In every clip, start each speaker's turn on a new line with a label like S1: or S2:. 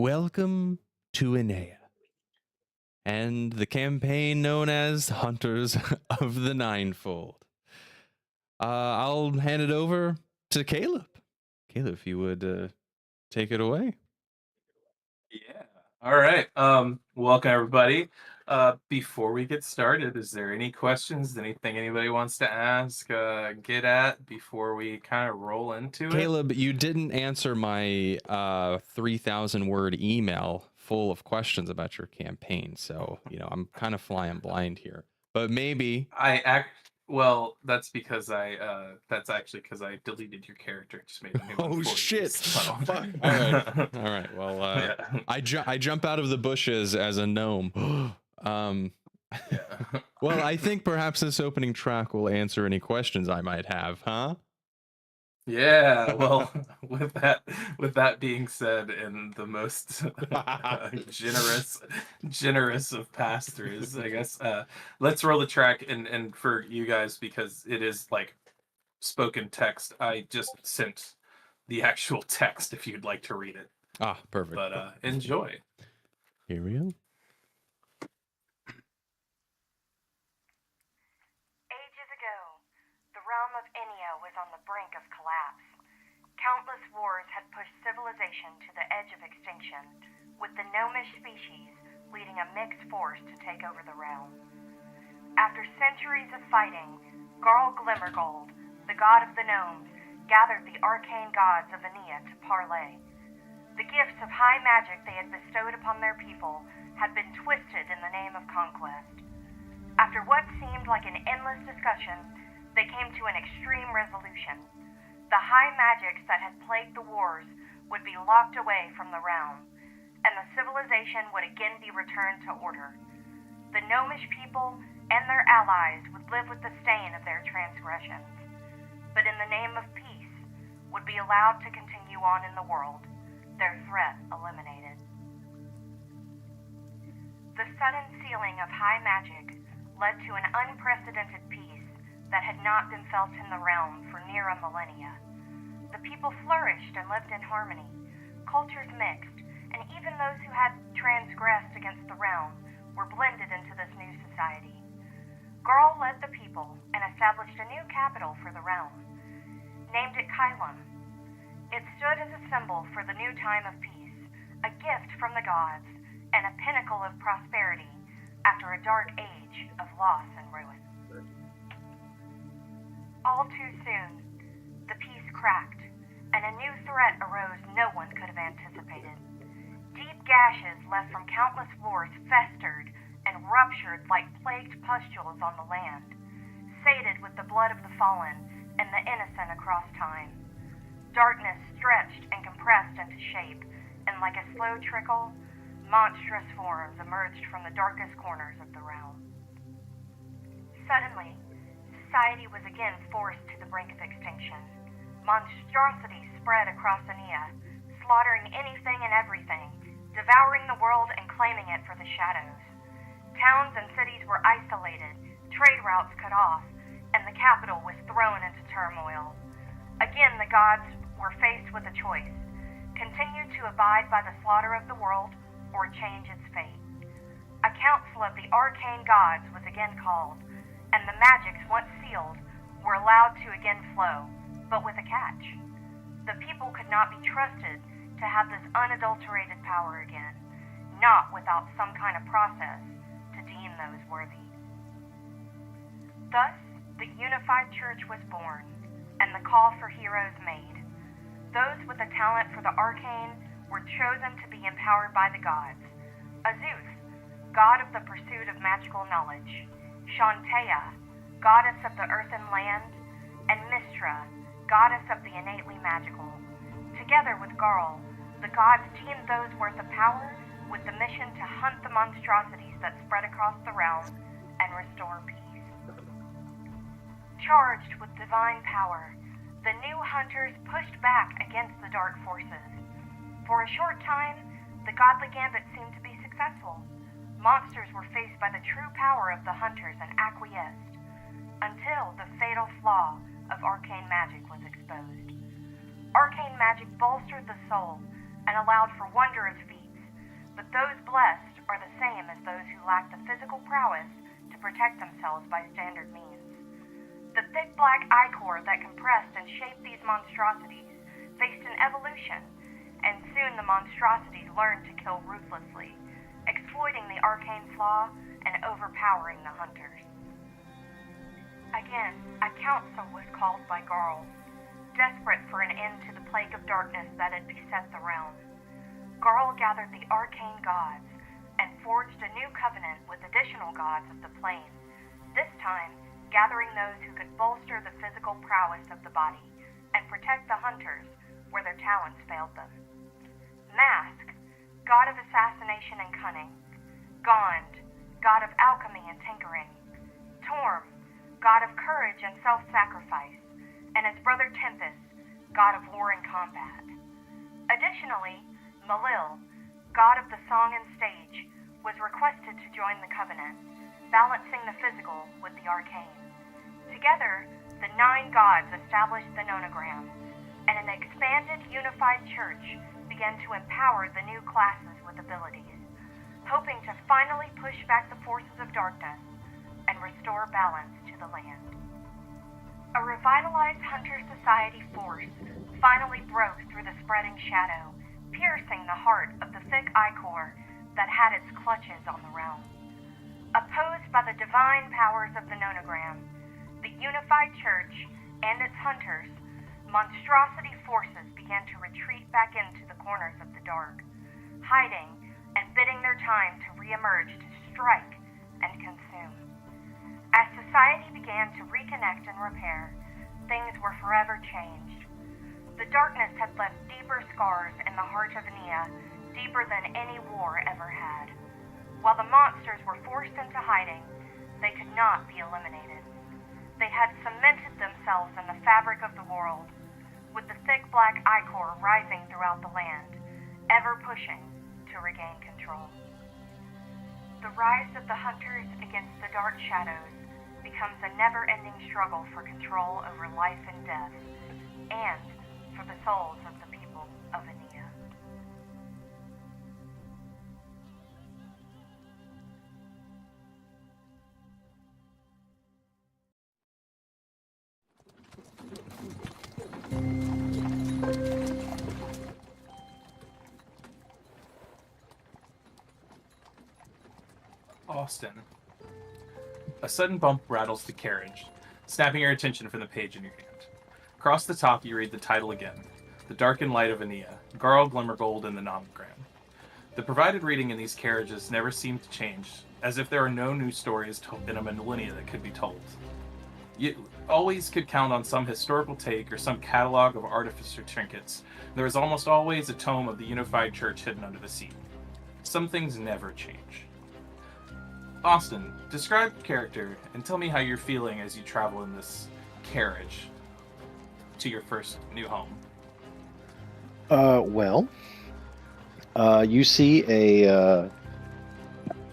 S1: Welcome to Ennea and the campaign known as Hunters of the Ninefold. I'll hand it over to Kaleb. Kaleb, if you would take it away.
S2: Yeah. All right. Welcome everybody. Before we get started, is there any questions, anything anybody wants to ask, get at before we kind of roll into it?
S1: Kaleb, you didn't answer my 3,000 word email full of questions about your campaign, so I'm kind of flying blind here. But maybe.
S2: Well, that's actually because I deleted your character. It just made a new one
S1: Oh
S2: for you.
S1: shit!
S2: So
S1: Fuck. All right, all right. Well,
S2: yeah.
S1: I jump out of the bushes as a gnome. um,
S2: Yeah.
S1: well, I think perhaps this opening track will answer any questions I might have, huh?
S2: Yeah, well, with that being said, and the most generous of pass-throughs, I guess. Let's roll the track, and for you guys, because it is like spoken text, I just sent the actual text if you'd like to read it.
S1: Perfect.
S2: But enjoy.
S1: Here we go.
S3: Ages ago, the realm of Ennea was on the brink of collapse. Countless wars had pushed civilization to the edge of extinction, with the gnomish species leading a mixed force to take over the realm. After centuries of fighting, Garl Glimmergold, the god of the gnomes, gathered the arcane gods of Ennea to parley. The gifts of high magic they had bestowed upon their people had been twisted in the name of conquest. After what seemed like an endless discussion, they came to an extreme resolution. The high magics that had plagued the wars would be locked away from the realm, and the civilization would again be returned to order. The gnomish people and their allies would live with the stain of their transgressions, but in the name of peace, would be allowed to continue on in the world, their threat eliminated. The sudden sealing of high magic led to an unprecedented peace that had not been felt in the realm for near a millennia. The people flourished and lived in harmony, cultures mixed, and even those who had transgressed against the realm were blended into this new society. Garl led the people and established a new capital for the realm, named it Kylum. It stood as a symbol for the new time of peace, a gift from the gods, and a pinnacle of prosperity after a dark age of loss and ruin. All too soon, the peace cracked, and a new threat arose no one could have anticipated. Deep gashes left from countless wars festered and ruptured like plagued pustules on the land, sated with the blood of the fallen and the innocent across time. Darkness stretched and compressed into shape, and like a slow trickle, monstrous forms emerged from the darkest corners of the realm. Suddenly, society was again forced to the brink of extinction. Monstrosities spread across Ennea, slaughtering anything and everything, devouring the world and claiming it for the shadows. Towns and cities were isolated, trade routes cut off, and the capital was thrown into turmoil. Again, the gods were faced with a choice: continue to abide by the slaughter of the world, or change its fate. A council of the arcane gods was again called, and the magics once sealed were allowed to again flow, but with a catch. The people could not be trusted to have this unadulterated power again, not without some kind of process to deem those worthy. Thus, the unified church was born, and the call for heroes made. Those with a talent for the arcane were chosen to be empowered by the gods: Azuth, god of the pursuit of magical knowledge; Shantea, goddess of the earth and land; and Mistra, goddess of the innately magical. Together with Garl, the gods deemed those worth of power with the mission to hunt the monstrosities that spread across the realm and restore peace. Charged with divine power, the new hunters pushed back against the dark forces. For a short time, the godly gambit seemed to be successful. Monsters were faced by the true power of the hunters and acquiesced, until the fatal flaw of arcane magic was exposed. Arcane magic bolstered the soul and allowed for wondrous feats, but those blessed are the same as those who lack the physical prowess to protect themselves by standard means. The thick black ichor that compressed and shaped these monstrosities faced an evolution, and soon the monstrosities learned to kill ruthlessly, exploiting the arcane flaw and overpowering the hunters. Again, a council was called by Garl, desperate for an end to the plague of darkness that had beset the realm. Garl gathered the arcane gods and forged a new covenant with additional gods of the plane, this time gathering those who could bolster the physical prowess of the body and protect the hunters where their talents failed them. Mask, god of assassination and cunning. Gond, god of alchemy and tinkering. Torm, god of courage and self-sacrifice, and his brother Tempest, god of war and combat. Additionally, Malil, god of the song and stage, was requested to join the covenant, balancing the physical with the arcane. Together, the 9 gods established the nonogram, and an expanded, unified church began to empower the new classes with abilities, hoping to finally push back the forces of darkness and restore balance to the land. A revitalized Hunter Society force finally broke through the spreading shadow, piercing the heart of the thick ichor that had its clutches on the realm. Opposed by the divine powers of the nonogram, the unified church and its hunters, monstrosity forces began to retreat back into the corners of the dark, hiding and bidding their time to reemerge to strike and consume. As society began to reconnect and repair, things were forever changed. The darkness had left deeper scars in the heart of Ennea, deeper than any war ever had. While the monsters were forced into hiding, they could not be eliminated. They had cemented themselves in the fabric of the world, with the thick black ichor rising throughout the land, ever pushing to regain control. The rise of the hunters against the dark shadows becomes a never-ending struggle for control over life and death, and for the souls of the people of Ennea.
S2: Austin. A sudden bump rattles the carriage, snapping your attention from the page in your hand. Across the top, you read the title again, The Darkened Light of Ennea, Garl Glimmergold in the Nomogram. The provided reading in these carriages never seem to change, as if there are no new stories in a millennia that could be told. You always could count on some historical take or some catalog of artificer trinkets. There is almost always a tome of the unified church hidden under the seat. Some things never change. Austin, describe the character and tell me how you're feeling as you travel in this carriage to your first new home.
S4: You see a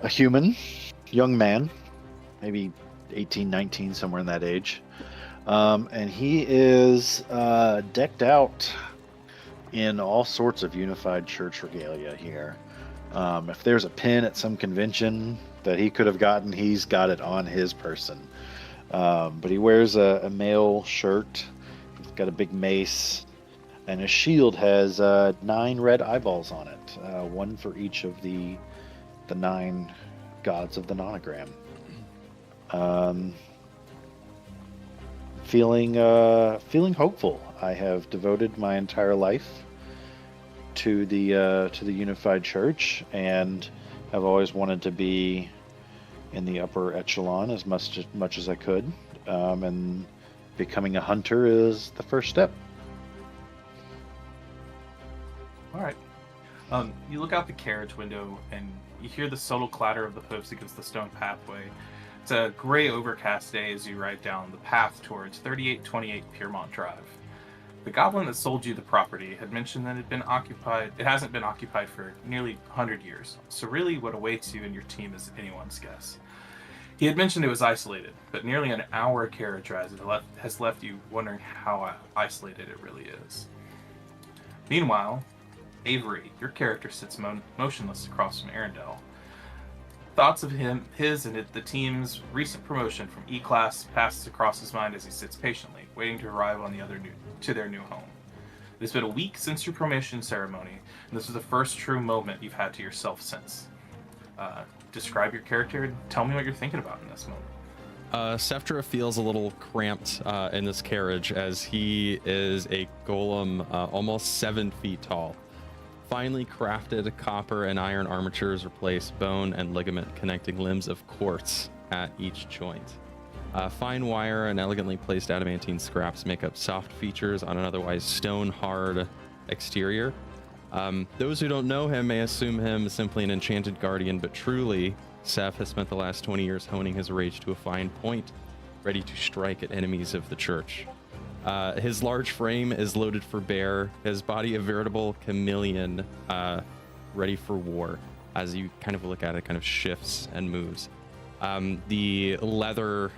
S4: human, young man, maybe 18, 19, somewhere in that age. And he is decked out in all sorts of unified church regalia here. If there's a pin at some convention that he could have gotten, he's got it on his person. But he wears a mail shirt. He's got a big mace. And his shield has 9 red eyeballs on it. One for each of the 9 gods of the nonogram. Feeling hopeful. I have devoted my entire life to the unified church, and have always wanted to be in the upper echelon as much as I could. And becoming a hunter is the first step.
S2: All right. You look out the carriage window and you hear the subtle clatter of the hoofs against the stone pathway. It's a gray, overcast day as you ride down the path towards 3828 Piermont Drive. The goblin that sold you the property had mentioned that it hasn't been occupied for nearly 100 years. So really what awaits you and your team is anyone's guess. He had mentioned it was isolated, but nearly an hour carriage ride has left you wondering how isolated it really is. Meanwhile, Avery, your character sits motionless across from Arendelle. Thoughts of his and the team's recent promotion from E-Class passes across his mind as he sits patiently, waiting to arrive on to their new home. It has been a week since your promotion ceremony, and this is the first true moment you've had to yourself since. Describe your character and tell me what you're thinking about in this moment.
S1: Seftra feels a little cramped in this carriage as he is a golem almost 7 feet tall. Finely crafted copper and iron armatures replace bone and ligament connecting limbs of quartz at each joint. Fine wire and elegantly placed adamantine scraps make up soft features on an otherwise stone-hard exterior. Those who don't know him may assume him simply an enchanted guardian, but truly, Seth has spent the last 20 years honing his rage to a fine point, ready to strike at enemies of the church. His large frame is loaded for bear, his body a veritable chameleon, ready for war. As you kind of look at it, kind of shifts and moves. The leather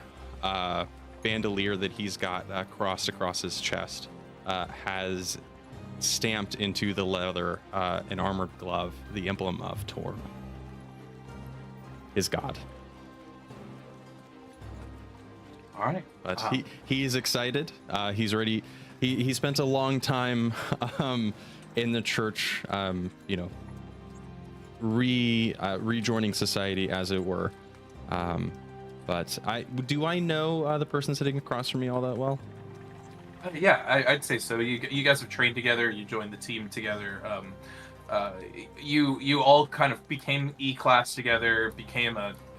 S1: bandolier that he's got crossed across his chest has stamped into the leather an armored glove, the emblem of Tor, his god.
S2: All right.
S1: But he's excited. He's ready. He spent a long time in the church, rejoining society, as it were. But do I know the person sitting across from me all that well?
S2: Yeah, I'd say so. You guys have trained together. You joined the team together. You all kind of became E-Class together,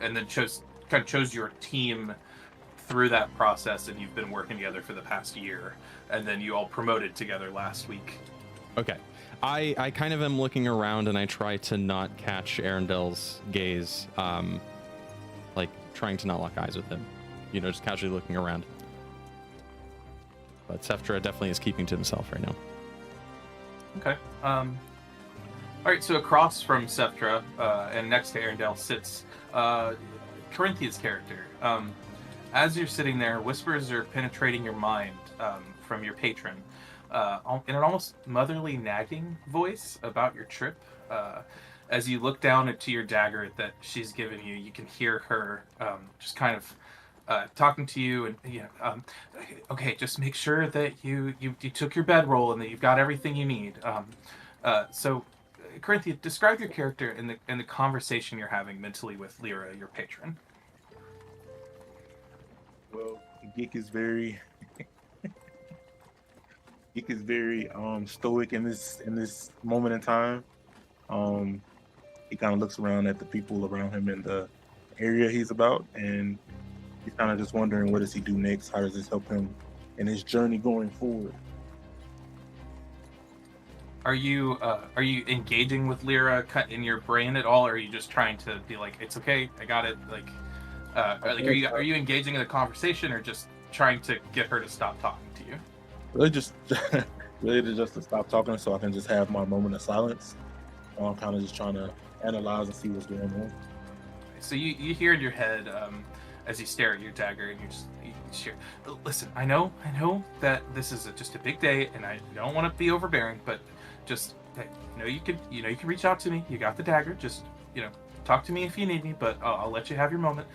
S2: and then chose your team through that process, and you've been working together for the past year, and then you all promoted together last week.
S1: Okay. I kind of am looking around, and I try to not catch Arendelle's gaze, like trying to not lock eyes with him, just casually looking around. But Seftra definitely is keeping to himself right now.
S2: Okay. All right, so across from Seftra, and next to Arendelle sits Corinthia's character. As you're sitting there, whispers are penetrating your mind from your patron in an almost motherly nagging voice about your trip. As you look down into your dagger that she's given you, you can hear her just kind of talking to you, and okay, just make sure that you took your bedroll and that you've got everything you need. So, Corinthia, describe your character in the conversation you're having mentally with Lyra, your patron.
S5: Well, Geek is very stoic in this moment in time. He kind of looks around at the people around him in the area he's about, and he's kind of just wondering, what does he do next? How does this help him in his journey going forward?
S2: Are you engaging with Lyra in your brain at all, or are you just trying to be like, it's okay, I got it? Are you engaging in the conversation, or just trying to get her to stop talking to you?
S5: Really just to stop talking so I can just have my moment of silence. I'm kind of just trying to analyze and see what's going on.
S2: So you hear in your head as you stare at your dagger, and you hear, listen, I know that this is just a big day, and I don't want to be overbearing, but just you can reach out to me. You got the dagger. Just talk to me if you need me, but I'll let you have your moment.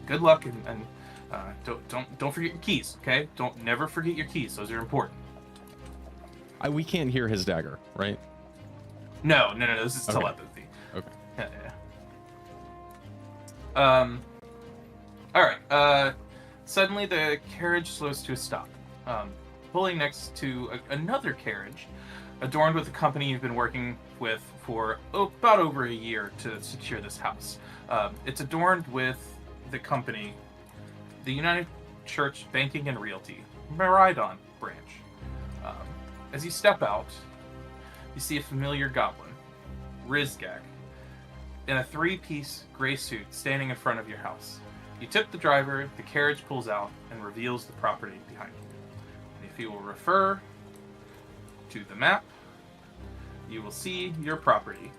S2: Good luck, and don't forget your keys, okay? Never forget your keys. Those are important.
S1: We can't hear his dagger, right?
S2: No. This is
S1: Okay.
S2: telepathy.
S1: Okay.
S2: Yeah. All right. Suddenly, the carriage slows to a stop, pulling next to another carriage, adorned with a company you've been working with for about over a year to secure this house. It's adorned with the company, the United Church Banking and Realty, Meridon branch. As you step out, you see a familiar goblin, Rizgak, in a 3-piece gray suit standing in front of your house. You tip the driver, the carriage pulls out, and reveals the property behind you. And if you will refer to the map, you will see your property.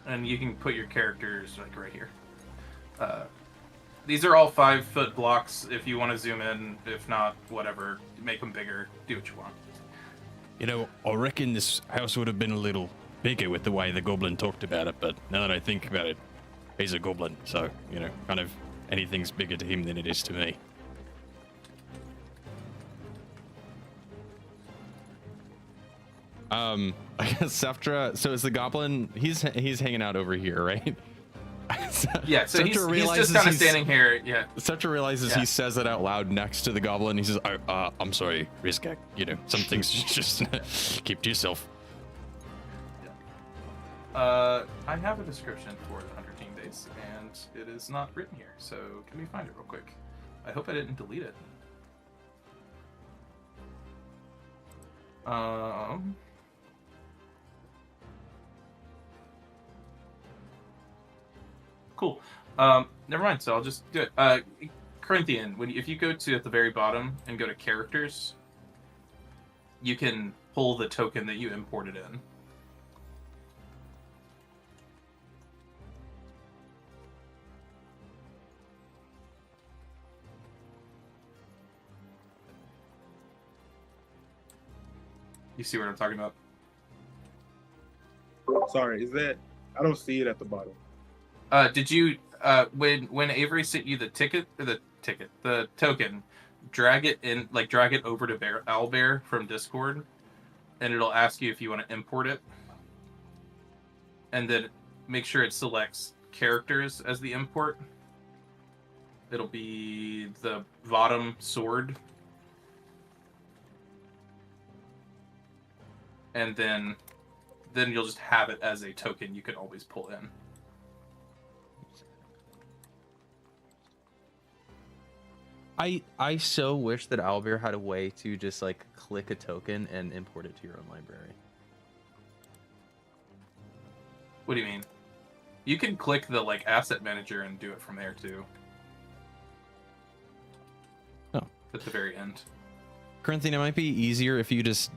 S2: And you can put your characters right here. These are all 5-foot blocks if you want to zoom in. If not, whatever. Make them bigger. Do what you want.
S1: You know, I reckon this house would have been a little bigger with the way the goblin talked about it, but now that I think about it, he's a goblin, so, you know, kind of anything's bigger to him than it is to me. I guess Seftra, so is the goblin, he's hanging out over here, right?
S2: Yeah, so he's
S1: realizes
S2: just kind of standing here. Yeah.
S1: Seftra realizes
S2: Yeah.
S1: he says it out loud next to the goblin. He says, I'm sorry, Rizkak, you know, some things just keep to yourself.
S2: I have a description for the 100 King Days, and it is not written here, so can we find it real quick? I hope I didn't delete it. Cool. Never mind. So I'll just do it. Corinthian, if you go to at the very bottom and go to characters, you can pull the token that you imported in. You see what I'm talking about?
S5: Sorry, is that? I don't see it at the bottom.
S2: Did you when Avery sent you the token, drag it over to Owlbear from Discord, and it'll ask you if you want to import it, and then make sure it selects characters as the import. It'll be the bottom sword, and then you'll just have it as a token you can always pull in.
S1: I so wish that Owlbear had a way to just like click a token and import it to your own library.
S2: What do you mean? You can click the asset manager and do it from there too.
S1: Oh.
S2: At the very end.
S1: Corinthian, it might be easier if you just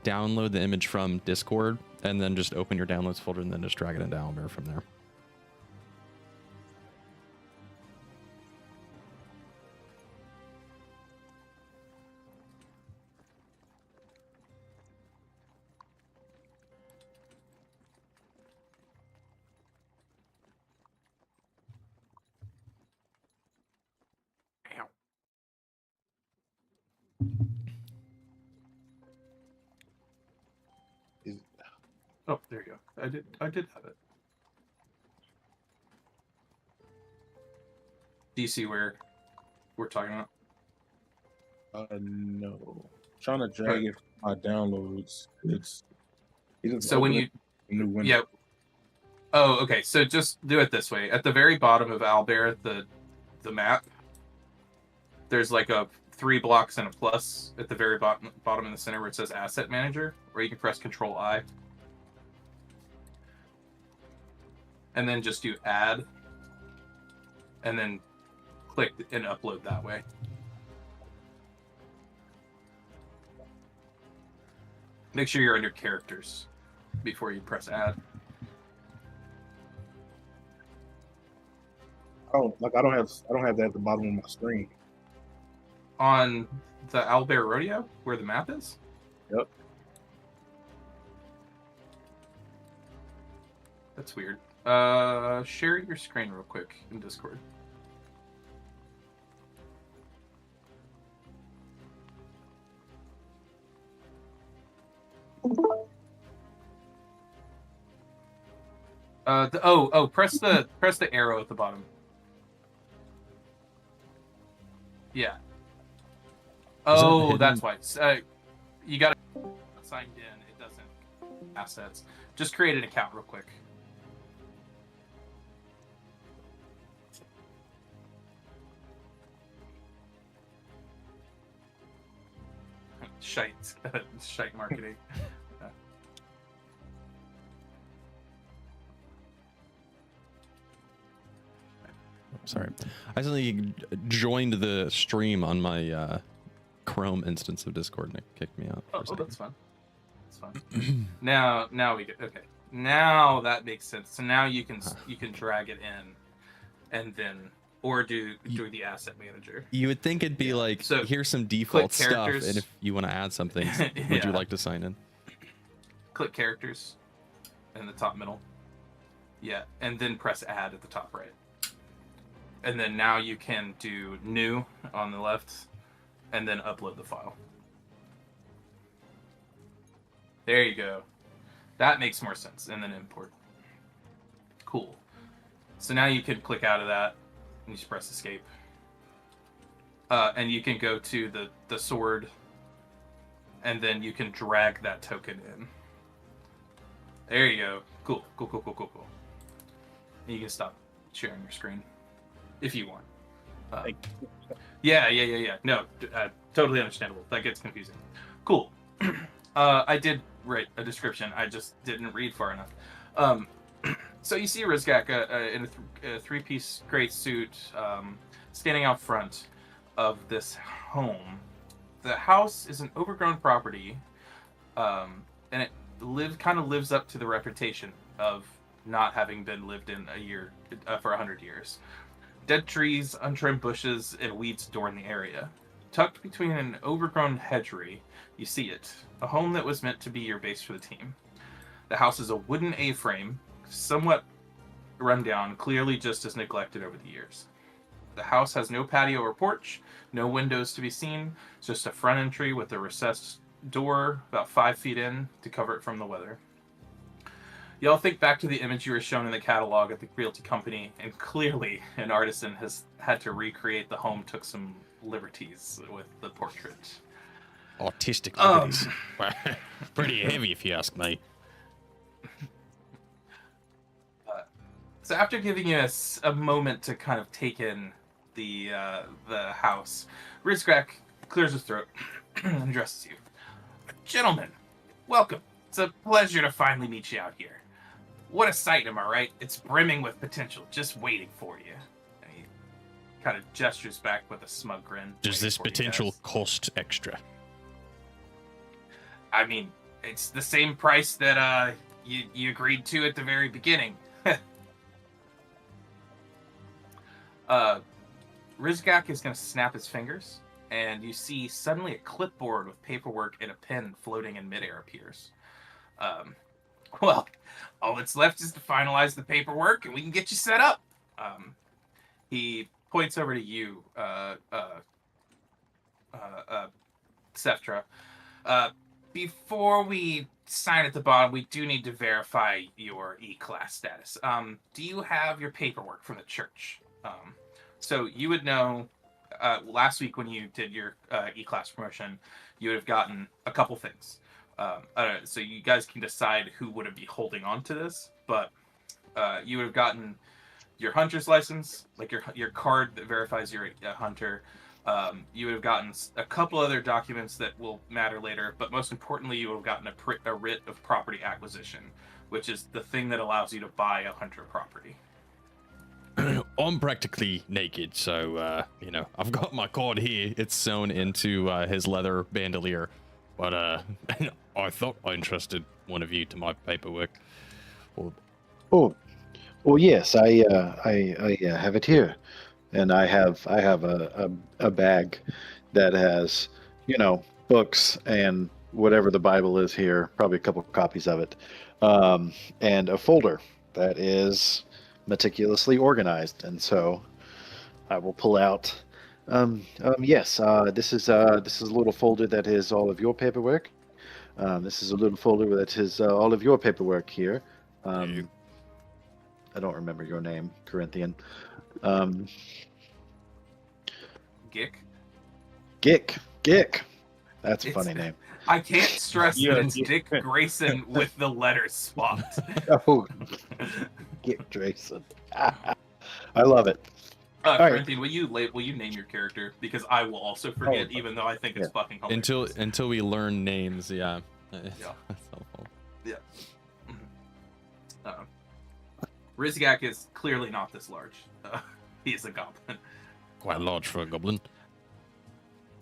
S1: download the image from Discord and then just open your downloads folder and then just drag it into Owlbear from there.
S2: Oh, there you go. I did have it. Do you see where we're talking about?
S5: No. Trying to drag it from my downloads.
S2: So when you
S5: new window.
S2: Yeah. Oh, okay. So just do it this way. At the very bottom of Owlbear, the map, there's like a 3 blocks and a plus at the very bottom in the center where it says Asset Manager, where you can press Control I. And then just do Add. And then click and upload that way. Make sure you're under Characters before you press Add.
S5: I don't have that at the bottom of my screen.
S2: On the Owlbear Rodeo, where the map is?
S5: Yep.
S2: That's weird. Share your screen real quick in Discord. Press the arrow at the bottom. Yeah. Oh, that's why. You got to signed in. It doesn't assets. Just create an account real quick. Shite marketing.
S1: Sorry. I suddenly joined the stream on my Chrome instance of Discord and it kicked me out.
S2: Oh, that's fun. That's fun. now we get okay. Now that makes sense. So now you can drag it in, and then or do the asset manager.
S1: You would think it'd be like,
S2: So,
S1: here's some default stuff,
S2: characters.
S1: and if you want to add something, would you like to sign in?
S2: Click characters in the top middle. Yeah, and then press add at the top right. And then now you can do new on the left, and then upload the file. There you go. That makes more sense. And then import. Cool. So now you can click out of that, and you just press escape. And you can go to the sword, and then you can drag that token in. There you go. Cool. And you can stop sharing your screen if you want. Yeah. No, totally understandable. That gets confusing. Cool. I did write a description. I just didn't read far enough. So you see Rizgak in a three-piece gray suit standing out front of this home. The house is an overgrown property, and it kind of lives up to the reputation of not having been lived in for 100 years. Dead trees, untrimmed bushes, and weeds adorn the area. Tucked between an overgrown hedgery, you see it. A home that was meant to be your base for the team. The house is a wooden A-frame, somewhat run down, clearly just as neglected over the years. The house has no patio or porch, no windows to be seen, just a front entry with a recessed door about 5 feet in to cover it from the weather. Y'all think back to the image you were shown in the catalog at the realty company, and clearly an artisan has had to recreate the home, took some liberties with the portrait.
S1: Artistic liberties. Pretty heavy, if you ask me.
S2: So after giving you a moment to kind of take in the house, Rizgak clears his throat and addresses you. Gentlemen, welcome. It's a pleasure to finally meet you out here. What a sight, am I right? It's brimming with potential, just waiting for you. And he kind of gestures back with a smug grin.
S1: Does this potential cost extra?
S2: I mean, it's the same price that you agreed to at the very beginning. Rizgak is going to snap his fingers, and you see suddenly a clipboard with paperwork and a pen floating in midair appears. Well, all that's left is to finalize the paperwork, and we can get you set up. He points over to you, Seftra. Before we sign at the bottom, we do need to verify your E-class status. Do you have your paperwork from the church? So you would know, last week when you did your E-class promotion, you would have gotten a couple things. So you guys can decide who would be holding on to this, but you would have gotten your hunter's license, like your card that verifies you're a hunter. You would have gotten a couple other documents that will matter later, but most importantly, you would have gotten a writ of property acquisition, which is the thing that allows you to buy a hunter property.
S1: I'm practically naked, so, I've got my card here. It's sewn into his leather bandolier. But I thought I entrusted one of you to my paperwork.
S4: Oh, yes, I have it here, and I have a bag that has, books and whatever the Bible is here, probably a couple copies of it, and a folder that is meticulously organized. And so I will pull out. Yes, this is a little folder that is all of your paperwork. This is a little folder that is all of your paperwork here. I don't remember your name, Corinthian. Gick. That's a funny name.
S2: I can't stress that it's Dick Grayson with the letters swapped.
S4: Oh, Gick Grayson. I love it.
S2: Corinthian, will you name your character? Because I will also forget, even though I think it's fucking hilarious.
S1: Until we learn names, yeah. That's helpful.
S2: Yeah. Rizgak is clearly not this large. He is a goblin.
S1: Quite large for a goblin.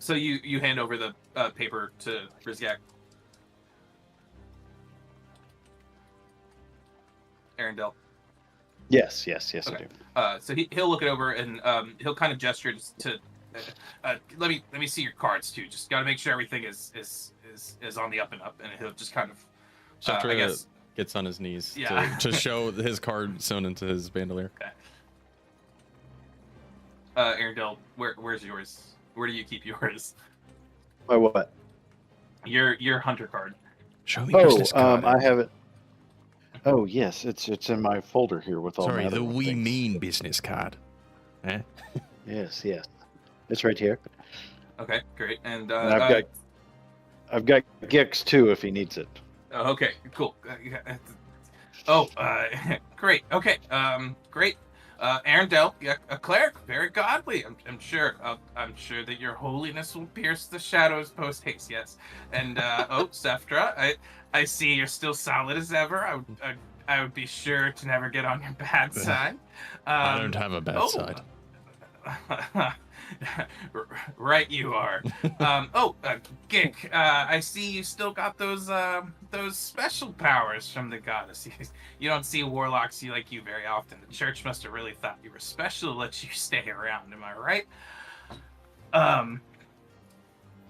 S2: So you hand over the paper to Rizgak. Arendelle.
S4: Yes, I
S2: Okay.
S4: do.
S2: So he'll look it over and he'll kind of gesture to let me see your cards too. Just got to make sure everything is on the up and up, and he'll just kind of I guess
S1: gets on his knees
S2: Yeah.
S1: to show his card sewn into his bandolier.
S2: Okay. Arendelle, where's yours? Where do you keep yours?
S4: My what?
S2: Your hunter card.
S1: Show me business card.
S4: I have it. Oh yes, it's in my folder here with all
S1: Sorry,
S4: my
S1: the
S4: other
S1: we
S4: things.
S1: mean business card. Eh?
S4: Yes, it's right here.
S2: Okay, great. And
S4: And I've got Gix too if he needs it.
S2: okay, cool. Oh, great. Okay, great. Arendelle, a cleric, very godly. I'm sure. I'm sure that your holiness will pierce the shadows post haste. Yes. And Seftra, I see you're still solid as ever. I would be sure to never get on your bad side.
S1: I don't have a bad side.
S2: Right, you are. Gink, I see you still got those special powers from the goddess. You don't see warlocks like you very often. The church must have really thought you were special to let you stay around. Am I right?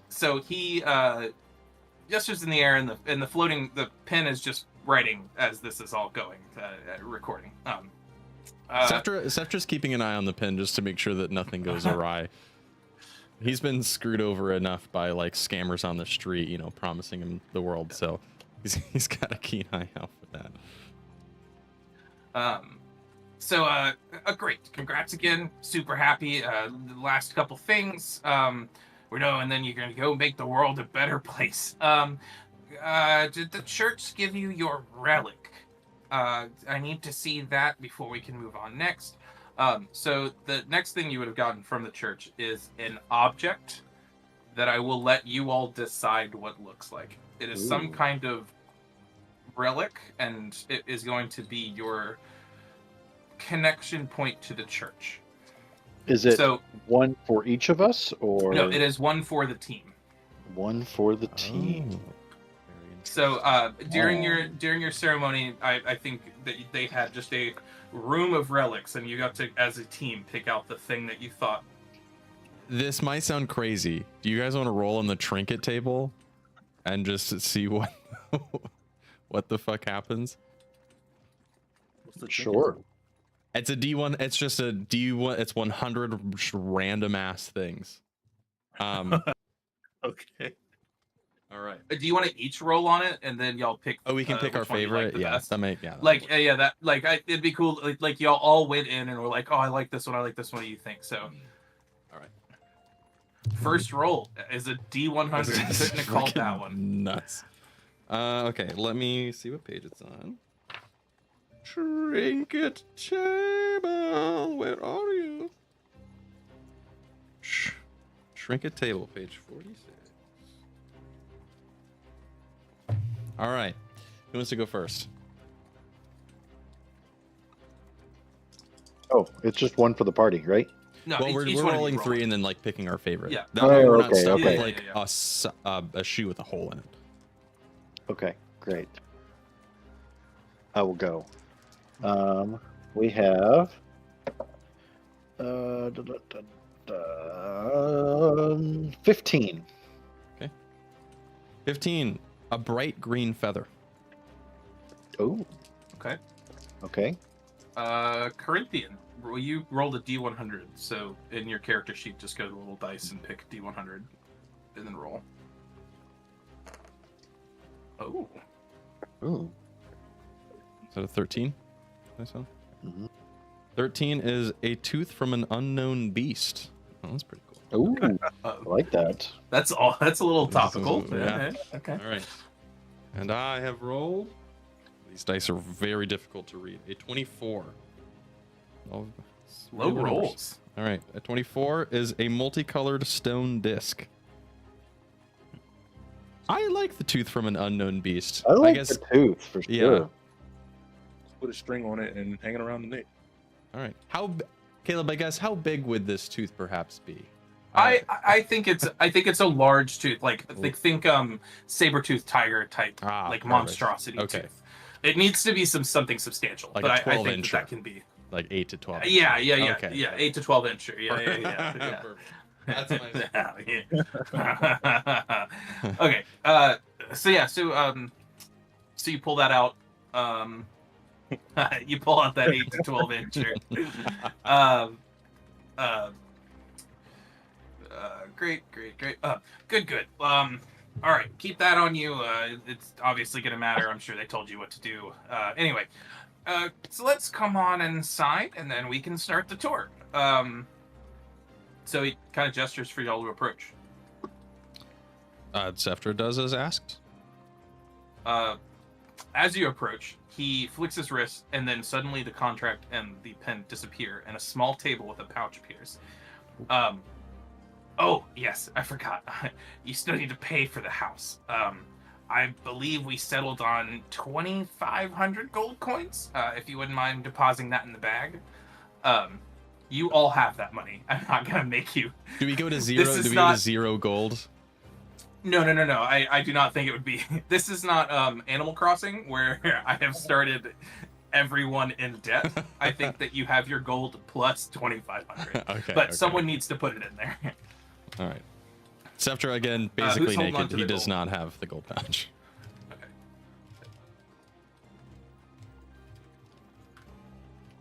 S2: So he gestures in the air, and the pen is just writing as this is all going, recording.
S1: Seftra's keeping an eye on the pen just to make sure that nothing goes awry. He's been screwed over enough by like scammers on the street, promising him the world. So he's got a keen eye out for that.
S2: Great. Congrats again. Super happy. The last couple things. And then you're gonna go make the world a better place. Did the church give you your relic? I need to see that before we can move on next. So the next thing you would have gotten from the church is an object that I will let you all decide what looks like. It is some kind of relic, and it is going to be your connection point to the church.
S4: Is it one for each of us, or
S2: no? It is one for the team.
S4: One for the team.
S2: So during your ceremony, I think that they had just a room of relics, and you got to, as a team, pick out the thing that you thought.
S1: This might sound crazy. Do you guys want to roll on the trinket table and just see what what the fuck happens?
S4: Sure.
S1: It's a D1. It's just a D1. It's 100 random ass things.
S5: Okay.
S2: All right. Do you want to each roll on it, and then y'all pick?
S1: Oh, we can pick our favorite.
S2: Best?
S1: That'd
S2: It'd be cool. Like y'all all went in and were like, oh, I like this one. I like this one. What do you think? So,
S1: all right.
S2: First roll is a D100. Couldn't have called that one.
S1: Nuts. Okay. Let me see what page it's on. Trinket table. Where are you? Trinket table, page 46. All right. Who wants to go first?
S4: Oh, it's just one for the party, right?
S2: No,
S1: well, we're rolling three and then like picking our favorite.
S2: Yeah.
S1: That way we're not stuck with
S2: Yeah.
S1: a shoe with a hole in it.
S4: Okay, great. I will go. We have 15.
S1: Okay. 15. A bright green feather.
S4: Oh.
S2: Okay.
S4: Okay.
S2: Corinthian, you rolled a D100. So in your character sheet, just go to the little dice and pick D100, and then roll. Oh.
S4: Ooh.
S1: Is that a 13?
S4: Mm-hmm.
S1: 13 is a tooth from an unknown beast. Oh, that's pretty cool.
S4: Ooh. I like that.
S2: That's all. That's a little topical.
S1: Yeah.
S2: Okay.
S1: All right. And I have rolled. These dice are very difficult to read. A 24.
S2: Low rolls.
S1: All right. A 24 is a multicolored stone disc. I like the tooth from an unknown beast.
S4: I like
S1: guess,
S4: the tooth for sure.
S1: Yeah.
S5: Put a string on it and hang it around the neck.
S1: All right. Caleb, I guess how big would this tooth perhaps be?
S2: I think it's a large tooth. Like think saber-toothed tiger type, like
S1: perfect.
S2: monstrosity
S1: Okay.
S2: tooth. It needs to be something substantial,
S1: Like
S2: but
S1: a
S2: I
S1: 12
S2: think
S1: incher.
S2: that can be.
S1: Like 8 to 12.
S2: Yeah,
S1: Okay.
S2: 8 to 12 inch. Yeah.
S1: That's nice.
S2: Yeah. Okay. So you pull that out. You pull out that 8 to 12 incher. Great. Good. All right, keep that on you. It's obviously gonna matter. I'm sure they told you what to do. Anyway, so let's come on inside, and then we can start the tour. So he kind of gestures for y'all to approach.
S1: Sefter does as asked.
S2: As you approach, he flicks his wrist, and then suddenly the contract and the pen disappear, and a small table with a pouch appears. Oh, yes, I forgot. You still need to pay for the house. I believe we settled on 2,500 gold coins, if you wouldn't mind depositing that in the bag. You all have that money. I'm not going to make you.
S1: Do we go to zero?
S2: This is
S1: Do we
S2: not...
S1: go to 0 gold?
S2: No. I do not think it would be. This is not Animal Crossing, where I have started everyone in debt. I think that you have your gold plus 2,500.
S1: Okay.
S2: But someone needs to put it in there.
S1: All right. Sefter, again, basically naked. He does
S2: gold?
S1: not have the gold pouch.
S2: Okay.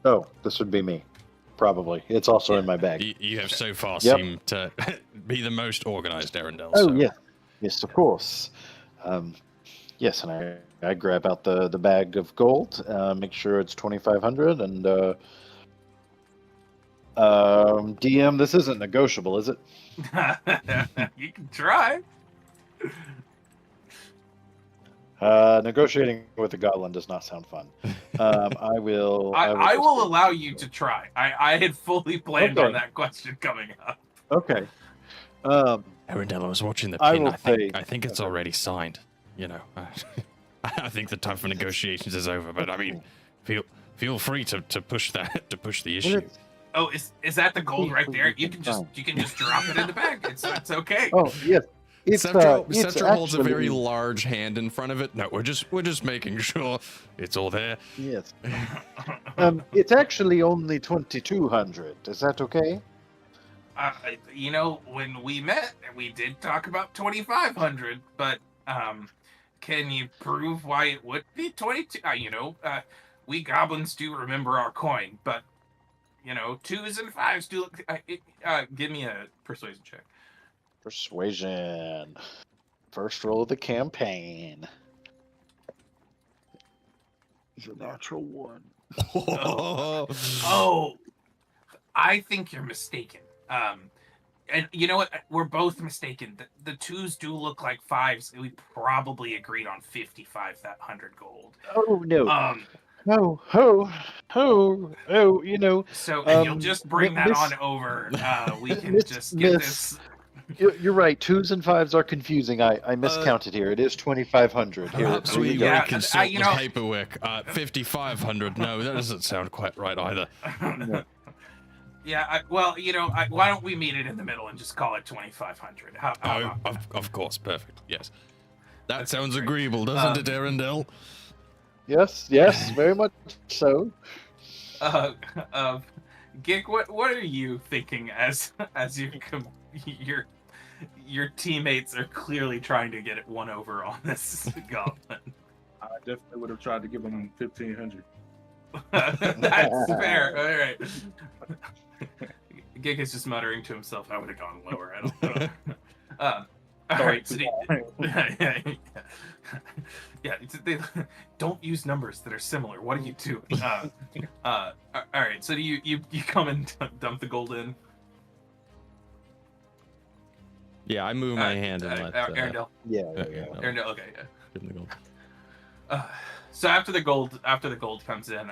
S4: Oh, this would be me. Probably. It's also in my bag.
S1: You have so far
S4: Yep.
S1: seemed to be the most organized, Arendelle.
S4: Oh,
S1: so.
S4: yeah. Yes, of course. Yes, and I grab out the bag of gold, make sure it's 2,500, and DM, this isn't negotiable, is it?
S2: You can try.
S4: Negotiating with the goblin does not sound fun. I will
S2: allow you to try. I had fully planned
S4: Okay.
S2: on that question coming up.
S4: Okay.
S1: Arendelle, I was watching the
S4: I
S1: pin.
S4: will
S1: I think it's already signed. You know, I think the time for negotiations is over. But I mean, feel free to push the issue.
S2: Oh, is that the gold right there? You can just drop it in the bag. It's okay.
S4: Oh, yes.
S1: Sefter holds a
S4: actually-
S1: very large hand in front of it. No, we're just making sure it's all there.
S4: Yes. It's actually only 2,200. Is that okay?
S2: When we met, we did talk about 2,500, but can you prove why it would be 22? We goblins do remember our coin, but 2s and 5s do look. Give me a persuasion check.
S4: Persuasion. First roll of the campaign. It's a natural 1.
S2: Oh, I think you're mistaken. And you know what? We're both mistaken. The 2s do look like 5s. We probably agreed on 55,100 gold.
S4: Oh no.
S2: So and you'll just bring that
S4: Miss-
S2: on over. We can
S4: Miss-
S2: just get
S4: Miss-
S2: this.
S4: You're right. 2s and 5s are confusing. I miscounted here. It is 2,500. Here,
S1: Perhaps
S4: here
S1: we
S4: you go.
S2: Yeah,
S1: consult
S2: you
S1: the
S2: know-
S1: paperwork. 5,500. No, that doesn't sound quite right either.
S2: Yeah. Why don't we meet it in the middle and just call it 2,500? How
S1: Oh,
S2: about
S1: of course, perfect. Yes, that
S2: That's
S1: sounds
S2: great.
S1: agreeable, doesn't it, Arendelle?
S4: Yes, very much so.
S2: Gig, what are you thinking as your teammates are clearly trying to get it one over on this goblin?
S5: I definitely would have tried to give him 1,500.
S2: That's fair. All right. Gig is just muttering to himself. I would have gone lower. I don't know. All right. So they don't use numbers that are similar. What are you doing? All right. So do you come and dump the gold in?
S1: Yeah, I move my hand and let
S2: Arendelle.
S4: Yeah.
S2: Arendelle. Okay. Yeah.
S1: give him the gold.
S2: So after the gold comes in,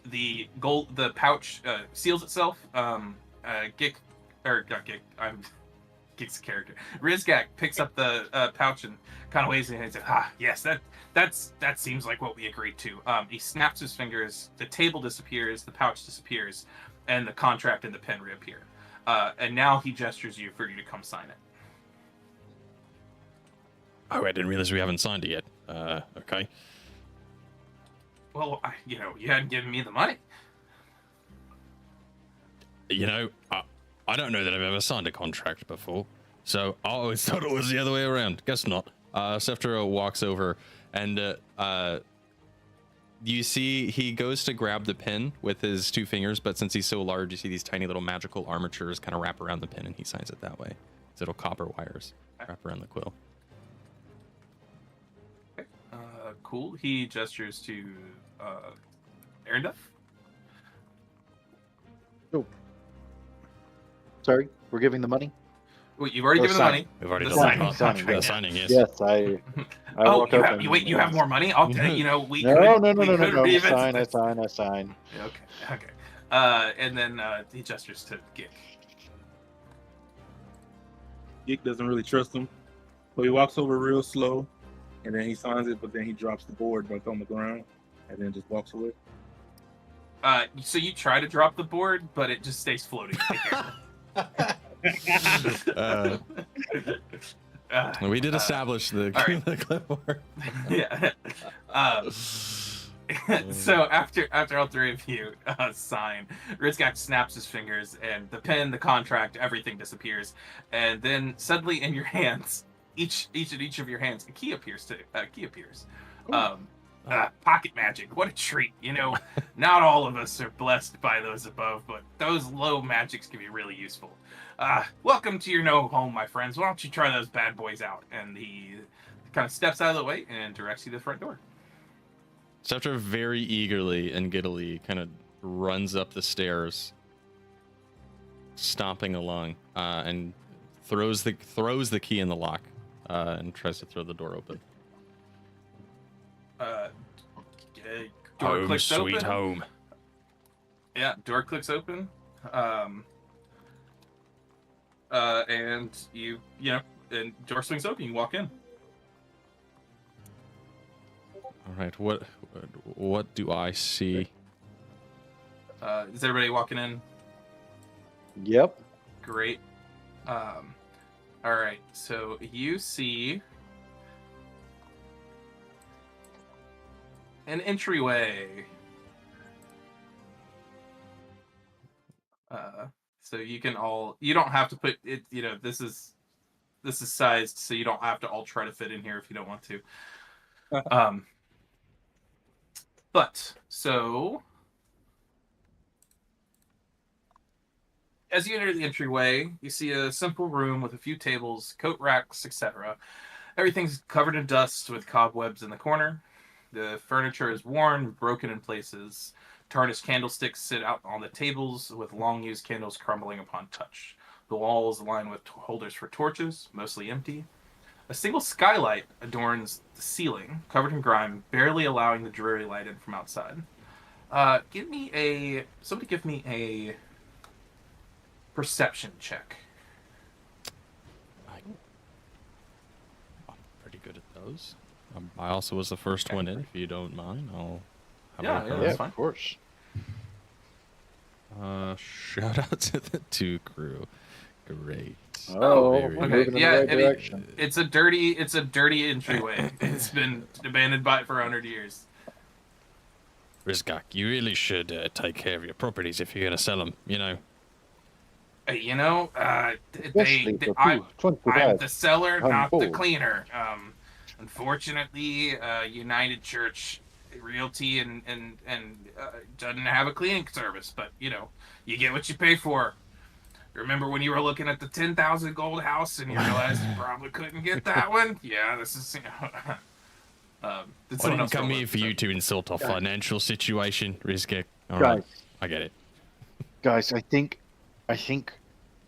S2: the pouch seals itself. Gig's character. Rizgak picks up the pouch and kind of waves it and says, yes, that seems like what we agreed to. He snaps his fingers, the table disappears, the pouch disappears, and the contract and the pen reappear. And now he gestures for you to come sign it.
S1: Oh, I didn't realize we haven't signed it yet. Okay.
S2: Well, you hadn't given me the money.
S1: I don't know that I've ever signed a contract before, so I always thought it was the other way around. Guess not. Seftero walks over, and you see he goes to grab the pin with his 2 fingers, but since he's so large, you see these tiny little magical armatures kind of wrap around the pin, and he signs it that way. These little copper wires wrap around the quill.
S2: Cool. He gestures to Arendelle.
S4: Oh. Sorry, we're giving the money?
S2: Wait, you've already
S4: Oh,
S2: given the
S4: sign.
S2: money.
S1: We've already
S2: The
S1: done
S2: signing
S1: the
S2: contract.
S1: contract. Signing, yes.
S4: Yes, I
S2: Oh,
S4: walk up and
S2: you have more money? I'll tell you. We
S4: No,
S2: could,
S4: no,
S2: we
S4: no, no,
S2: could
S4: no.
S2: revisit
S4: I
S2: this.
S4: sign.
S2: Okay. And then he gestures to Gik.
S5: Geek doesn't really trust him, so he walks over real slow, and then he signs it, but then he drops the board back on the ground, and then just walks away.
S2: So you try to drop the board, but it just stays floating in the air.
S1: We did establish the,
S2: right.
S1: the clipboard.
S2: Yeah. So after all 3 of you sign, Ritzgak snaps his fingers, and the pen, the contract, everything disappears, and then suddenly in your hands, each of your hands, a key appears. Pocket magic, what a treat! Not all of us are blessed by those above, but those low magics can be really useful. Welcome to your no home, my friends. Why don't you try those bad boys out? And he kind of steps out of the way and directs you to the front door.
S1: Scepter very eagerly and giddily kind of runs up the stairs, stomping along, and throws the key in the lock, and tries to throw the door open.
S2: Door
S1: Home,
S2: clicks
S1: sweet
S2: open.
S1: home.
S2: Yeah, door clicks open. And and door swings open. You walk in.
S1: All right, what do I see?
S2: Is everybody walking in?
S4: Yep.
S2: Great. All right. So you see an entryway. So you don't have to put it. This is sized, so you don't have to all try to fit in here if you don't want to. But so as you enter the entryway, you see a simple room with a few tables, coat racks, etc. Everything's covered in dust with cobwebs in the corner. The furniture is worn, broken in places. Tarnished candlesticks sit out on the tables with long-used candles crumbling upon touch. The walls lined with holders for torches, mostly empty. A single skylight adorns the ceiling, covered in grime, barely allowing the dreary light in from outside. Somebody give me a perception check.
S1: I'm pretty good at those. I also was the first one in. If you don't mind, I'll have a look
S2: Yeah,
S1: around.
S2: that's fine.
S4: Of course.
S1: Shout out to the 2 crew. Great.
S4: Oh,
S1: very
S4: we're
S1: good.
S4: moving in the right direction.
S2: It's a dirty entryway. It's been abandoned by it for 100 years.
S1: Rizgak, you really should take care of your properties if you're gonna sell them.
S4: Especially for
S2: I'm
S4: 25
S2: the seller, not the
S4: Ninefold.
S2: cleaner. Unfortunately, United Church Realty and doesn't have a cleaning service, but you get what you pay for. Remember when you were looking at the 10,000 gold house and you realized you probably couldn't get that one? Yeah, this is
S1: I didn't come here for you to insult our financial situation, Rizgak. All right, I get it.
S4: Guys, I think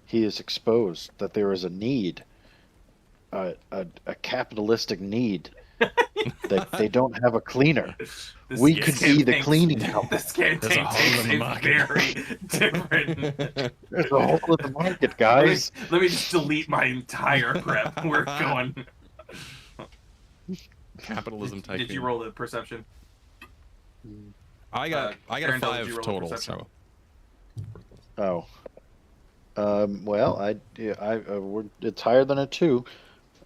S4: he is exposed that there is a need, a capitalistic need, that they don't have a cleaner. We could be the cleaning help.
S2: This campaign takes a very different.
S4: There's a hole in the market, guys.
S2: Let me just delete my entire prep. We're going.
S1: Capitalism type.
S2: Did you roll the perception?
S1: I got a
S2: Arendelle, did you
S1: 5
S2: roll
S1: total.
S2: perception?
S1: So
S4: Well, it's higher than a 2.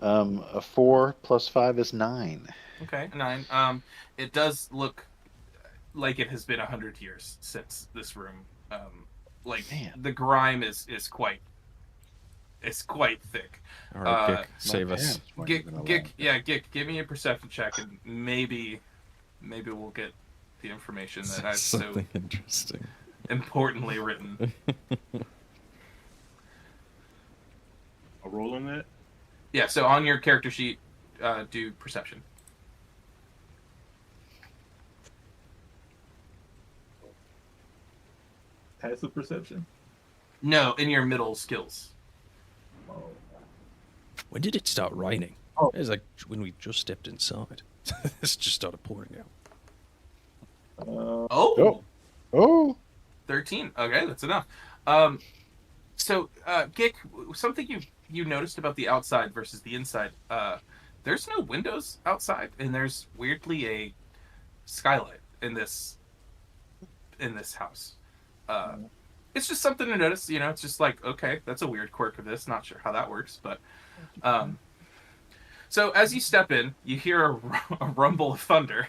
S4: A 4 plus 5 is 9.
S2: Okay, 9. It does look like it has been 100 years since this room. Like
S4: Man.
S2: the grime is quite thick.
S1: All right, Gick,
S4: My
S1: save us.
S4: parents weren't even alive.
S2: Gick, give me a perception check, and maybe we'll get the information that I've so
S1: Something interesting.
S2: importantly written.
S5: A roll on that?
S2: Yeah, so on your character sheet, do perception.
S5: Passive perception?
S2: No, in your middle skills.
S5: Oh.
S1: When did it start raining?
S5: Oh.
S1: It was like when we just stepped inside. It's just started pouring down.
S2: Oh,
S4: Oh,
S2: 13. Okay, that's enough. So, Gick, something you noticed about the outside versus the inside. There's no windows outside, and there's weirdly a skylight in this house. It's just something to notice. You know, it's just like, okay, that's a weird quirk of this. Not sure how that works, but so as you step in, you hear a rumble of thunder.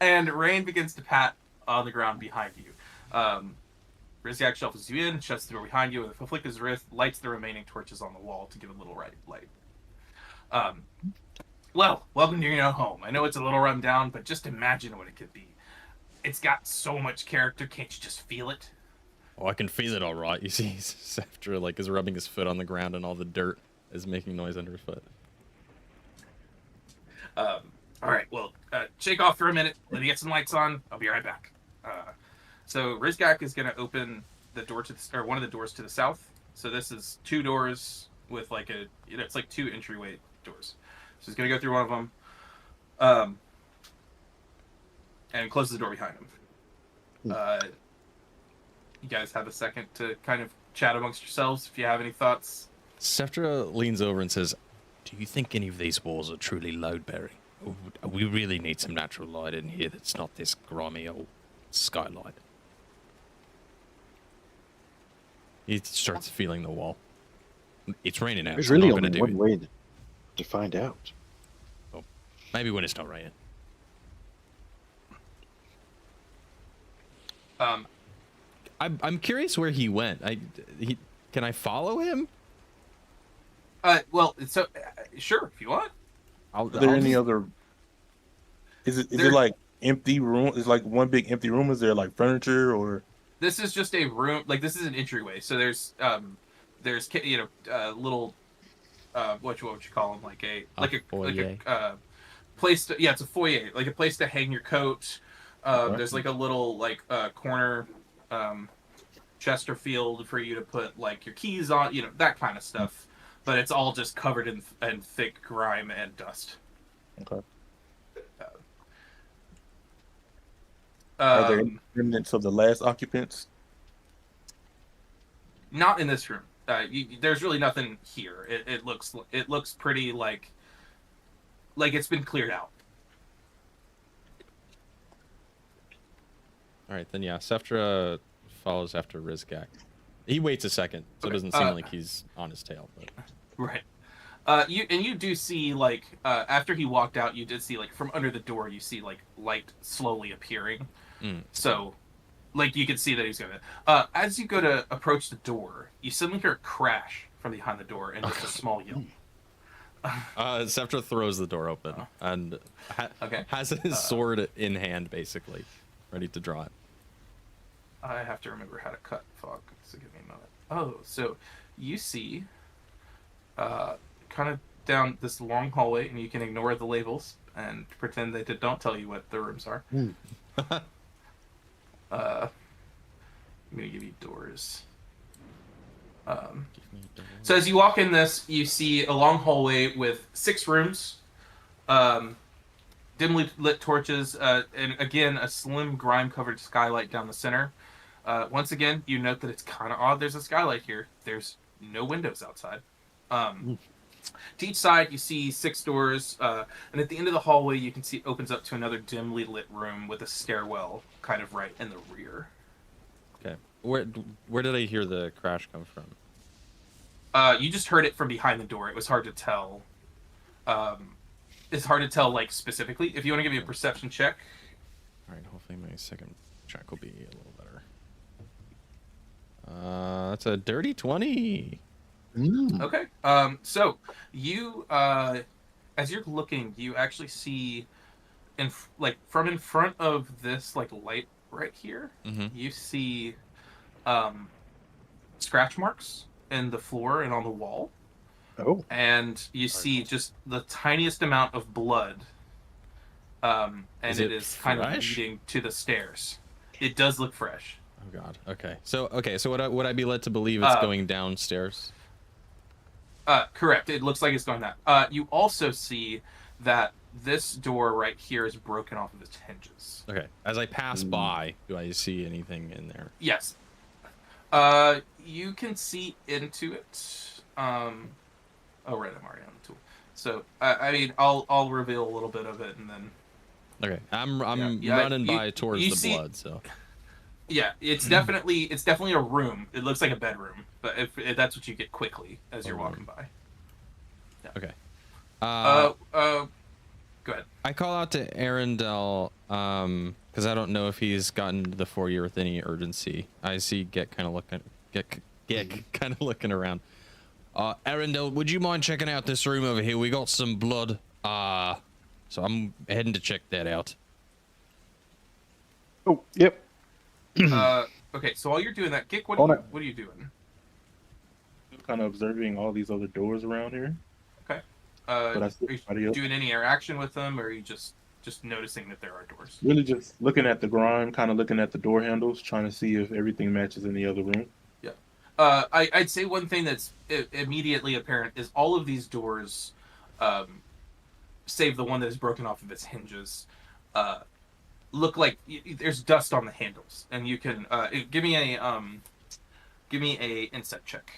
S2: And rain begins to pat on the ground behind you. Rizyak shuffles you in, shuts the door behind you, and with a flick of his wrist, lights the remaining torches on the wall to give a little light. Well, welcome to your new home. I know it's a little run down, but just imagine what it could be. It's got so much character, can't you just feel it?
S1: Oh, I can feel it all right. You see, Seftra like is rubbing his foot on the ground, and all the dirt is making noise under his foot.
S2: All right, well, shake off for a minute. Let me get some lights on. I'll be right back. So Rizgak is going to open the door to one of the doors to the south. So this is two doors with like it's like two entryway doors. So he's going to go through one of them, and closes the door behind him. You guys have a second to kind of chat amongst yourselves if you have any thoughts.
S1: Seftra leans over and says, "Do you think any of these walls are truly load-bearing? We really need some natural light in here that's not this grimy old skylight." He starts feeling the wall. It's raining out.
S4: there's
S1: so I'm
S4: really
S1: not gonna
S4: only
S1: do
S4: one
S1: it.
S4: way to find out.
S1: Maybe when it's not raining. I'm curious where he went. Can I follow him?
S2: Well, so sure if you want.
S5: Are there any other? Is it like empty room? Is like one big empty room? Is there like furniture or?
S2: This is just a room. Like this is an entryway. So there's little what would you call them? Like a place to, it's a foyer, like a place to hang your coat.
S5: Okay.
S2: There's like a little like corner Chesterfield for you to put like your keys on, that kind of stuff. But it's all just covered in thick grime and dust.
S5: Okay. Are there any remnants of the last occupants?
S2: Not in this room. There's really nothing here. It looks pretty like it's been cleared out.
S1: All right, then yeah, Seftra follows after Rizgak. He waits a second, so it doesn't seem like he's on his tail. But...
S2: Right. You do see like after he walked out, you did see like from under the door, you see like light slowly appearing. So, like you could see that he's gonna. As you go to approach the door, you suddenly hear a crash from behind the door and just a small yell.
S1: Seftra throws the door open and has his sword in hand, basically, ready to draw it.
S2: I have to remember how to cut fog, so give me a moment. Oh, so you see kind of down this long hallway, and you can ignore the labels and pretend they don't tell you what the rooms are. I'm gonna give you doors. So as you walk in this, you see a long hallway with 6 rooms, dimly lit torches, and again a slim grime-covered skylight down the center. Once again, you note that it's kind of odd. There's a skylight here. There's no windows outside. To each side, you see 6 doors, and at the end of the hallway, you can see it opens up to another dimly lit room with a stairwell kind of right in the rear.
S1: Okay, where did I hear the crash come from?
S2: You just heard it from behind the door. It was hard to tell. it's hard to tell like specifically. If you want to give me a perception check.
S1: All right, hopefully my second check will be a little better. That's a dirty 20.
S2: Okay. So you, as you're looking, you actually see, from in front of this like light right here, you see, scratch marks in the floor and on the wall.
S4: Oh.
S2: And you see just the tiniest amount of blood. And it is kind of leading to the stairs. It does look fresh.
S1: Oh God. Okay. So would I be led to believe it's going downstairs?
S2: Correct. It looks like it's going down. You also see that this door right here is broken off of its hinges.
S1: Okay. As I pass by, do I see anything in there?
S2: Yes. You can see into it. Oh, right. I'm already on the tool. So, I mean, I'll reveal a little bit of it and then.
S1: Okay. I'm running by towards the blood. So.
S2: Yeah, it's definitely a room. It looks like a bedroom, but if that's what you get quickly as you're walking by. Yeah.
S1: Okay.
S2: Go ahead.
S1: I call out to Arundel, because I don't know if he's gotten to the foyer with any urgency. I see Get kind of looking around. Arundel, would you mind checking out this room over here? We got some blood. So I'm heading to check that out.
S4: Oh, yep.
S2: Okay, so while you're doing that, Gick, what are you doing?
S5: Kind of observing all these other doors around here.
S2: Okay.
S5: But
S2: are you doing any interaction with them, or are you just noticing that there are doors?
S5: Really just looking at the grime, kind of looking at the door handles, trying to see if everything matches in the other room.
S2: Yeah. I'd say one thing that's immediately apparent is all of these doors, save the one that is broken off of its hinges, look like there's dust on the handles, and you can give me a insight check.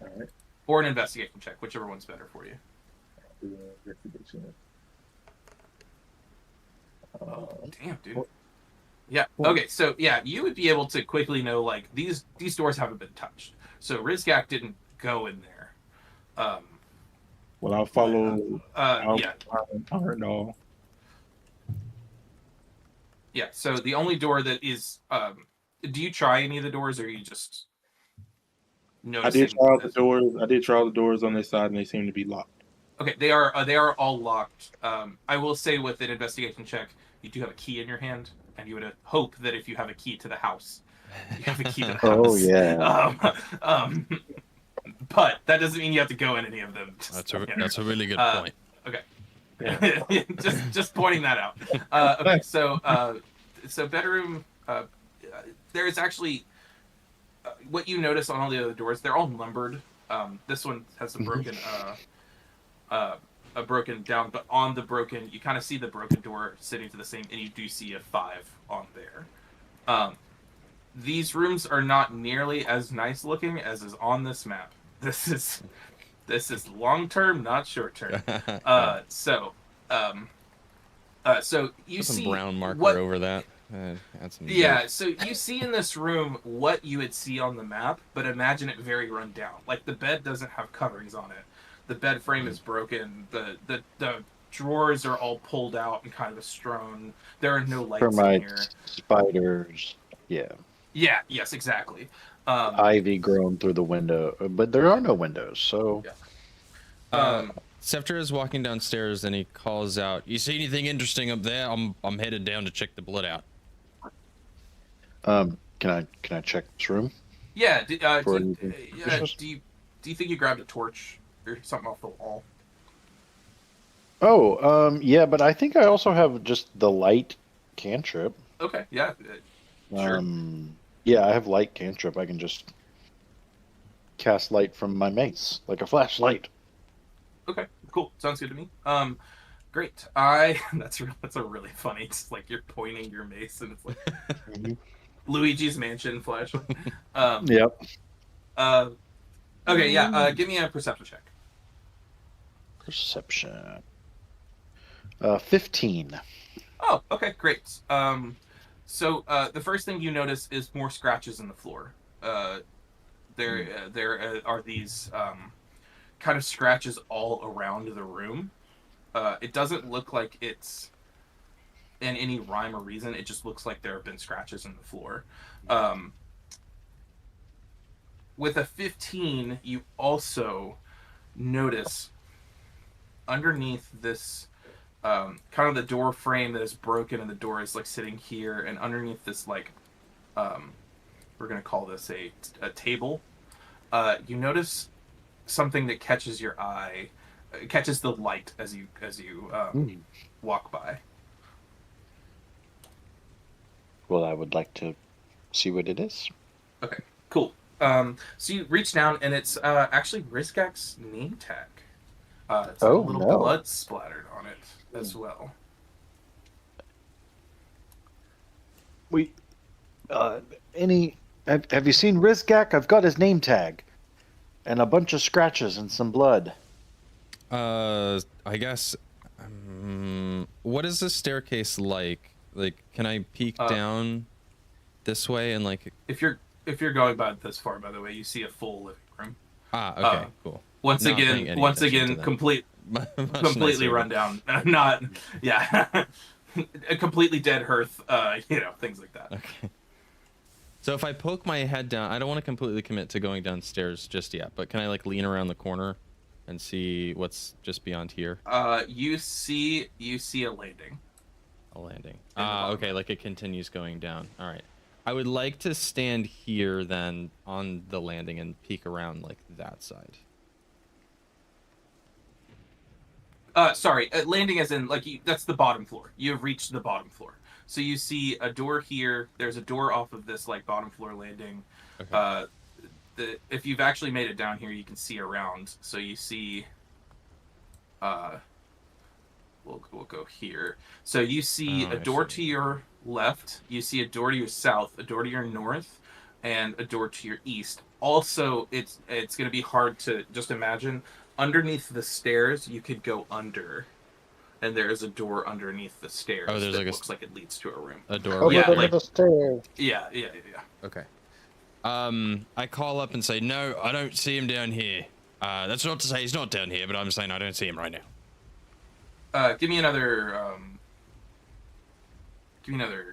S5: All right.
S2: Or an investigation check, whichever one's better for you.
S5: Investigation.
S2: Damn, dude. Yeah. Okay. So yeah, you would be able to quickly know like these doors haven't been touched. So Rizgak didn't go in there.
S5: Well, I'll follow.
S2: Yeah.
S5: No.
S2: Yeah. So the only door that is, do you try any of the doors, or are you just noticing?
S5: I did try the doors. I did try the doors on this side, and they seem to be locked.
S2: Okay, they are all locked. I will say with an investigation check, you do have a key in your hand, and you would hope that if you have a key to the house, you have a key to the house.
S4: Oh yeah.
S2: But that doesn't mean you have to go in any of them.
S1: That's a really good point.
S2: Okay.
S5: Yeah.
S2: just pointing that out. Okay, so bedroom. There is actually what you notice on all the other doors. They're all numbered. This one has a broken broken down, but on the broken, you kind of see the broken door sitting to the same, and you do see a 5 on there. These rooms are not nearly as nice looking as is on this map. This is long term, not short term. So you
S1: Put some
S2: see
S1: brown marker over that.
S2: So you see in this room what you would see on the map, but imagine it very run down. Like the bed doesn't have coverings on it. The bed frame is broken. The drawers are all pulled out and kind of strewn. There are no lights in here.
S4: Spiders. Yeah.
S2: Yeah. Yes. Exactly.
S4: Ivy grown through the window, but there are no windows. So.
S2: Yeah.
S1: Scepter is walking downstairs and he calls out, "You see anything interesting up there? I'm headed down to check the blood out."
S4: Can I check this room?
S2: Yeah. Do you think you grabbed a torch or something off the wall?
S4: Oh, yeah, but I think I also have just the light cantrip.
S2: Okay. Yeah. Sure.
S4: Yeah, I have light cantrip. I can just cast light from my mace, like a flashlight.
S2: Okay, cool. Sounds good to me. Great. That's a really funny. It's like you're pointing your mace and it's like Luigi's Mansion flashlight.
S4: Yep.
S2: Okay. Yeah. Give me a perception check.
S4: Perception. 15.
S2: Oh, okay, great. So the first thing you notice is more scratches in the floor. There are these kind of scratches all around the room. It doesn't look like it's in any rhyme or reason. It just looks like there have been scratches in the floor. With a 15, you also notice underneath this kind of the door frame that is broken, and the door is like sitting here, and underneath this like we're gonna call this a table. You notice something that catches your eye, catches the light as you walk by.
S4: Well, I would like to see what it is.
S2: Okay, cool. So you reach down, and it's actually Rizgak's name tag. It's a little blood splattered on it as well.
S4: Have you seen Rizgak? I've got his name tag, and a bunch of scratches and some blood.
S1: I guess. What is this staircase like? Like, can I peek down this way and like?
S2: If you're going by this far, by the way, you see a full living room.
S1: Okay, cool.
S2: Once again, completely
S1: nicer.
S2: run down. Not, yeah, a completely dead hearth. Things like that.
S1: Okay. So if I poke my head down, I don't want to completely commit to going downstairs just yet, but can I like lean around the corner and see what's just beyond here?
S2: You see a landing.
S1: A landing. Okay, like it continues going down. All right. I would like to stand here then on the landing and peek around like that side.
S2: Sorry, landing as in like that's the bottom floor. You have reached the bottom floor. So you see a door here. There's a door off of this like bottom floor landing. Okay. If you've actually made it down here, you can see around. So you see. We'll go here. So you see a door to your left. You see a door to your south, a door to your north, and a door to your east. Also, it's going to be hard to just imagine. Underneath the stairs, you could go under, and there is a door underneath the stairs.
S1: Oh, there's
S2: that
S1: like
S2: looks like it leads to a room.
S1: A door.
S2: Yeah,
S4: like the stairs.
S2: Yeah.
S1: Okay. I call up and say, no, I don't see him down here. That's not to say he's not down here, but I'm saying I don't see him right now.
S2: Give me another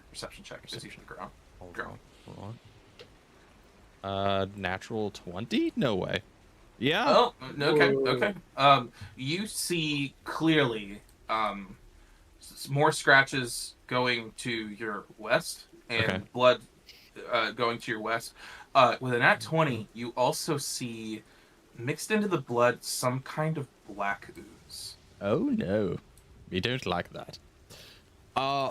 S2: perception check. Perception ground.
S1: Hold on. Natural 20? No way. Yeah.
S2: Oh, okay. You see clearly more scratches going to your west and blood going to your west. With an nat 20, you also see mixed into the blood some kind of black ooze.
S1: Oh no, we don't like that.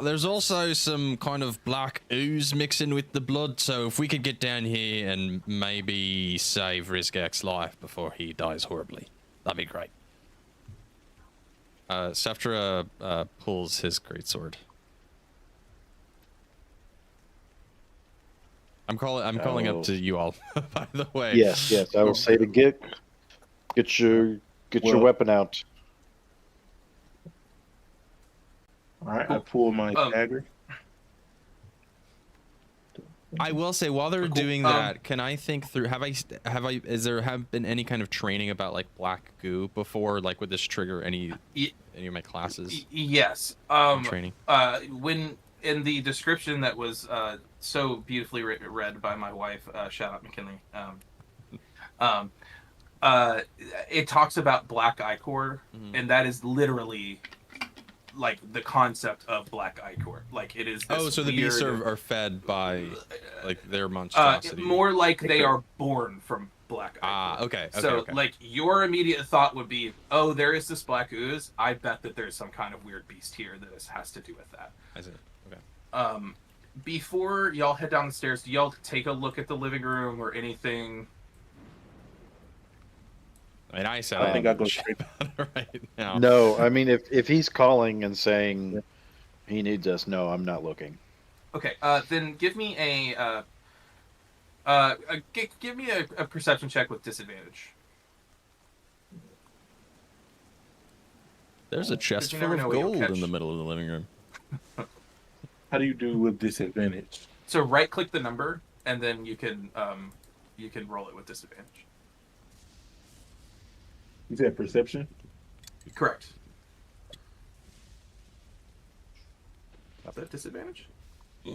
S1: There's also some kind of black ooze mixing with the blood, so if we could get down here and maybe save Rizgak's life before he dies horribly, that'd be great. Seftra pulls his greatsword. I'm calling up to you all, by the way.
S4: Yes. I will say to get your weapon out.
S5: All right, I pull my dagger.
S1: I will say, while they're doing that, can I think through? Has there been any kind of training about like black goo before? Like, would this trigger any of my classes?
S2: Yes.
S1: Training.
S2: When in the description that was so beautifully read by my wife, shout out McKinley. It talks about black ichor, and that is literally like the concept of black ichor. Like it is.
S1: Oh, so the beasts are fed by like their monstrosity.
S2: More like they are born from black ichor.
S1: Okay.
S2: So like your immediate thought would be, oh, there is this black ooze. I bet that there's some kind of weird beast here that has to do with that.
S1: I see. Okay.
S2: Before y'all head down the stairs, do y'all take a look at the living room or anything?
S1: I mean, I said
S5: I think I'll go straight
S1: right now.
S4: No, I mean if he's calling and saying he needs us, no, I'm not looking.
S2: Okay, then give me a perception check with disadvantage.
S1: There's a chest
S2: you
S1: full
S2: never
S1: of
S2: know what you'll
S1: gold
S2: catch.
S1: in the middle of the living room.
S5: How do you do with disadvantage?
S2: So right click the number and then you can roll it with disadvantage.
S5: You said perception?
S2: Correct. Is that disadvantage?
S4: There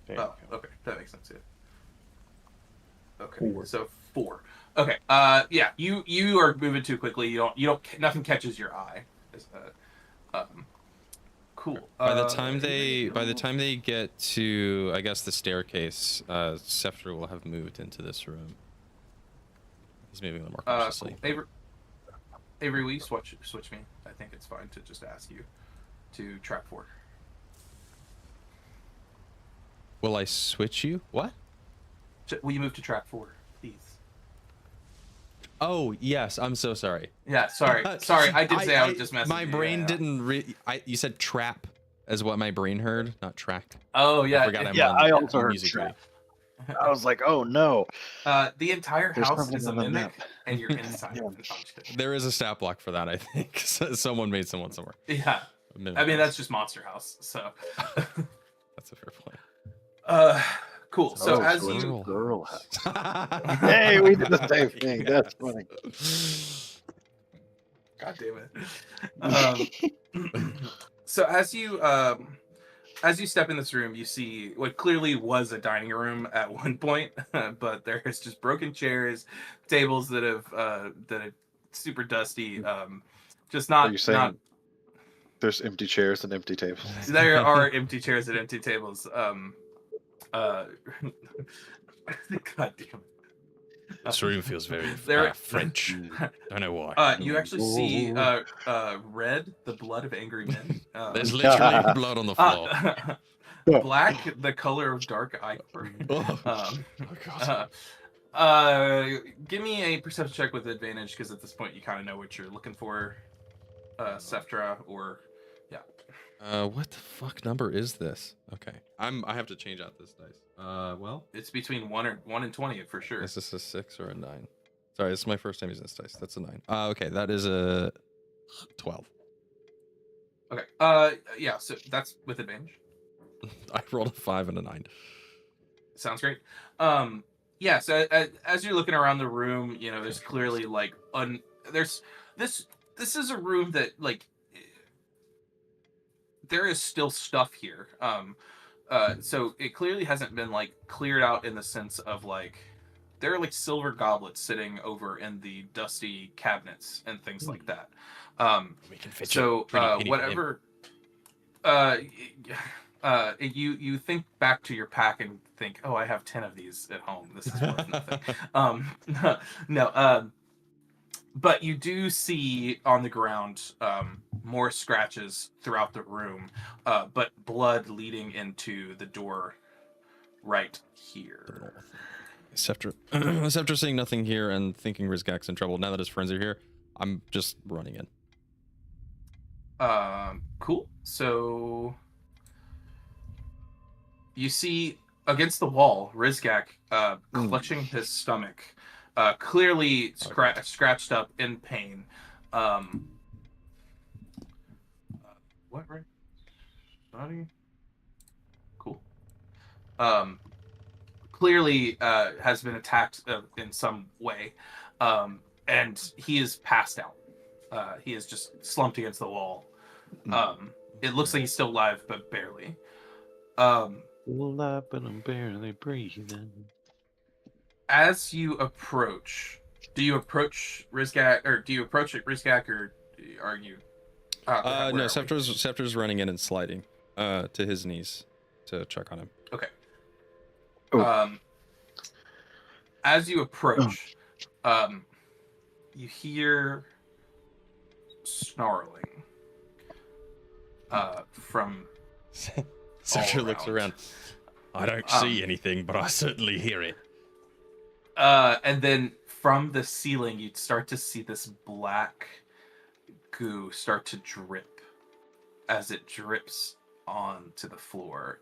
S4: you
S2: Oh,
S4: go.
S2: okay, that makes sense. Yeah. Okay,
S5: 4.
S2: so 4. Okay, yeah, you are moving too quickly. You don't. Nothing catches your eye. Cool.
S1: By the time they get to, I guess, the staircase, Scepter will have moved into this room. He's moving a little more cautiously.
S2: Cool. Avery, will you switch me? I think it's fine to just ask you to trap 4.
S1: Will I switch you? What?
S2: Will you move to trap 4, please?
S1: Oh yes, I'm so sorry.
S2: Yeah, sorry. I did say I would just message
S1: my
S2: you.
S1: brain
S2: Yeah.
S1: didn't. You said trap, is what my brain heard, not track.
S2: Oh yeah.
S1: I forgot
S4: Yeah,
S1: I'm
S4: I
S1: on
S4: also heard
S1: music
S4: trap.
S1: League.
S4: I was like, oh no.
S2: The entire
S4: There's
S2: house
S4: something
S2: is a
S4: on the
S2: mimic,
S4: map.
S2: and you're inside.
S4: Yeah.
S2: No, I'm just kidding.
S1: There is a stat block for that, I think. Someone made someone somewhere.
S2: Yeah.
S1: A mimic
S2: I mean,
S1: house.
S2: that's just Monster House. So.
S1: That's a fair point.
S2: Cool. So
S4: Oh,
S2: as
S4: so it's
S2: you.
S4: a girl house. Hey, we did the same thing. That's funny.
S2: God damn it. So as you step in this room, you see what clearly was a dining room at one point, but there's just broken chairs, tables that are super dusty. Just
S4: Are
S2: not.
S4: you saying
S2: not.
S4: there's empty chairs and empty tables?
S2: There are empty chairs and empty tables. God damn it.
S1: This room feels very
S2: There-
S1: French. Don't know why.
S2: You actually see red, the blood of angry men.
S1: There's literally blood on the floor.
S2: Black, the color of dark ichor.
S1: Oh God.
S2: Give me a perception check with advantage, because at this point you kind of know what you're looking for. Seftra or
S1: What the fuck number is this? Okay, I have to change out this dice. Well,
S2: it's between 1 and 20 for sure.
S1: is this a 6 or a 9? Sorry, this is my first time using this dice. That's a 9. Okay, that is a 12.
S2: Okay. Yeah. So that's with advantage.
S1: I rolled a 5 and a 9.
S2: Sounds great. Yeah. So as you're looking around the room, you know, there's clearly like there's this is a room that like there is still stuff here. So it clearly hasn't been like cleared out in the sense of like there are like silver goblets sitting over in the dusty cabinets and things like that.
S1: We can fit
S2: So
S1: you.
S2: whatever. You think back to your pack and think, oh, I have 10 of these at home. This is worth nothing. No. But you do see on the ground more scratches throughout the room, but blood leading into the door right here.
S1: Scepter seeing nothing here and thinking Rizgak's in trouble. Now that his friends are here, I'm just running in.
S2: Cool. So you see against the wall, Rizgak clutching his stomach, clearly scratched up in pain. What, right? Body? Cool. Clearly has been attacked in some way, and he is passed out. He is just slumped against the wall. It looks like he's still alive, but barely.
S4: Alive, but I'm barely breathing.
S2: As you approach, do you approach Rizgak, or are you?
S1: No, Scepter's running in and sliding to his knees to check on him.
S2: Okay.
S4: Oh.
S2: As you approach, you hear snarling from
S1: Scepter
S2: all
S1: looks
S2: around.
S1: around. I don't see anything, but I certainly hear it.
S2: And then from the ceiling, you'd start to see this black goo start to drip as it drips onto the floor,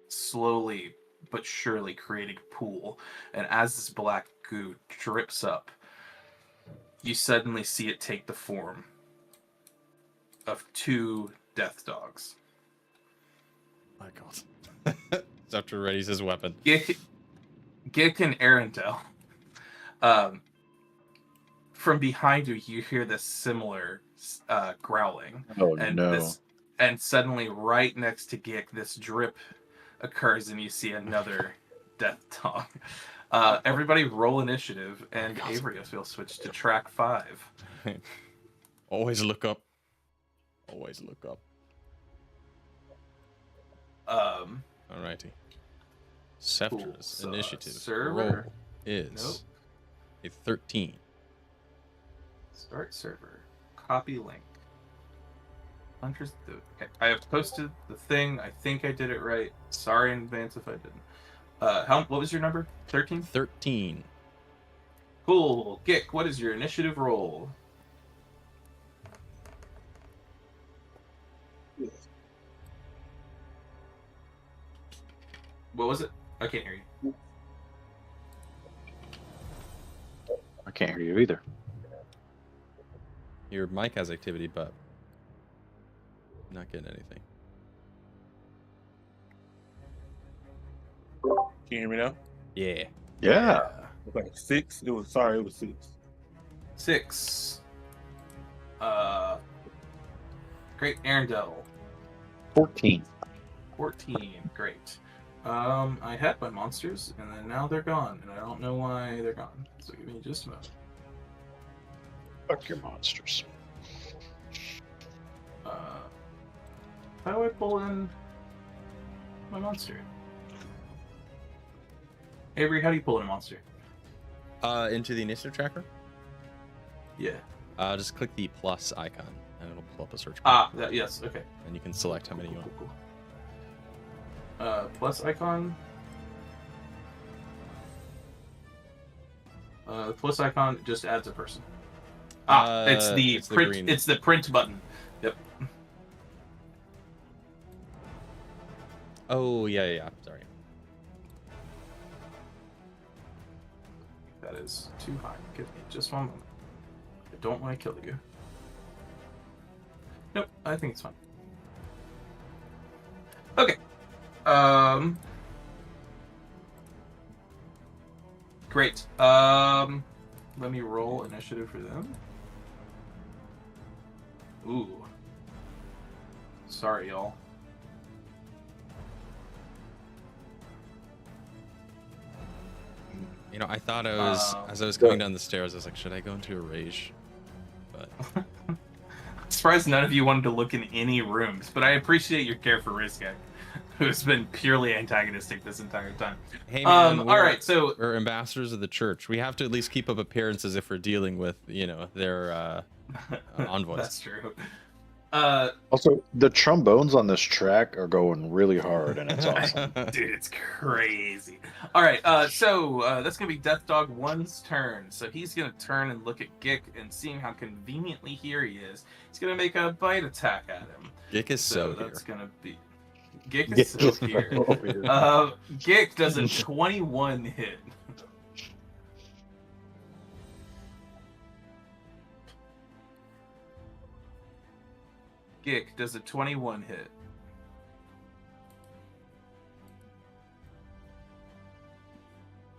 S2: slowly but surely creating a pool. And as this black goo drips up, you suddenly see it take the form of 2 death dogs.
S1: My God. Scepter readies his weapon.
S2: Gik and Arendelle. From behind you, you hear this similar growling.
S4: Oh
S2: And
S4: no.
S2: And suddenly, right next to Gick, this drip occurs, and you see another death dog. Everybody roll initiative, and Avery will switch to track 5.
S1: Always look up. Always look up. Alrighty. Seftra's
S2: So,
S1: initiative
S2: server?
S1: roll is
S2: Nope.
S1: a 13.
S2: Start server. Copy link. Hunters. Okay, I have posted the thing. I think I did it right. Sorry in advance if I didn't. What was your number? 13?
S1: 13.
S2: Cool. Gick, what is your initiative roll? What was it? I can't hear you.
S4: I can't hear you either.
S1: Your mic has activity, but I'm not getting anything.
S5: Can you hear me now?
S1: Yeah.
S4: Yeah.
S5: It's like 6. It was 6.
S2: 6. Great. Arendelle.
S4: 14.
S2: 14. Great. I had my monsters, and then now they're gone, and I don't know why they're gone. So give me just a moment.
S4: Fuck your monsters.
S2: How do I pull in my monster? Avery, how do you pull in a monster?
S1: Into the initiative tracker,
S2: Yeah.
S1: just click the plus icon, and it'll pull up a search
S2: Ah,
S1: bar.
S2: yes, okay.
S1: And you can select how many you want.
S2: Cool. Plus icon. The plus icon just adds a person. It's the print.
S1: green.
S2: It's the print button. Yep.
S1: Oh, yeah. Sorry.
S2: That is too high. Give me just one moment. I don't want to kill you. Nope, I think it's fine. Okay. Great. Let me roll initiative for them. Ooh. Sorry, y'all.
S1: You know, I thought I was, as I was
S4: go-
S1: coming down the stairs, I was like, should I go into a rage? But
S2: I'm surprised none of you wanted to look in any rooms, but I appreciate your care for Rizgak, who's been purely antagonistic this entire time.
S1: hey, man,
S2: All right, so
S1: we're ambassadors of the church. We have to at least keep up appearances if we're dealing with, their envoys.
S2: that's true.
S4: Also, the trombones on this track are going really hard, and it's awesome.
S2: Dude, it's crazy. All right, so that's gonna be Death Dog 1's turn. So he's gonna turn and look at Gick, and seeing how conveniently here he is, he's gonna make a bite attack at him.
S1: Gick is so
S2: that's
S1: here.
S2: gonna be Gick is so here. Gick does a 21 hit. Gick does a 21 hit.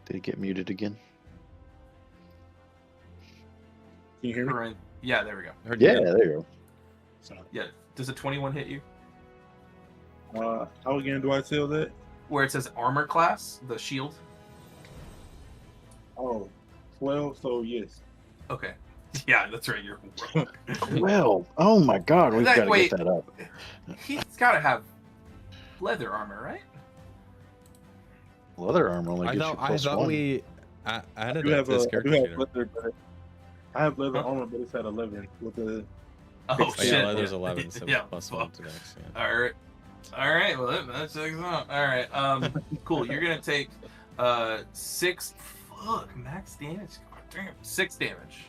S4: Did he get muted again?
S5: Can you hear me?
S2: Yeah, there we go.
S1: I heard you
S4: Yeah,
S1: did.
S4: there you go.
S2: Yeah, does a 21 hit you?
S5: How again do I tell that?
S2: Where it says armor class, the shield.
S5: Oh, 12, so yes.
S2: Okay. Yeah, that's right. You're.
S4: Well, oh my God, we've got to
S2: Wait.
S4: get that up.
S2: He's got to have leather armor, right?
S4: Leather armor only
S1: I
S4: gives
S1: thought,
S4: you
S1: I
S4: plus
S1: thought
S4: 1.
S1: we
S5: I
S1: added
S5: do
S1: it
S5: have,
S1: to this
S5: I do
S1: character
S5: have
S1: sheet.
S5: leather, but I have leather armor, but it's at 11 with the.
S2: Oh,
S1: Oh,
S2: shit.
S1: yeah, leather's 11, so
S2: Yeah,
S1: plus
S2: fuck.
S1: 1 to next. Yeah.
S2: All right. Well, that checks out. All right. Cool. You're gonna take 6. Fuck, max damage. God damn. 6 damage.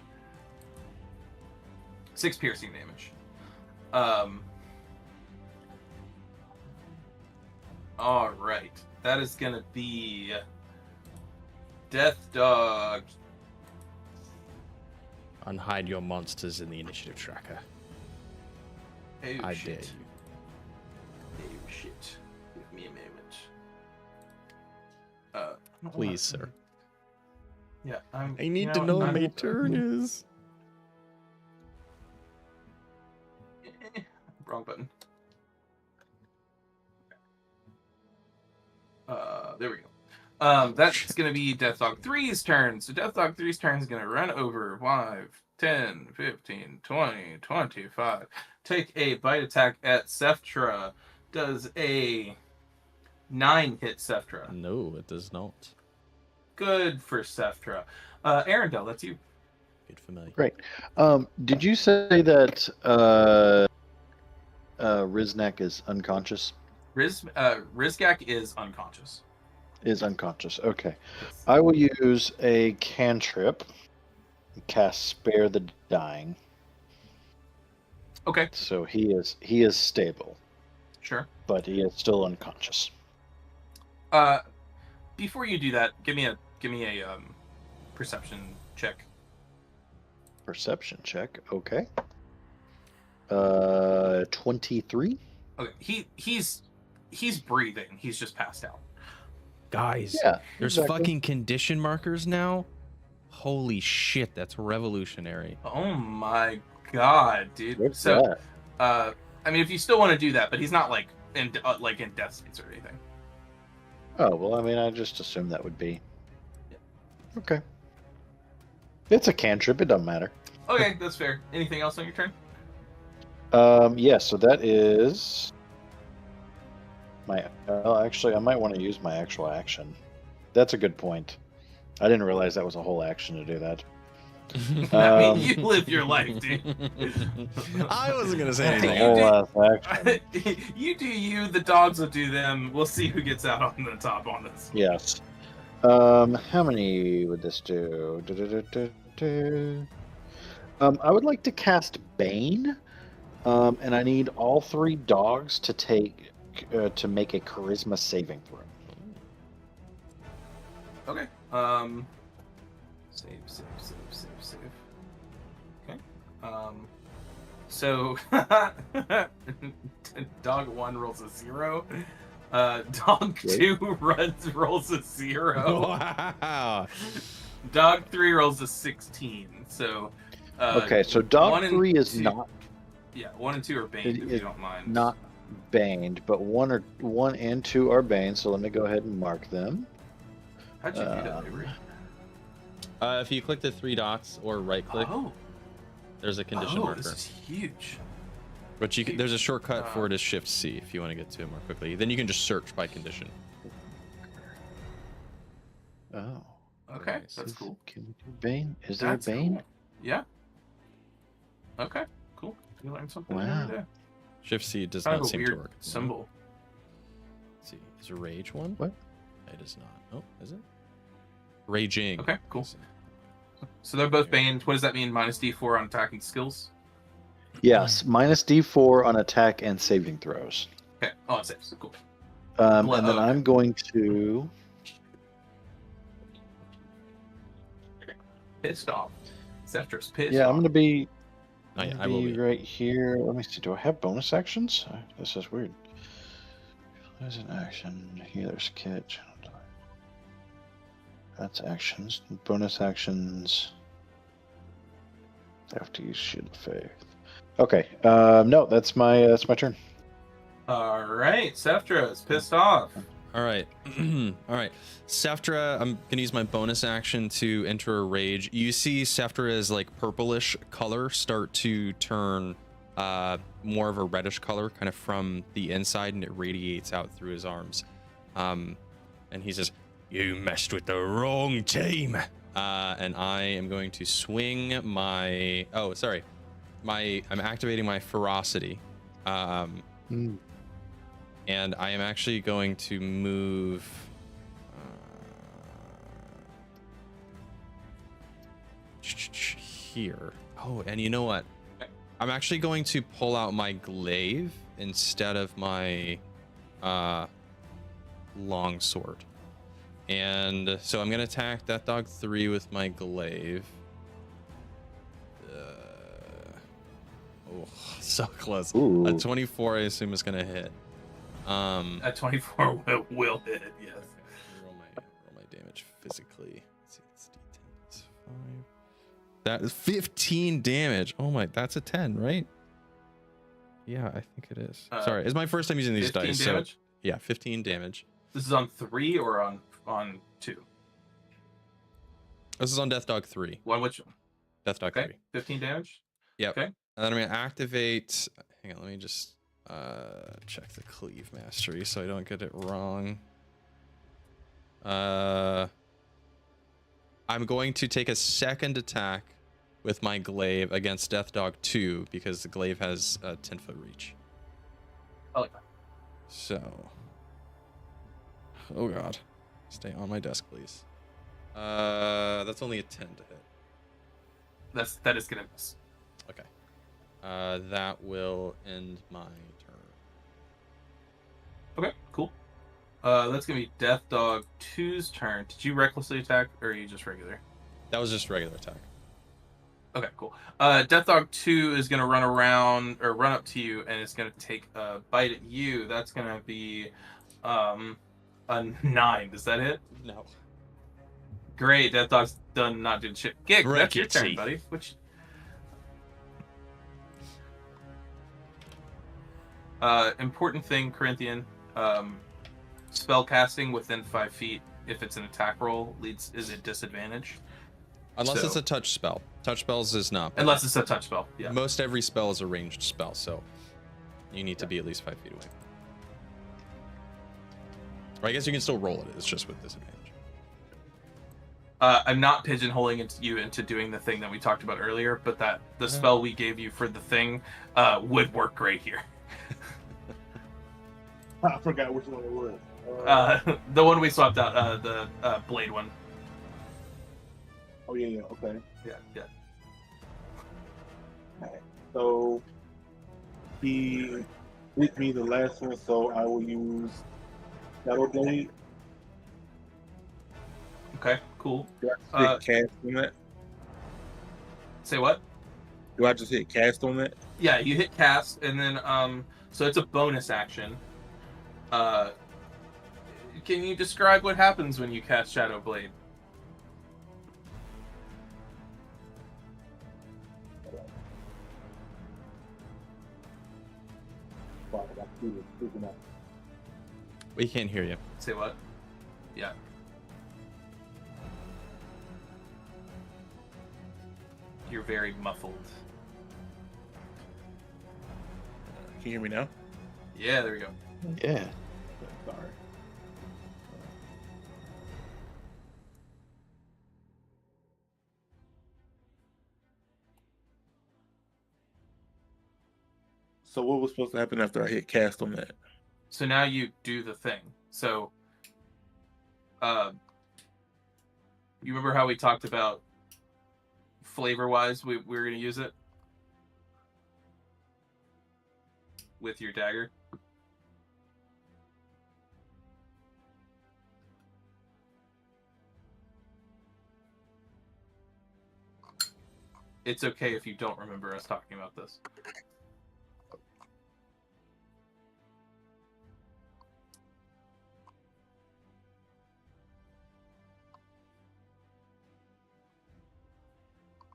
S2: 6 piercing damage. All right. That is gonna be Death Dog.
S1: Unhide your monsters in the initiative tracker.
S2: Oh,
S1: I
S2: shit.
S1: dare you.
S2: Oh shit. Give me a moment.
S1: Please, sir.
S2: Yeah,
S1: I need to know my turn is.
S2: Wrong button. There we go. That's going to be Death Dog 3's turn. So Death Dog 3's turn is going to run over 5, 10, 15, 20, 25. Take a bite attack at Seftra. Does a 9 hit Seftra?
S1: No, it does not.
S2: Good for Seftra. Arendelle, that's you.
S1: Good for me.
S4: Great. Did you say that Riznek is unconscious?
S2: Rizgak is unconscious.
S4: Is unconscious. Okay. I will use a cantrip. Cast Spare the Dying.
S2: Okay,
S4: So he is stable,
S2: sure.
S4: but he is still unconscious.
S2: Before you do that, give me a perception check.
S4: Perception check. Okay. 23.
S2: Okay, he's breathing. He's just passed out.
S1: Guys,
S4: Yeah.
S1: there's
S4: exactly.
S1: fucking condition markers now. Holy shit, that's revolutionary.
S2: Oh my god, dude.
S4: What's
S2: So,
S4: that?
S2: I mean, if you still want to do that, but he's not like in death states or anything.
S4: Oh well, I mean, I just assumed that would be. Okay. It's a cantrip. It doesn't matter.
S2: Okay, that's fair. Anything else on your turn?
S4: Yeah. So that is my. Well, actually, I might want to use my actual action. That's a good point. I didn't realize that was a whole action to do that.
S2: I mean, you live your life, dude.
S1: I wasn't gonna say
S4: That's a
S1: anything.
S2: You
S4: whole ass action.
S2: You do you. The dogs will do them. We'll see who gets out on the top on this.
S4: Yes. How many would this do? I would like to cast Bane, and I need all 3 dogs to to make a Charisma saving throw.
S2: Okay. Save. Okay. So dog 1 rolls a 0. Dog 2 rolls a 0.
S1: Wow.
S2: Dog 3 rolls a 16. So
S4: Okay, so
S2: 1
S4: dog
S2: and
S4: 3 is
S2: 2
S4: not
S2: 1 and 2 are banned if you don't mind.
S4: not baned, but 1 and 2 are baned. So let me go ahead and mark them.
S2: How'd you do that, Avery?
S1: If you click the 3 dots or right click,
S2: Oh,
S1: there's a condition marker.
S2: this is huge.
S1: But there's a shortcut for it is Shift C if you want to get to it more quickly. Then you can just search by condition.
S4: Oh,
S2: Okay, that's cool.
S4: Can we do Bane? Is there
S2: That's
S4: a Bane?
S2: cool. Yeah. Okay, cool. You learned something
S4: Wow.
S2: every day.
S1: Shift C does
S2: Kind
S1: not
S2: of a
S1: seem
S2: weird
S1: to work.
S2: symbol.
S1: Let's see, is a rage one?
S4: What?
S1: It is not. Oh, is it? Raging.
S2: Okay, cool.
S1: Let's see.
S2: So they're both banned. What does that mean? Minus D4 on attacking skills?
S4: Yes, minus D4 on attack and saving throws.
S2: Okay. Oh, it saves. Cool.
S4: And
S2: Well,
S4: then
S2: okay.
S4: I'm going to.
S2: Pissed off. Seftra's pissed
S4: Yeah,
S2: off.
S4: I'm going to be.
S1: Oh, yeah,
S4: I'm
S1: I
S4: gonna
S1: will
S4: be
S1: be.
S4: right here. Let me see. Do I have bonus actions? This is weird. There's an action. Healer's kit. Channel die. That's actions. Bonus actions. I have to use Shield of Faith. Okay. No, that's my turn.
S2: All right, Seftra is pissed off.
S1: All right. All right. Seftra, I'm going to use my bonus action to enter a rage. You see Seftra's like purplish color start to turn more of a reddish color kind of from the inside, and it radiates out through his arms. And he says, "You messed with the wrong team." And I am going to swing my... Oh, sorry. I'm activating my ferocity. And I am actually going to move here. Oh, and you know what? I'm actually going to pull out my glaive instead of my long sword. And so I'm going to attack that dog 3 with my glaive. Oh, so close.
S4: Ooh.
S1: A 24, I assume, is going to hit.
S2: At 24 will hit it, yes.
S1: Roll my damage physically. Let's see, it's D10. It's 5. That is 15 damage. Oh my, that's a 10, right? Yeah, I think it is. Sorry, it's my first time using these
S2: 15
S1: dice.
S2: damage?
S1: So yeah, 15 damage.
S2: This is on 3 or on 2?
S1: This is on Death Dog 3.
S2: One which one?
S1: Death Dog
S2: Okay,
S1: 3.
S2: 15 damage.
S1: Yep.
S2: Okay.
S1: And then I'm gonna activate. Hang on, let me just check the cleave mastery so I don't get it wrong. I'm going to take a second attack with my glaive against Death Dog 2 because the glaive has a 10-foot reach.
S2: I like that.
S1: So, oh god, stay on my desk, please. That's only a 10 to hit.
S2: That is gonna miss.
S1: Okay. That will end my turn.
S2: Okay, cool. That's gonna be Death Dog 2's turn. Did you recklessly attack, or are you just regular?
S1: That was just regular attack.
S2: Okay, cool. Death Dog 2 is gonna run around or run up to you, and it's gonna take a bite at you. That's gonna be a 9. Does that hit?
S1: No.
S2: Great. Death Dog's done not doing shit. Gig,
S1: Break
S2: that's your
S1: your
S2: turn,
S1: teeth.
S2: buddy. Which important thing, Corinthian. Spell casting within 5 feet, if it's an attack roll, is a disadvantage.
S1: Unless
S2: So-
S1: it's a touch spell. Touch spells is not. but
S2: Unless it's a touch spell. Yeah.
S1: Most every spell is a ranged spell, so you need to be at least 5 feet away. Or I guess you can still roll it. It's just with disadvantage.
S2: I'm not pigeonholing you into doing the thing that we talked about earlier, but that the spell we gave you for the thing would work great here.
S5: I forgot which one it was.
S2: The one we swapped out, the blade one.
S5: Oh yeah, okay.
S2: Yeah.
S5: So he hit me the last one, so I will use Shadow Blade.
S2: Okay, cool.
S5: Do I just hit cast on that?
S2: Say what?
S5: Do I just hit cast on that?
S2: Yeah, you hit cast, and then so it's a bonus action. Can you describe what happens when you cast Shadow Blade?
S1: We can't hear you.
S2: Say what? Yeah. You're very muffled.
S5: Can you hear me now?
S2: Yeah, there we go.
S4: Yeah.
S5: Sorry. So what was supposed to happen after I hit cast on that?
S2: So now you do the thing. So, you remember how we talked about flavor-wise? We were going to use it with your dagger. It's okay if you don't remember us talking about this.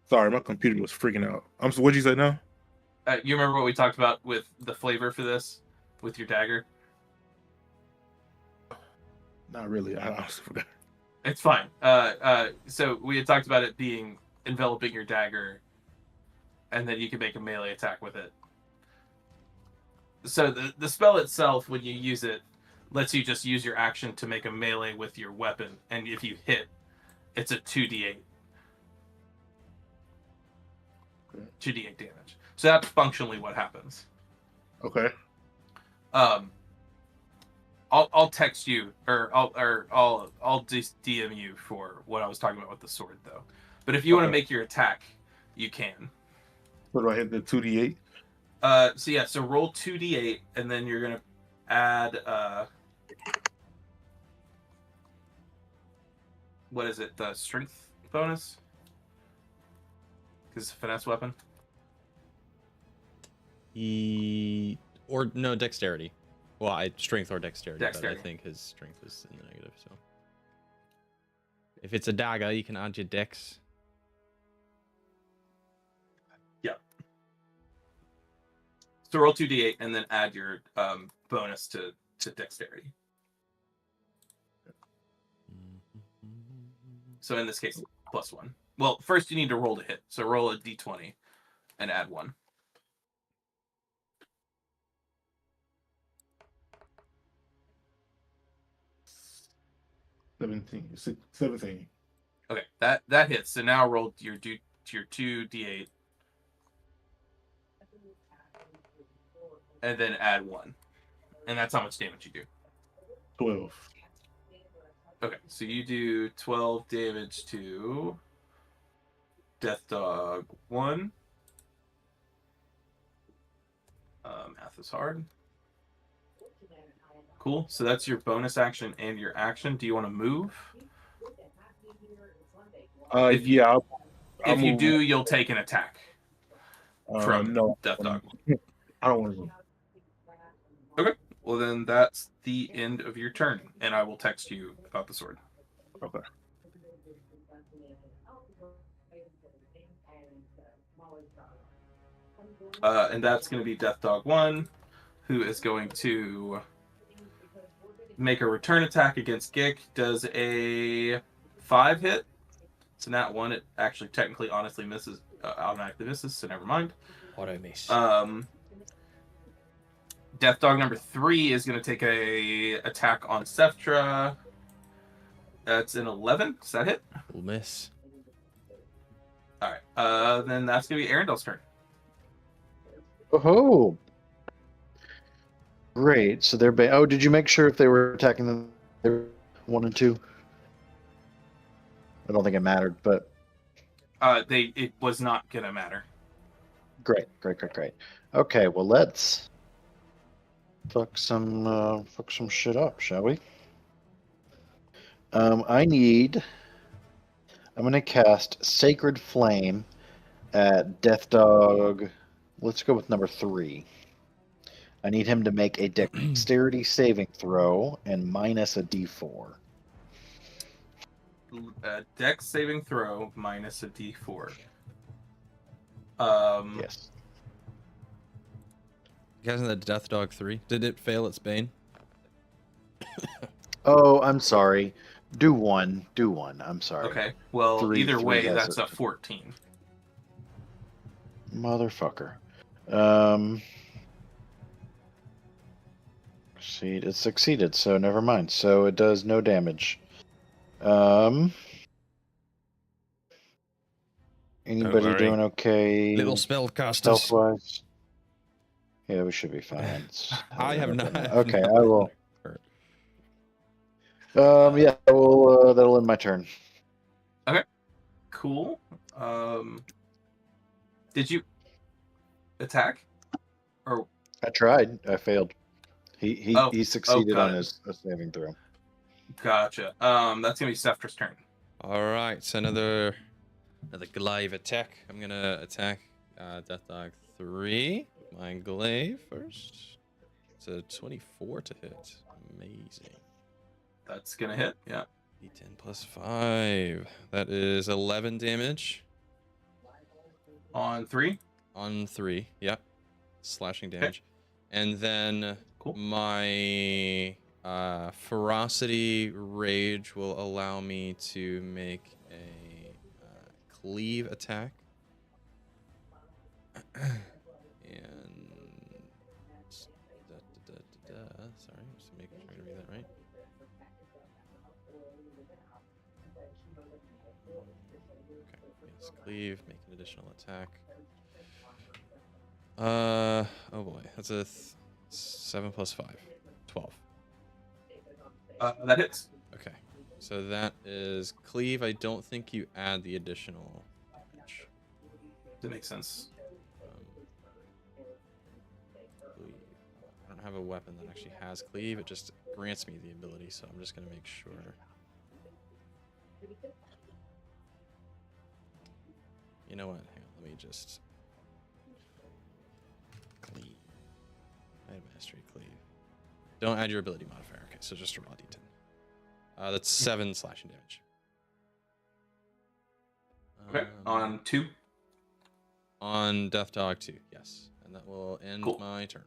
S5: Sorry, my computer was freaking out. What'd you say now?
S2: You remember what we talked about with the flavor for this with your dagger?
S5: Not really. I honestly forgot.
S2: It's fine. So we had talked about it being enveloping your dagger, and then you can make a melee attack with it. So the spell itself, when you use it, lets you just use your action to make a melee with your weapon, and if you hit, it's a 2d8. 2d8 damage. So that's functionally what happens.
S5: Okay.
S2: I'll text you, or I'll just DM you for what I was talking about with the sword, though. But if you want to make your attack, you can.
S5: So do I hit the 2d8?
S2: So roll 2d8, and then you're gonna add what is it? The strength bonus? Because it's a finesse weapon.
S1: Or no, dexterity. Well, strength or dexterity, but
S2: Dexterity.
S1: I think his strength is in the negative. So if it's a dagger, you can add your dex.
S2: Yeah. So roll 2d8 and then add your bonus to dexterity. So in this case, +1. Well, first you need to roll to hit. So roll a d20 and add 1.
S5: 17.
S2: Okay, that hits. So now roll your 2d8 and then add 1. And that's how much damage you do.
S5: 12.
S2: Okay, so you do 12 damage to Death Dog 1. Math is hard. Cool. So that's your bonus action and your action. Do you want to move? If you-
S5: Yeah. I'll
S2: If you
S5: move.
S2: do, you'll take an attack from
S5: No,
S2: Death Dog.
S5: I don't want to move.
S2: Okay. Well, then that's the end of your turn, and I will text you about the sword.
S5: Okay.
S2: And that's going to be Death Dog 1, who is going to make a return attack against Gik. Does a 5 hit? So not 1. It actually technically honestly misses, automatically misses, so never mind.
S1: Auto miss.
S2: Death Dog number 3 is going to take a attack on Seftra. That's an 11. Does that hit?
S1: Will miss.
S2: All right. Then that's going to be Arundel's turn.
S4: Oh, great. So they're oh, did you make sure if they were attacking them, they were 1 and 2? I don't think it mattered, but
S2: It was not going to matter.
S4: great. Okay, well let's fuck some shit up, shall we? I'm gonna cast Sacred Flame at Death Dog. Let's go with number 3. I need him to make a dexterity saving throw and minus a d4.
S2: Dex saving throw minus a d4.
S4: Yes.
S1: You guys in the Death Dog 3? Did it fail its bane?
S4: Oh, I'm sorry. Do one. I'm sorry.
S2: Okay. Well,
S4: Three
S2: either way,
S4: has
S2: that's
S4: it.
S2: a 14.
S4: Motherfucker. See, it succeeded, so never mind. So it does no damage. Anybody
S1: worry.
S4: doing okay?
S1: Little spellcasters.
S4: Health-wise? Yeah, we should be fine.
S1: I have not.
S4: Okay, I will. Yeah, that'll end my turn.
S2: Cool. Did you attack? Or
S4: I tried. I failed. He succeeded
S2: got
S4: on
S2: it.
S4: his saving throw.
S2: Gotcha. That's gonna be Seftra's turn.
S1: All right, so another glaive attack. I'm gonna attack Death Dog 3. My glaive first. It's a 24 to hit. Amazing.
S2: That's gonna hit. Yeah.
S1: D10 plus 5. That is 11 damage
S2: On 3.
S1: on 3. Yep. Slashing damage. And then
S2: Cool.
S1: my ferocity rage will allow me to make a cleave attack. And sorry, just making sure to read that right. Okay, yes, cleave, make an additional attack. Oh boy, that's a 7 plus 5, 12.
S2: That hits.
S1: Okay, so that is cleave. I don't think you add the additional damage.
S2: That makes sense.
S1: Cleave. I don't have a weapon that actually has cleave. It just grants me the ability, so I'm just gonna make sure. You know what? Hang on, let me just cleave. I have mastery cleave. Don't add your ability modifier. Okay, so just a raw d10. That's 7 slashing damage.
S2: Okay. On 2.
S1: On Death Dog 2, yes. And that will end
S2: Cool.
S1: my turn.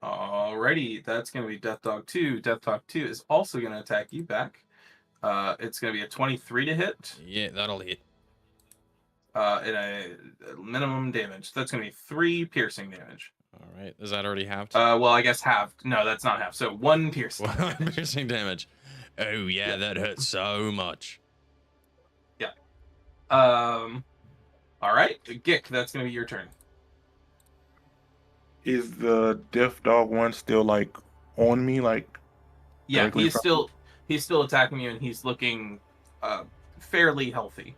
S2: Alrighty, that's gonna be Death Dog 2. Death Dog 2 is also gonna attack you back. It's going to be a 23 to hit.
S1: Yeah, that'll hit.
S2: And a minimum damage. That's going to be 3 piercing damage.
S1: All right. Is that already halved?
S2: Well, I guess halved. No, that's not half. So 1 piercing.
S1: One
S2: damage.
S1: piercing damage. Oh yeah, that hurts so much.
S2: Yeah. All right, Gick. That's going to be your turn.
S5: Is the death dog one still like on me? Like,
S2: Yeah,
S5: directly
S2: he's
S5: from-
S2: still attacking you, and he's looking fairly healthy.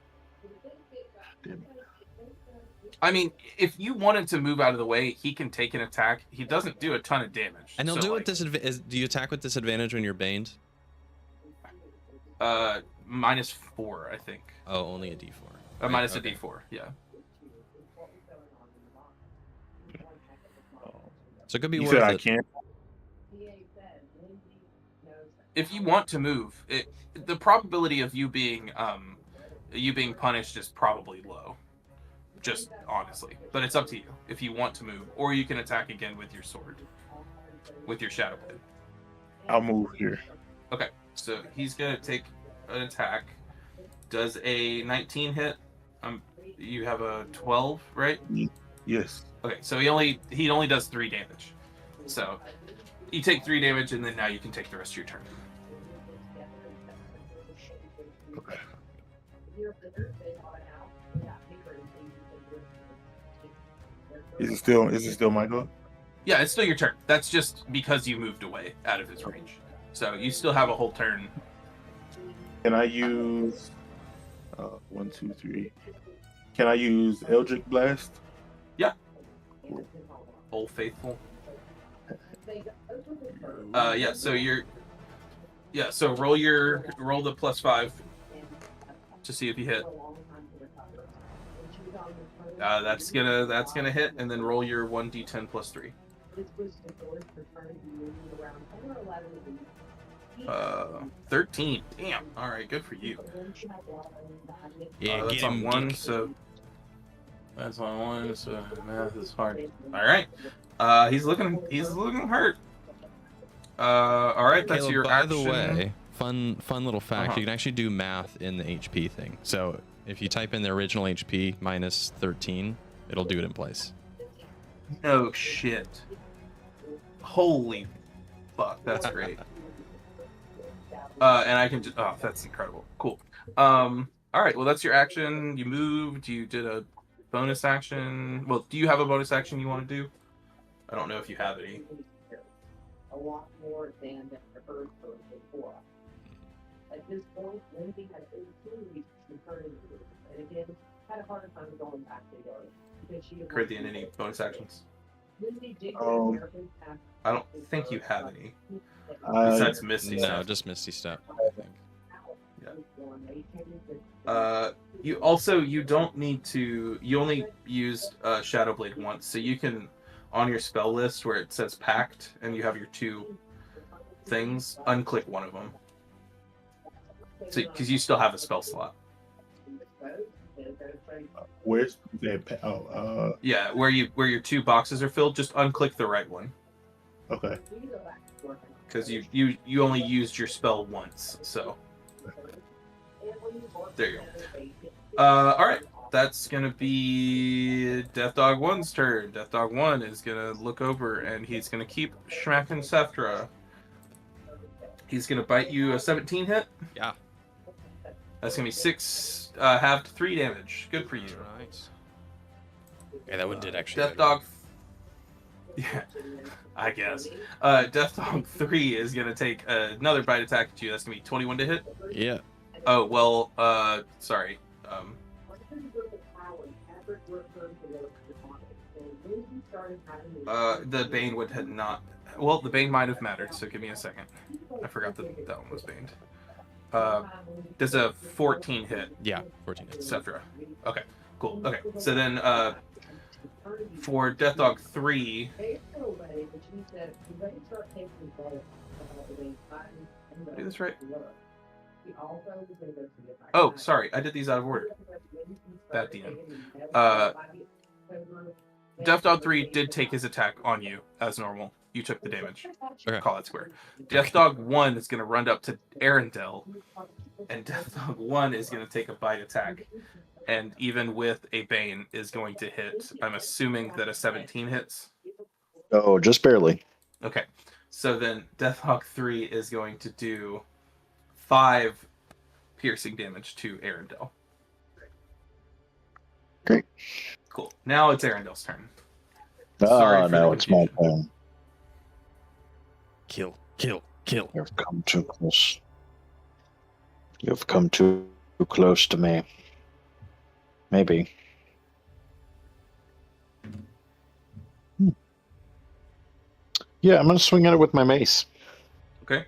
S5: Damn it.
S2: I mean, if you wanted to move out of the way, he can take an attack. He doesn't do a ton of damage.
S1: And he'll
S2: so,
S1: do
S2: like,
S1: it disadvantage. Do you attack with disadvantage when you're baned?
S2: -4, I think.
S1: Oh, only a D4.
S2: Minus
S1: Okay.
S2: a D4. Yeah.
S1: So it could be
S5: You
S1: worth
S5: said I
S1: it.
S5: can't.
S2: If you want to move, the probability of you being punished is probably low. Just honestly, but it's up to you if you want to move, or you can attack again with your sword, with your shadow blade.
S5: I'll move here.
S2: Okay, so he's gonna take an attack. Does a 19 hit? You have a 12, right?
S5: Yes.
S2: Okay, so he only does 3 damage. So you take 3 damage, and then now you can take the rest of your turn.
S5: Okay. Is it still my go?
S2: Yeah, it's still your turn. That's just because you moved away out of his range. So you still have a whole turn.
S5: Can I use 1, 2, 3? Can I use Eldritch Blast?
S2: Old faithful. Yeah. So So roll the +5 to see if you hit. That's gonna hit, and then roll your 1d10 +3. 13. Damn. All right, good for you.
S1: Yeah,
S2: That's
S1: get
S2: on
S1: him,
S2: 1,
S1: Gick.
S2: so that's on 1. So math is hard. All right. He's looking hurt. All right, that's
S1: Kaleb,
S2: your
S1: by
S2: action.
S1: the way, fun little fact.
S2: Uh-huh.
S1: You can actually do math in the HP thing. So if you type in the original HP minus 13, it'll do it in place.
S2: No shit. Holy fuck, that's great. And I can just that's incredible. Cool. All right, well that's your action. You moved, you did a bonus action. Well, do you have a bonus action you want to do? I don't know if you have any.
S6: A lot more than the first person before. At this point, Lindsay had 18 weeks to turn into this, and again, had a hard time going back to the yard because she.
S2: Corinthian, any bonus actions?
S6: Lindsay did
S2: I don't think you have any.
S5: I-
S2: Besides Misty
S1: No,
S2: stuff.
S1: just Misty Step, I think.
S2: You don't need to. You only used Shadow Blade once, so you can, on your spell list where it says Pact and you have your 2 things, unclick one of them. So because you still have a spell slot.
S5: Where's that? Oh,
S2: Yeah, where your 2 boxes are filled, just unclick the right one
S5: okay.
S2: because you only used your spell once. So there you go. All right. That's gonna be Death Dog 1's turn. Death Dog 1 is gonna look over and he's gonna keep smacking Seftra. He's gonna bite you a 17 hit.
S1: Yeah.
S2: That's gonna be 6 halved 3 damage. Good for you.
S1: Right. Yeah, that one did actually.
S2: Death Dog. Yeah, I guess. Death Dog 3 is gonna take another bite attack at you. That's gonna be 21 to hit.
S1: Yeah.
S2: Oh well. Sorry. The Bane would have not. Well, the Bane might have mattered. So give me a second. I forgot that that one was baned. Does a 14 hit,
S1: Yeah. 14 hits.
S2: Seftra? Okay, cool. Okay, so then for Death Dog 3, do this right? Oh, sorry, I did these out of order. Bad DM. Death Dog 3 did take his attack on you as normal. You took the damage.
S1: Okay.
S2: Call it square. Death Dog 1 is going to run up to Arendelle And Death Dog 1 is going to take a bite attack. And even with a Bane is going to hit. I'm assuming that a 17 hits.
S4: Oh, just barely.
S2: Okay. So then Death Dog 3 is going to do 5 piercing damage to Arendelle.
S4: Great.
S2: Cool. Now it's Arendelle's turn. Sorry
S4: Ah,
S2: for the
S4: now it's my
S2: confusion.
S4: turn.
S1: Kill, kill, kill.
S4: You've come too close. You've come too close to me. Maybe. Yeah, I'm gonna swing at it with my mace.
S2: Okay.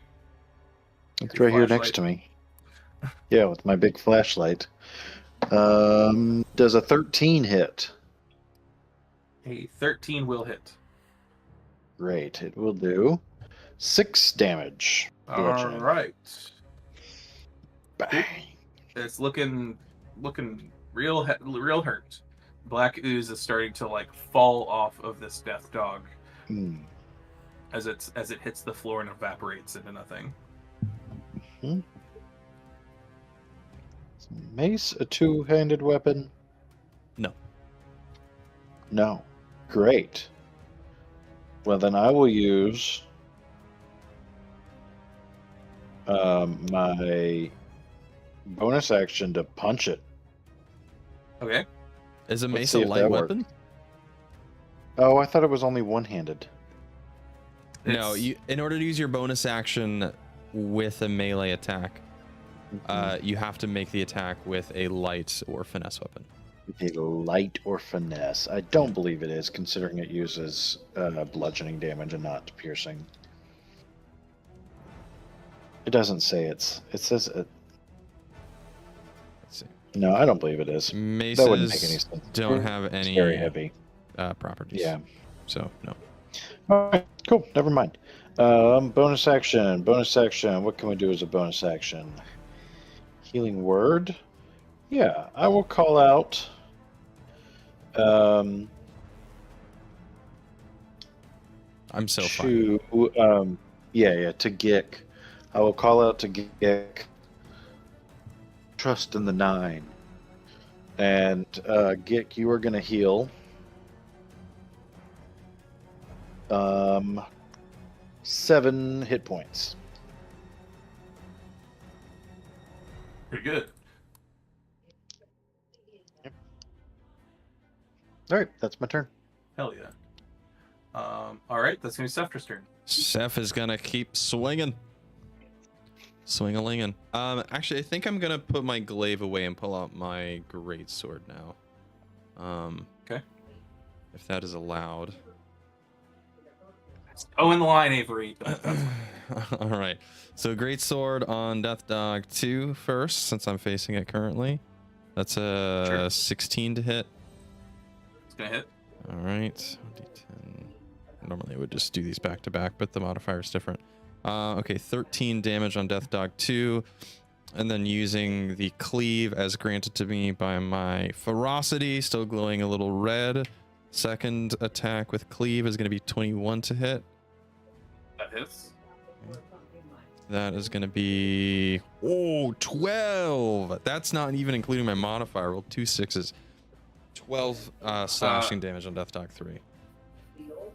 S4: It's
S2: Your
S4: right here
S2: flashlight.
S4: next to me. Yeah, with my big flashlight. Does a 13 hit?
S2: A 13 will hit.
S4: Great. It will do 6 damage.
S2: All
S4: Bludgeoning.
S2: right.
S4: Bang.
S2: It's looking real hurt. Black ooze is starting to like fall off of this death dog
S4: Hmm.
S2: as it hits the floor and evaporates into nothing.
S4: Mace a two-handed weapon?
S1: No.
S4: No. Great. Well, then I will use my bonus action to punch it.
S2: Okay.
S1: Is a
S4: Let's
S1: mace
S4: see
S1: a
S4: if
S1: light
S4: that works.
S1: weapon?
S4: Oh, I thought it was only one-handed.
S1: No,
S2: It's-
S1: in order to use your bonus action with a melee attack, you have to make the attack with a light or finesse weapon.
S4: A light or finesse. I don't believe it is, considering it uses bludgeoning damage and not piercing. It doesn't say it says it.
S1: Let's see.
S4: No, I don't believe it is.
S1: Maces
S4: That wouldn't make any sense.
S1: don't have
S4: It's
S1: any
S4: very heavy.
S1: properties.
S4: Yeah.
S1: So no.
S4: All right, cool. Never mind. Bonus action. Bonus action. What can we do as a bonus action? Healing word. Yeah, I will call out.
S1: I'm so fine.
S4: To to Gick. I will call out to Gick. Trust in the 9. And Gick, you are going to heal. 7 hit points.
S2: Pretty good.
S4: All right, that's my turn.
S2: Hell yeah. All right, that's gonna be Seftra's turn.
S1: Seth is gonna keep swinging. Swing-a-linging. Actually, I think I'm gonna put my glaive away and pull out my great sword now.
S2: Okay.
S1: If that is allowed.
S2: Oh, in the line, Avery.
S1: All right. So great sword on Death Dog 2 first, since I'm facing it currently. That's a
S2: Sure.
S1: 16 to hit.
S2: It's gonna hit.
S1: All right. 1d10. Normally I would just do these back to back, but the modifier is different. Okay, 13 damage on Death Dog 2. And then using the cleave as granted to me by my ferocity, still glowing a little red. Second attack with cleave is going to be 21 to hit.
S2: That hits.
S1: That is going to be 12. That's not even including my modifier. Rolled 2 6s. 12 slashing damage on Death Dog 3.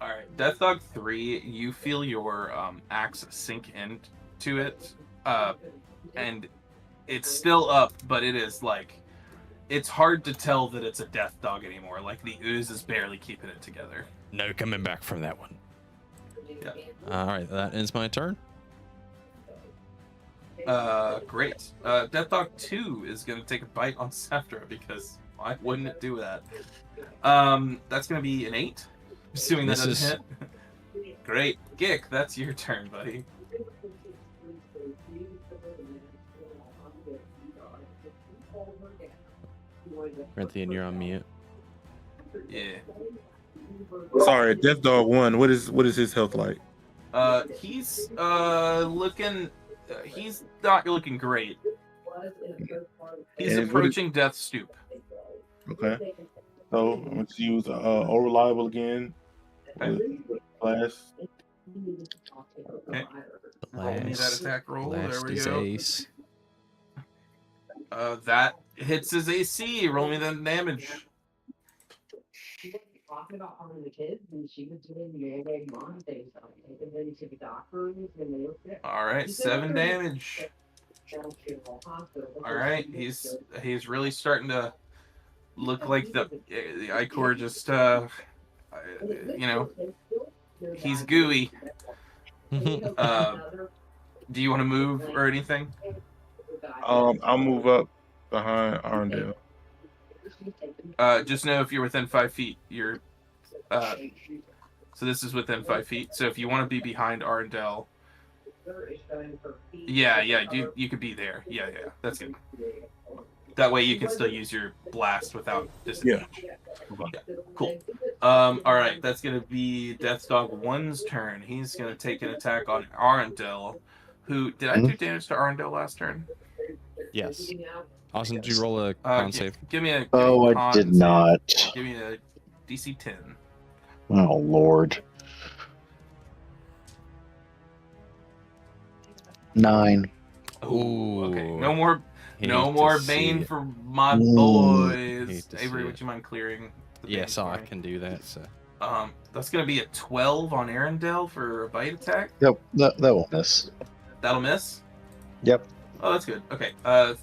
S2: All right, Death Dog 3. You feel your axe sink into it, and it's still up, but it is like it's hard to tell that it's a death dog anymore. Like the ooze is barely keeping it together.
S1: No coming back from that one.
S2: Yeah.
S1: All right, that ends my turn.
S2: Great. Death Dog 2 is gonna take a bite on Seftra because why wouldn't it do that? That's gonna be an 8. Assuming that doesn't hit. Great. Gick, that's your turn, buddy.
S1: Corinthian, you're on mute.
S2: Yeah.
S5: Sorry, Death Dog 1. What is his health like?
S2: He's looking. He's not looking great. He's
S5: And
S2: approaching death's stoop.
S5: Okay. So I'm going to use Reliable again. Blast.
S2: Okay. Roll me that attack roll. There
S1: Last
S2: we
S1: is
S2: go.
S1: ace.
S2: That hits his AC. Roll me the damage.
S6: She was talking about harming the kids, and she was doing the old mom thing, and then to the doctors, and they were sick.
S2: All right,
S6: She said
S2: 7
S6: they're-
S2: damage.
S6: Down to the hospital
S2: All
S6: because
S2: right,
S6: she was
S2: he's really starting to look like the Icor just you know, he's gooey. Do you want to move or anything?
S5: I'll move up behind Arndale.
S2: Just know if you're within 5 feet, you're so this is within 5 feet. So if you want to be behind Arndell, yeah, you could be there. Yeah, that's good. That way you can still use your blast without disadvantage. Yeah, cool. All right, that's gonna be Death Dog 1's turn. He's gonna take an attack on Arndell. Who did I do damage to Arndell last turn?
S1: Yes. Austin, did you roll a con save?
S2: Give me a.
S4: Oh, I
S2: con
S4: did
S2: save.
S4: not.
S2: Give me a DC 10.
S4: Oh, Lord. 9.
S2: Oh, okay.
S1: Ooh.
S2: No more
S1: Hate
S2: more
S1: to
S2: Bane
S1: see it.
S2: for my
S4: Hate
S2: boys.
S1: to
S2: Avery,
S1: see
S2: would
S1: it.
S2: you mind clearing the
S1: Yeah,
S2: Bane
S1: so
S2: for
S1: I
S2: me?
S1: can do that. So.
S2: That's gonna be a 12 on Arendelle for a bite attack.
S4: Yep, that won't miss.
S2: That'll miss.
S4: Yep.
S2: Oh, that's good. Okay.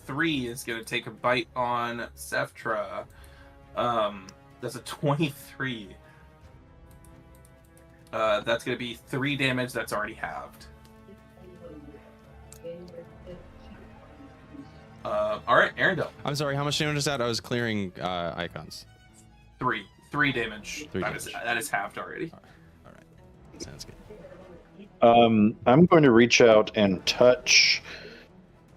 S2: 3 is gonna take a bite on Seftra. That's a 23. That's gonna be 3 damage. That's already halved. All right, Arendelle.
S1: I'm sorry, how much damage is that? I was clearing icons.
S2: 3 damage.
S1: 3
S2: That is halved already.
S1: All right. Sounds good.
S4: I'm going to reach out and touch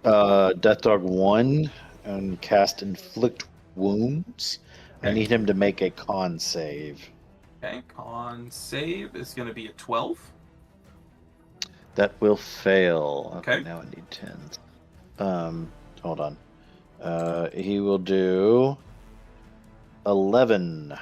S4: Death Dog 1 and cast Inflict Wounds. I
S2: Okay.
S4: need him to make a con save.
S2: Okay, con save is going to be a 12.
S4: That will fail.
S2: Okay.
S4: Now I need 10. Hold on. He will do 11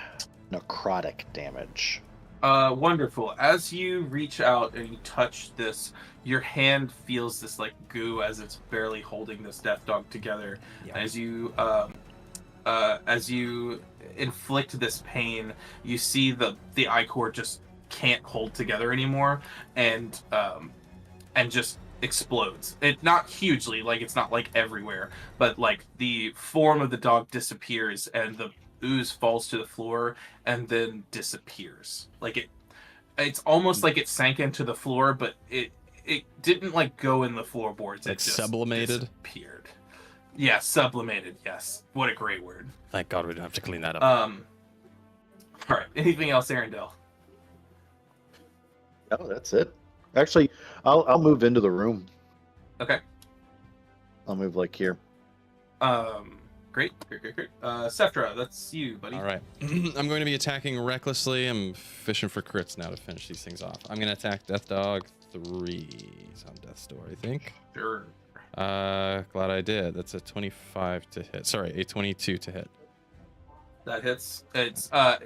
S4: necrotic damage.
S2: Wonderful. As you reach out and you touch this, your hand feels this like goo as it's barely holding this death dog together.
S1: Yeah.
S2: As you inflict this pain, you see the Icor just can't hold together anymore, and just explodes. It not hugely, like it's not like everywhere, but like the form of the dog disappears and the ooze falls to the floor and then disappears. Like it's almost like it sank into the floor, but it didn't like go in the floorboards.
S1: Like
S2: it just
S1: sublimated?
S2: disappeared. Yeah, sublimated. Yes, what a great word.
S1: Thank God we don't have to clean that up.
S2: All right. Anything else, Arendelle?
S4: Oh, that's it. Actually, I'll move into the room.
S2: Okay.
S4: I'll move like here.
S2: Great. Seftra, that's you, buddy.
S1: All right. I'm going to be attacking recklessly. I'm fishing for crits now to finish these things off. I'm going to attack Death Dog 3. He's on death's door, I think.
S2: Sure.
S1: Glad I did. That's a 25 to hit. Sorry, a 22 to hit.
S2: That hits. It's how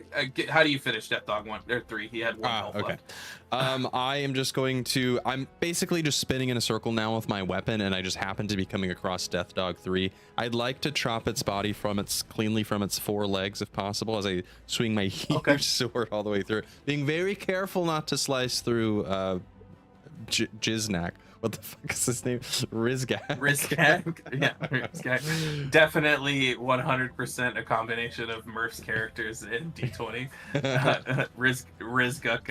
S2: do you finish Death Dog 1 or 3? He had 1 health
S1: Okay.
S2: left.
S1: I am just going to. I'm basically just spinning in a circle now with my weapon, and I just happen to be coming across Death Dog 3. I'd like to chop its body cleanly from its 4 legs, if possible, as I swing my huge sword all the way through, being very careful not to slice through Jiznak. What the fuck is his name? Rizgak.
S2: Yeah, Rizgak. Definitely 100% a combination of Murph's characters in D20. Rizgak.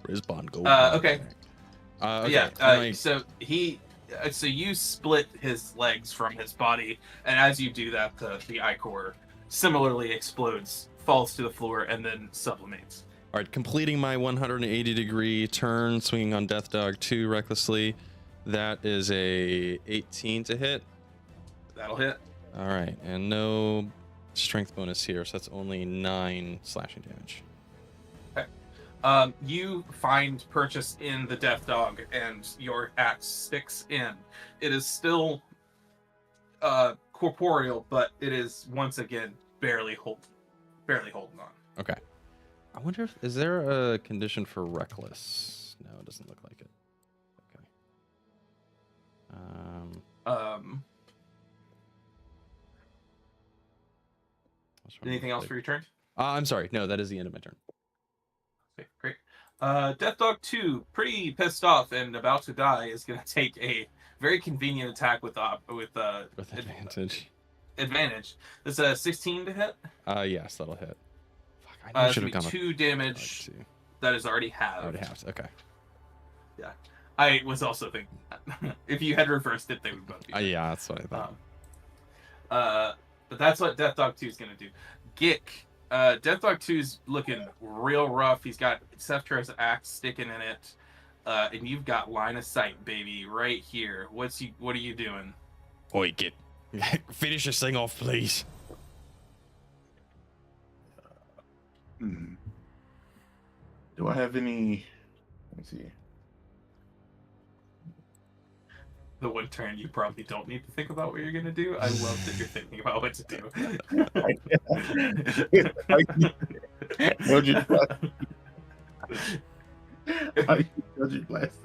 S1: Rizbon Gold.
S2: Okay.
S1: Okay.
S2: Yeah. So you split his legs from his body, and as you do that, the Icor similarly explodes, falls to the floor, and then sublimates.
S1: All right, completing my 180-degree turn, swinging on Death Dog 2 recklessly. That is a 18 to hit.
S2: That'll hit.
S1: All right, and no strength bonus here, so that's only 9 slashing damage.
S2: Okay. You find purchase in the Death Dog, and your axe sticks in. It is still corporeal, but it is once again barely holding on.
S1: Okay. I wonder if is there a condition for reckless? No, it doesn't look like it. Okay.
S2: Anything else for your turn?
S1: I'm sorry. No, that is the end of my turn.
S2: Okay, great. Death Dog 2, pretty pissed off and about to die, is going to take a very convenient attack with
S1: advantage.
S2: Advantage. This is a 16 to hit.
S1: Yes, that'll hit. Fuck, I know I
S2: It's
S1: should
S2: going
S1: have
S2: to
S1: gone
S2: be 2 damage
S1: with
S2: that is already halved.
S1: already halved. Okay.
S2: Yeah. I was also thinking that. If you had reversed it, they would both be.
S1: Yeah, that's what I thought.
S2: But that's what Death Dog 2 is going to do. Gick. Death Dog 2's looking real rough. He's got Seftra's axe sticking in it. And you've got line of sight, baby, right here. What are you doing?
S1: Oi, get finish this thing off, please.
S5: Do I have any? Let me see.
S2: The one turn you probably don't need to think about what you're gonna do. I love that you're thinking about what to do.
S5: Eldritch Blast.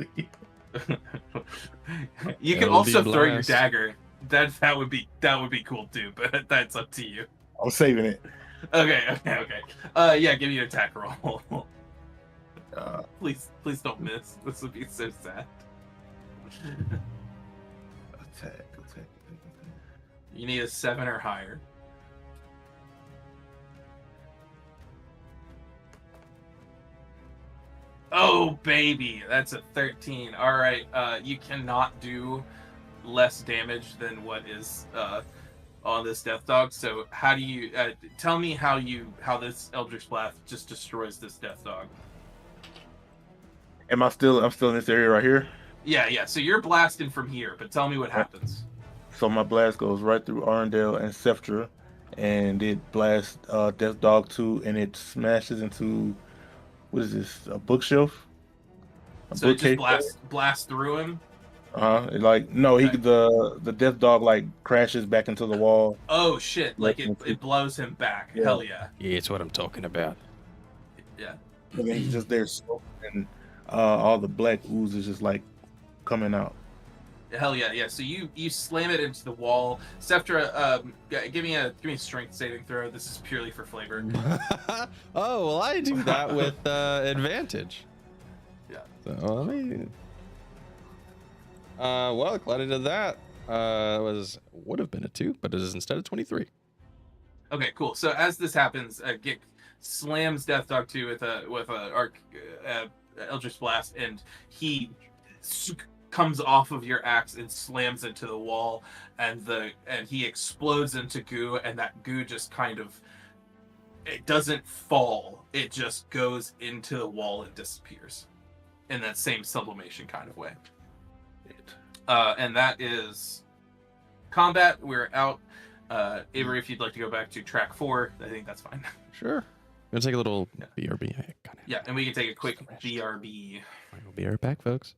S2: You can
S1: LD
S2: also throw your
S1: blast.
S2: dagger. That would be cool too, but that's up to you.
S5: I'm saving it.
S2: Okay. Yeah, give me an attack roll. Please don't miss. This would be so sad.
S5: Attack.
S2: You need a 7 or higher. Oh baby, that's a 13. All right, you cannot do less damage than what is on this Death Dog. So how do you tell me how this Eldritch Blast just destroys this Death Dog?
S5: I'm still in this area right here.
S2: Yeah. So you're blasting from here, but tell me what happens.
S5: So my blast goes right through Arndale and Seftra, and it blasts Death Dog 2, and it smashes into, what is this, a bookshelf?
S2: So it just blast through him.
S5: No,
S2: Okay.
S5: The Death Dog like crashes back into the wall.
S2: Oh shit! Like it blows him back.
S5: Yeah.
S2: Hell yeah.
S1: Yeah, it's what I'm talking about.
S2: Yeah.
S5: And then he's just there smoking, and all the black ooze is just like coming out.
S2: Hell yeah. So you slam it into the wall. Seftra, give me a strength saving throw. This is purely for flavor.
S1: Oh well, I do that with advantage.
S2: Yeah.
S1: So let me. Well, glad I did that. Would have been a 2, but it is instead of 23.
S2: Okay, cool. So as this happens, Gick slams Death Dog 2 with a Eldritch Blast, and he comes off of your axe and slams into the wall, and he explodes into goo, and that goo just kind of, it doesn't fall, it just goes into the wall and disappears in that same sublimation kind of way. And that is combat. We're out. Avery, if you'd like to go back to track 4, I think that's fine.
S1: Sure. I'm gonna take a little BRB.
S2: Yeah, and we can take a quick BRB.
S1: We'll be right back, folks.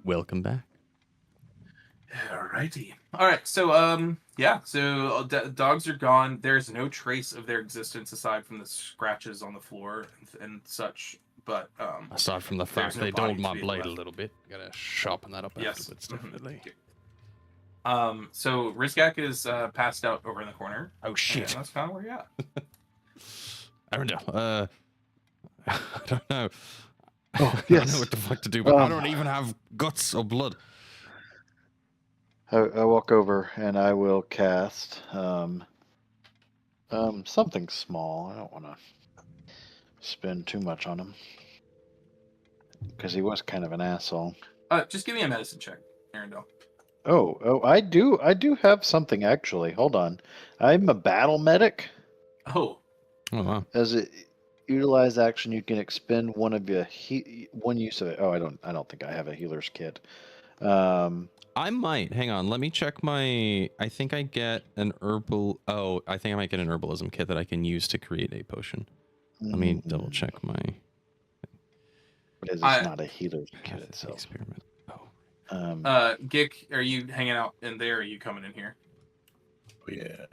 S1: welcome back.
S2: Alrighty. All right. So yeah. So dogs are gone. There's no trace of their existence aside from the scratches on the floor and such. But
S1: Aside from the
S2: there's
S1: fact
S2: no
S1: they
S2: body
S1: dulled
S2: to
S1: my
S2: be
S1: blade
S2: left.
S1: a little bit. Gotta sharpen that up
S2: Yes.
S1: afterwards,
S2: Mhm.
S1: definitely.
S2: So Rizgak is passed out over in the corner.
S1: Oh
S2: And
S1: shit.
S2: that's kind of where you're at.
S1: Arendelle, I don't know.
S4: Oh,
S1: I don't
S4: yes.
S1: know what the fuck to do, but I
S4: Um,
S1: don't even have guts or blood.
S4: I walk over and I will cast something small. I don't want to spend too much on him because he was kind of an asshole.
S2: Just give me a medicine check, Arendelle.
S4: Oh, I do have something actually. Hold on, I'm a battle medic.
S2: Oh,
S1: Oh wow.
S4: As a utilize action, you can expend one of your one use of it. Oh, I don't think I have a healer's kit.
S1: I might. Hang on. Let me check my. I think I get an herbal. Oh, I think I might get an herbalism kit that I can use to create a potion. Let me double check my.
S4: But it's not a healer's kit
S1: Path of the
S4: itself.
S1: Experiment.
S2: Gick, are you hanging out in there? Or are you coming in here?
S5: Oh, yeah.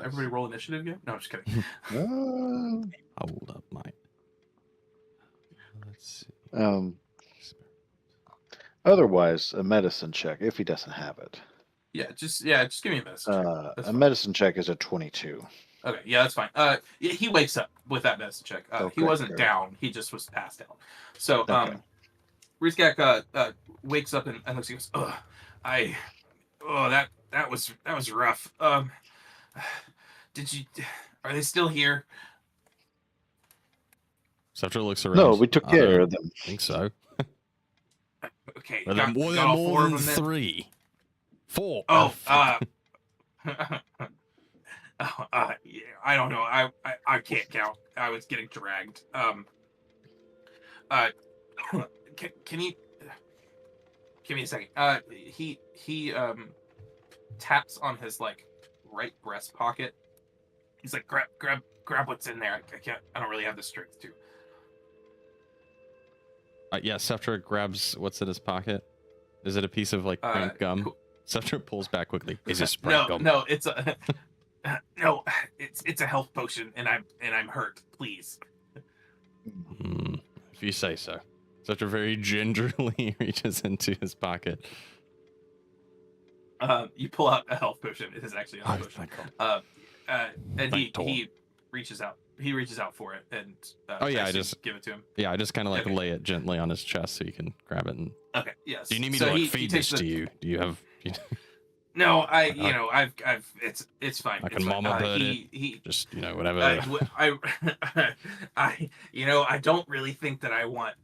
S2: Everybody roll initiative again? No, I'm just kidding.
S1: Hold up, mate. Let's see.
S4: Otherwise, a medicine check if he doesn't have it.
S2: Just give me a medicine check. That's
S4: A
S2: fine.
S4: medicine check is a 22.
S2: Okay, yeah, that's fine. He wakes up with that medicine check. He wasn't
S4: great.
S2: down; he just was passed out. So,
S4: Okay.
S2: Rizgak wakes up and looks. He goes, that was rough. Are they still here?
S1: Scepter looks around.
S4: No, we took care of them.
S1: I think so.
S2: Okay,
S1: Well,
S2: got
S1: more
S2: all four
S1: than
S2: of them then?
S1: 3. 4.
S2: Oh,
S1: fuck.
S2: yeah, I don't know. I can't count. I was getting dragged. Can you give me a second? He taps on his like right breast pocket. He's like, grab what's in there. I don't really have the strength to.
S1: Yeah, Scepter grabs what's in his pocket. Is it a piece of like cranked gum?
S2: Cool.
S1: Scepter pulls back quickly. Is it sprite gum?
S2: No, it's a no, it's a health potion, and I'm hurt. Please.
S1: If you say so. Scepter very gingerly reaches into his pocket.
S2: You pull out a health potion. It is actually a health
S1: Oh,
S2: potion.
S1: thank God.
S2: And
S1: Thank Tor.
S2: he reaches out. He reaches out for it, and
S1: Oh, yeah,
S2: I
S1: just
S2: give it to him.
S1: Yeah, I just kind of like
S2: Okay.
S1: lay it gently on his chest so you can grab it. And
S2: Okay. Yes.
S1: do you need me
S2: So
S1: to like
S2: he
S1: feed
S2: takes
S1: this to you? Do you have?
S2: No, I've it's fine.
S1: I
S2: It's
S1: can
S2: fine.
S1: mama bird
S2: he
S1: Just whatever.
S2: I don't really think that I want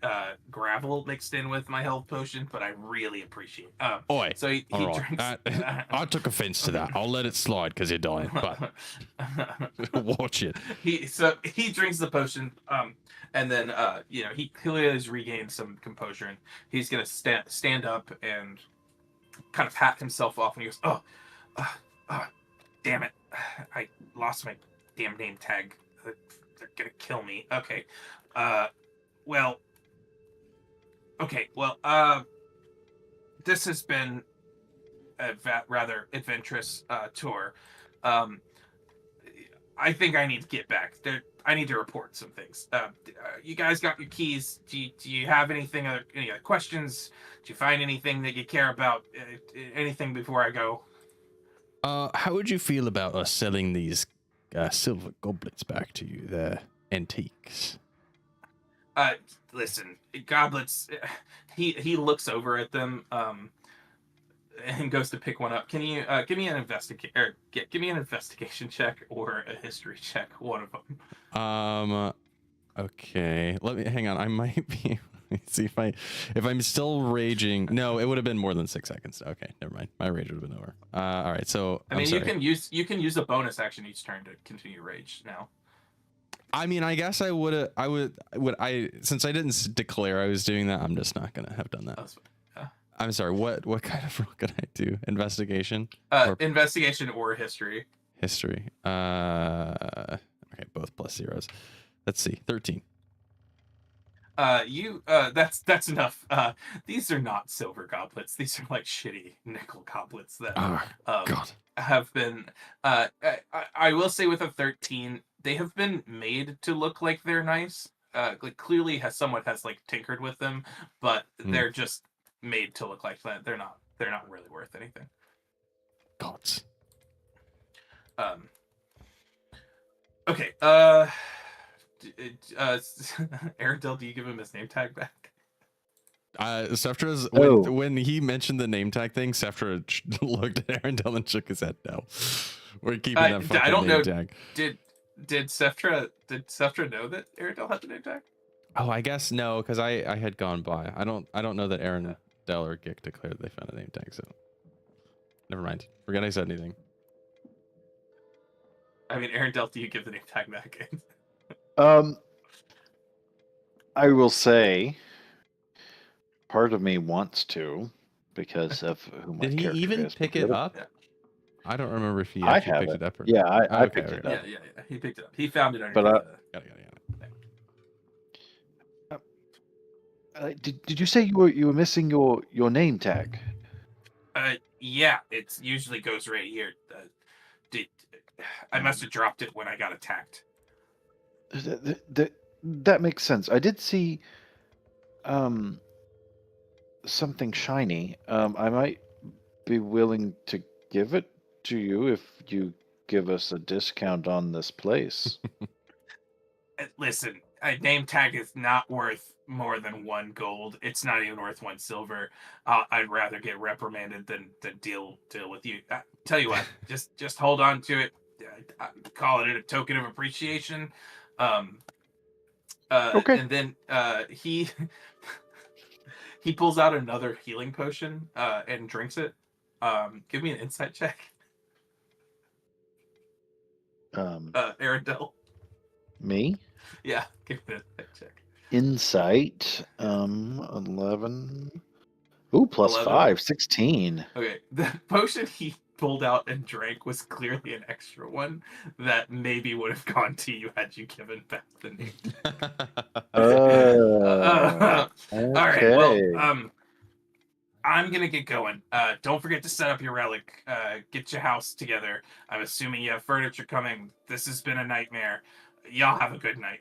S2: gravel mixed in with my health potion, but I really appreciate.
S1: Oi.
S2: So he
S1: All right.
S2: drinks.
S1: I took offense to that. I'll let it slide because you're dying. But watch it.
S2: He drinks the potion, and then he clearly has regained some composure, and he's gonna stand up and kind of pat himself off, and he goes, damn it, I lost my damn name tag. They're gonna kill me. Okay, this has been a rather adventurous tour. I think I need to get back there. I need to report some things. You guys got your keys. Do you have any other questions? Do you find anything that you care about? Anything before I go?
S1: How would you feel about us selling these silver goblets back to you? They're antiques.
S2: Listen, goblets. He looks over at them and goes to pick one up. Can you give me an investigation check or a history check? One of them.
S1: Okay. Let me hang on. I might be. Let's see if I'm still raging. No, it would have been more than 6 seconds. Okay, never mind. My rage would have been over. All right. So
S2: I mean, you can use a bonus action each turn to continue rage now.
S1: I mean, I guess I would since I didn't declare I was doing that, I'm just not gonna have done that.
S2: That's fine.
S1: I'm sorry. What kind of roll could I do? Investigation.
S2: Investigation or history.
S1: History. Okay, both plus zeros. Let's see. 13.
S2: That's enough. These are not silver goblets. These are like shitty nickel goblets that
S1: Oh, God.
S2: have been. I will say with a 13, they have been made to look like they're nice. Like clearly someone has like tinkered with them, but they're just made to look like that. They're not really worth anything.
S1: Gods.
S2: Okay. Arendelle, do you give him his name tag back?
S1: Seftra's
S4: Oh.
S1: when he mentioned the name tag thing, Seftra looked at Arendelle and shook his head. No, we're keeping that fucking
S2: I don't
S1: name
S2: know.
S1: tag.
S2: Did Seftra know that Arendelle had the name tag?
S1: Oh, I guess no, because I had gone by. I don't know that Arendelle or Gick declared they found a name tag, so never mind. Forget I said anything.
S2: I mean, Arendelle, do you give the name tag back?
S4: I will say, part of me wants to, because of who my
S1: Did he
S4: character
S1: even
S4: is.
S1: pick
S4: but
S1: it
S4: the other-
S1: up? I don't remember if he
S4: I
S1: actually
S4: have
S1: picked
S4: it.
S1: it up or
S4: Yeah,
S1: not.
S4: I
S1: Okay,
S4: picked it
S1: okay.
S4: up.
S2: Yeah. He picked it up. He found it underneath.
S4: But,
S1: Got it.
S4: Did you say you were missing your name tag?
S2: Yeah, it usually goes right here. I must have dropped it when I got attacked.
S4: That makes sense. I did see something shiny. I might be willing to give it to you if you give us a discount on this place.
S2: Listen, a name tag is not worth more than 1 gold. It's not even worth 1 silver. I'd rather get reprimanded than deal with you. Tell you what, just hold on to it. Call it a token of appreciation.
S4: Okay.
S2: And then he he pulls out another healing potion and drinks it. Give me an insight check, Arendelle.
S4: Me?
S2: Yeah, give me an insight check.
S4: Insight. 11. Ooh, plus
S2: 11.
S4: 5, 16.
S2: Okay, the potion he pulled out and drank was clearly an extra one that maybe would have gone to you had you given back the name. All right, well, I'm gonna get going. Don't forget to set up your relic. Get your house together. I'm assuming you have furniture coming. This has been a nightmare. Y'all have a good night.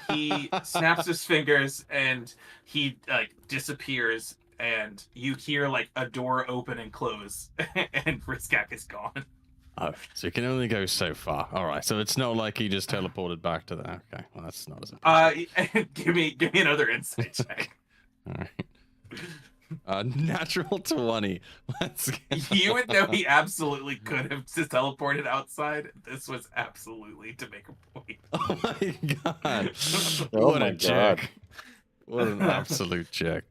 S2: He snaps his fingers and he disappears. And you hear like a door open and close, and Riskak is gone.
S1: Oh, so you can only go so far. All right, so it's not like he just teleported back to that. Okay, well that's not as impressive.
S2: Give me another insight check.
S1: All right. Natural 20. Let's go.
S2: You would know he absolutely could have just teleported outside. This was absolutely to make a point.
S1: Oh my god!
S4: Oh
S1: What
S4: my
S1: a
S4: God.
S1: check! What an absolute check!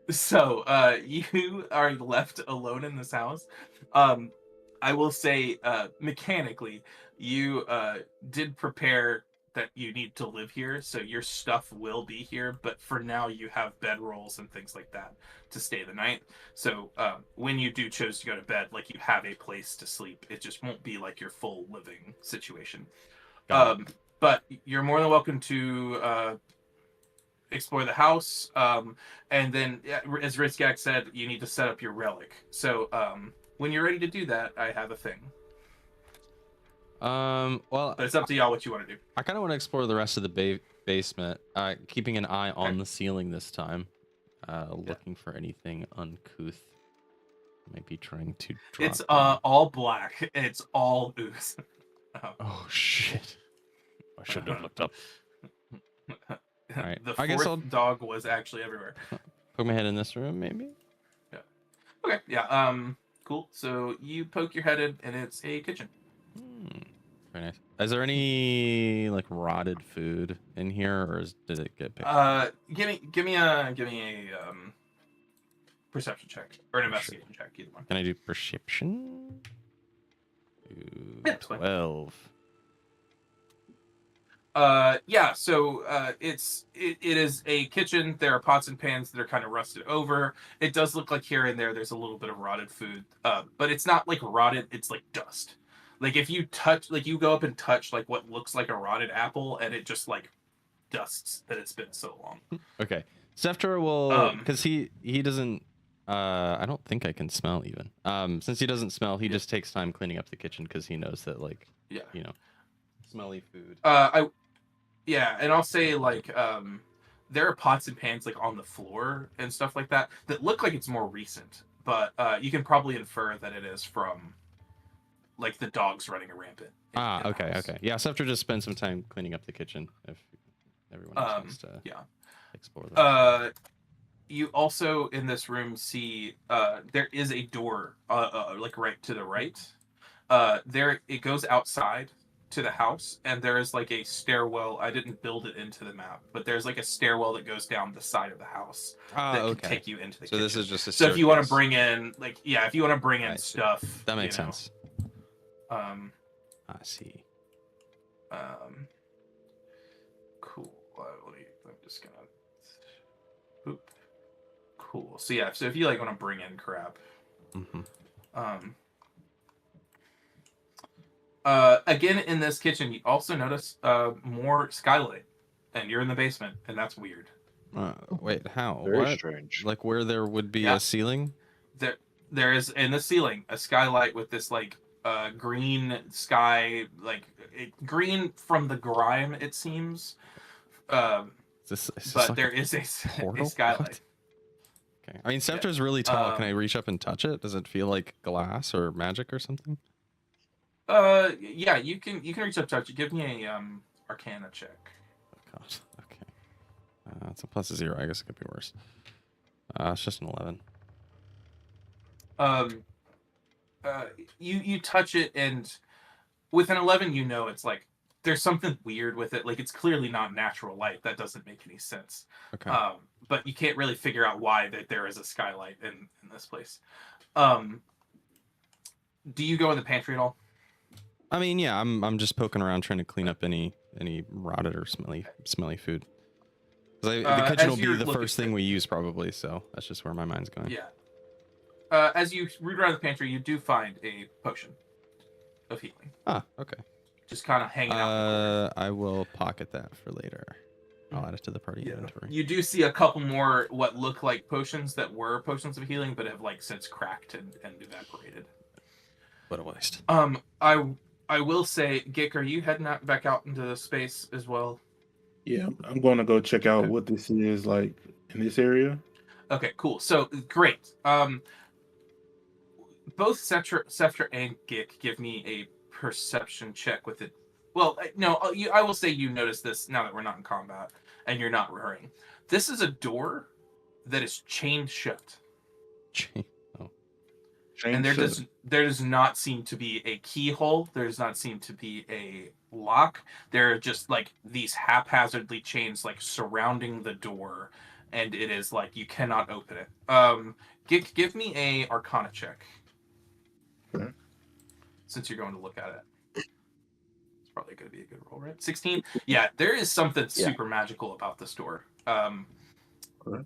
S2: So you are left alone in this house. I will say, mechanically, you did prepare that you need to live here, so your stuff will be here, but for now you have bedrolls and things like that to stay the night. So when you do choose to go to bed, like you have a place to sleep. It just won't be like your full living situation. But you're more than welcome to explore the house, and then as Riskak said, you need to set up your relic. So when you're ready to do that, I have a thing.
S1: Well,
S2: But it's up to y'all what you want to do.
S1: I kind of want to explore the rest of the basement, keeping an eye on the ceiling this time, looking for anything uncouth. Might be trying to drop.
S2: It's all black. It's all ooze.
S1: Oh shit! I should have looked up. All right.
S2: The
S1: I guess I'll
S2: fourth dog was actually everywhere.
S1: poke my head in this room, maybe.
S2: Yeah. Okay. Yeah. Cool. So you poke your head in, and it's a kitchen.
S1: Very nice. Is there any like rotted food in here, or did it get picked?
S2: Give me a perception check or an investigation check, either one.
S1: Can I do perception? Ooh,
S2: Yeah, it's fine.
S1: 12.
S2: Yeah, so it is a kitchen. There are pots and pans that are kind of rusted over. It does look like here and there's a little bit of rotted food, but it's not like rotted, it's like dust. Like if you touch, like you go up and touch like what looks like a rotted apple, and it just like dusts that it's been so long.
S1: Okay. Sefter will,
S2: Um,
S1: because he doesn't. I don't think I can smell even. Since he doesn't smell, he just takes time cleaning up the kitchen because he knows that
S2: Yeah.
S1: smelly food.
S2: And I'll say like there are pots and pans like on the floor and stuff like that that look like it's more recent, but you can probably infer that it is from like the dogs running rampant. in the
S1: Okay,
S2: house.
S1: okay. Yeah, Sefter just spend some time cleaning up the kitchen if everyone else wants to explore that.
S2: You also in this room see there is a door like right to the right. There it goes outside to the house, and there is like a stairwell. I didn't build it into the map, but there's like a stairwell that goes down the side of the house that can take you into the kitchen.
S1: So this is just a
S2: So if you want to
S1: staircase.
S2: bring in if you want to bring in
S1: I see.
S2: stuff,
S1: That makes sense.
S2: I
S1: see.
S2: Cool. I'm just gonna. Oop. Cool. So yeah. So if you like want to bring in crap, again in this kitchen, you also notice more skylight, and you're in the basement, and that's weird.
S1: Wait, how?
S4: Very
S1: What?
S4: strange.
S1: Like where there would be a ceiling?
S2: There is in the ceiling a skylight with this like green sky, like green from the grime, it seems.
S1: Is this
S2: But
S1: like
S2: there is a
S1: portal?
S2: skylight.
S1: What? Okay. I mean, Scepter's really tall. Can I reach up and touch it? Does it feel like glass or magic or something?
S2: Yeah, you can reach up, touch it. Give me a Arcana check.
S1: Oh God. Okay. It's a +0. I guess it could be worse. It's just an 11.
S2: You touch it, and with an 11, you know it's like there's something weird with it. Like it's clearly not natural light. That doesn't make any sense.
S1: Okay.
S2: But you can't really figure out why that there is a skylight in this place. Do you go in the pantry at all?
S1: I mean, yeah, I'm just poking around trying to clean up any rotted or smelly food. The kitchen will be the first thing we use probably, so that's just where my mind's going.
S2: Yeah. As you root around the pantry, you do find a potion of healing.
S1: Ah, okay.
S2: Just kind of hanging out.
S1: I will pocket that for later. I'll add it to the party inventory.
S2: You do see a couple more what look like potions that were potions of healing, but have like since cracked and evaporated.
S1: What a waste.
S2: I will say, Gick, are you heading back out into the space as well?
S5: Yeah, I'm going to go check out what this is like in this area.
S2: Okay, cool. So great. Both Sefter and Gick give me a perception check with it. Well, no, I will say you notice this now that we're not in combat and you're not hurrying. This is a door that is chained shut. And there does not seem to be a keyhole. There does not seem to be a lock. There are just like these haphazardly chains like surrounding the door, and it is like you cannot open it. Give me a Arcana check.
S5: Okay.
S2: Since you're going to look at it. It's probably going to be a good roll, right? 16? Yeah, there is something super magical about this door. But what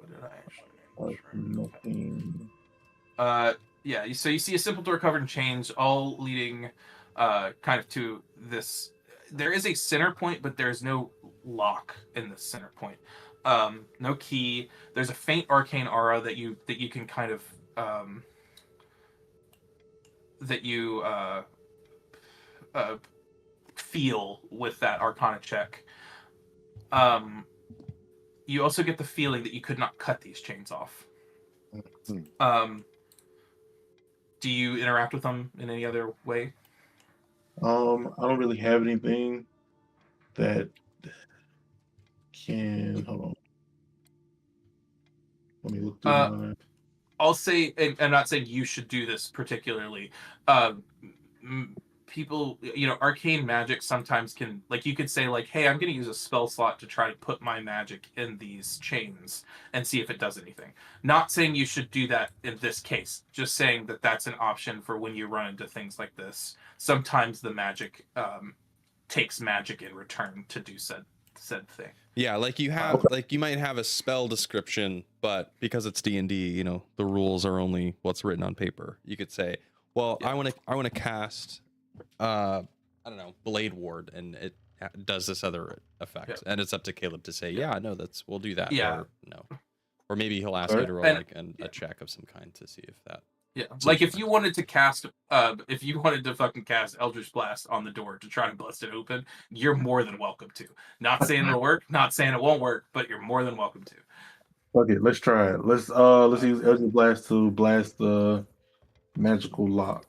S2: did I actually
S5: Nothing.
S2: Yeah, so you see a simple door covered in chains, all leading kind of to this. There is a center point, but there's no lock in the center point. No key. There's a faint arcane aura that you can kind of feel with that Arcana check. You also get the feeling that you could not cut these chains off. Do you interact with them in any other way?
S5: I don't really have anything that can. Hold on. Let me look through mine.
S2: I'll say, and I'm not saying you should do this particularly. People, arcane magic sometimes can, like, you could say, like, hey, I'm going to use a spell slot to try to put my magic in these chains and see if it does anything. Not saying you should do that in this case, just saying that that's an option for when you run into things like this. Sometimes the magic takes magic in return to do said thing.
S1: Yeah, like you have, like you might have a spell description, but because it's D&D, the rules are only what's written on paper. You could say, well, I want to cast I don't know, blade ward, and it does this other effect.
S2: Yep.
S1: And it's up to Caleb to say,
S2: Yeah.
S1: yeah, no, we'll do that,
S2: Yeah.
S1: or no, or maybe he'll ask
S5: Okay.
S1: you to roll
S2: And-
S1: like a check of some kind to see if that.
S2: Yeah,
S1: Seems
S2: like if
S1: fine.
S2: you wanted to cast, if you wanted to fucking cast Eldritch Blast on the door to try to bust it open, you're more than welcome to. Not saying it'll work, not saying it won't work, but you're more than welcome to.
S5: Okay, let's try it. Let's use Eldritch Blast to blast the magical lock.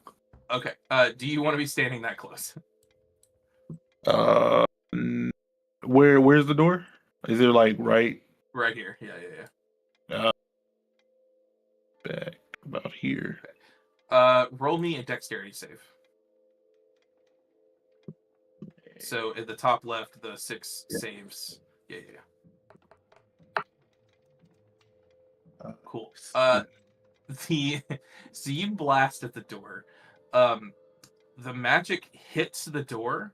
S2: Okay, do you want to be standing that close?
S5: Where's the door? Is it like right
S2: Right here. Yeah.
S5: back about here?
S2: Roll me a dexterity save. So at the top left, the 6 saves. Yeah. Cool. So you blast at the door. The magic hits the door.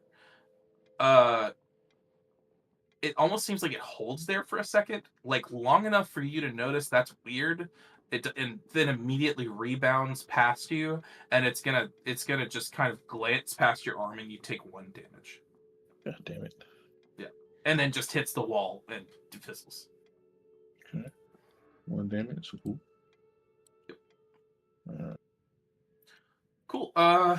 S2: It almost seems like it holds there for a second, like long enough for you to notice that's weird. And then immediately rebounds past you, and it's gonna just kind of glance past your arm, and you take 1 damage.
S5: God damn it.
S2: Yeah, and then just hits the wall and fizzles.
S5: Okay. 1 damage. Cool.
S2: Cool. All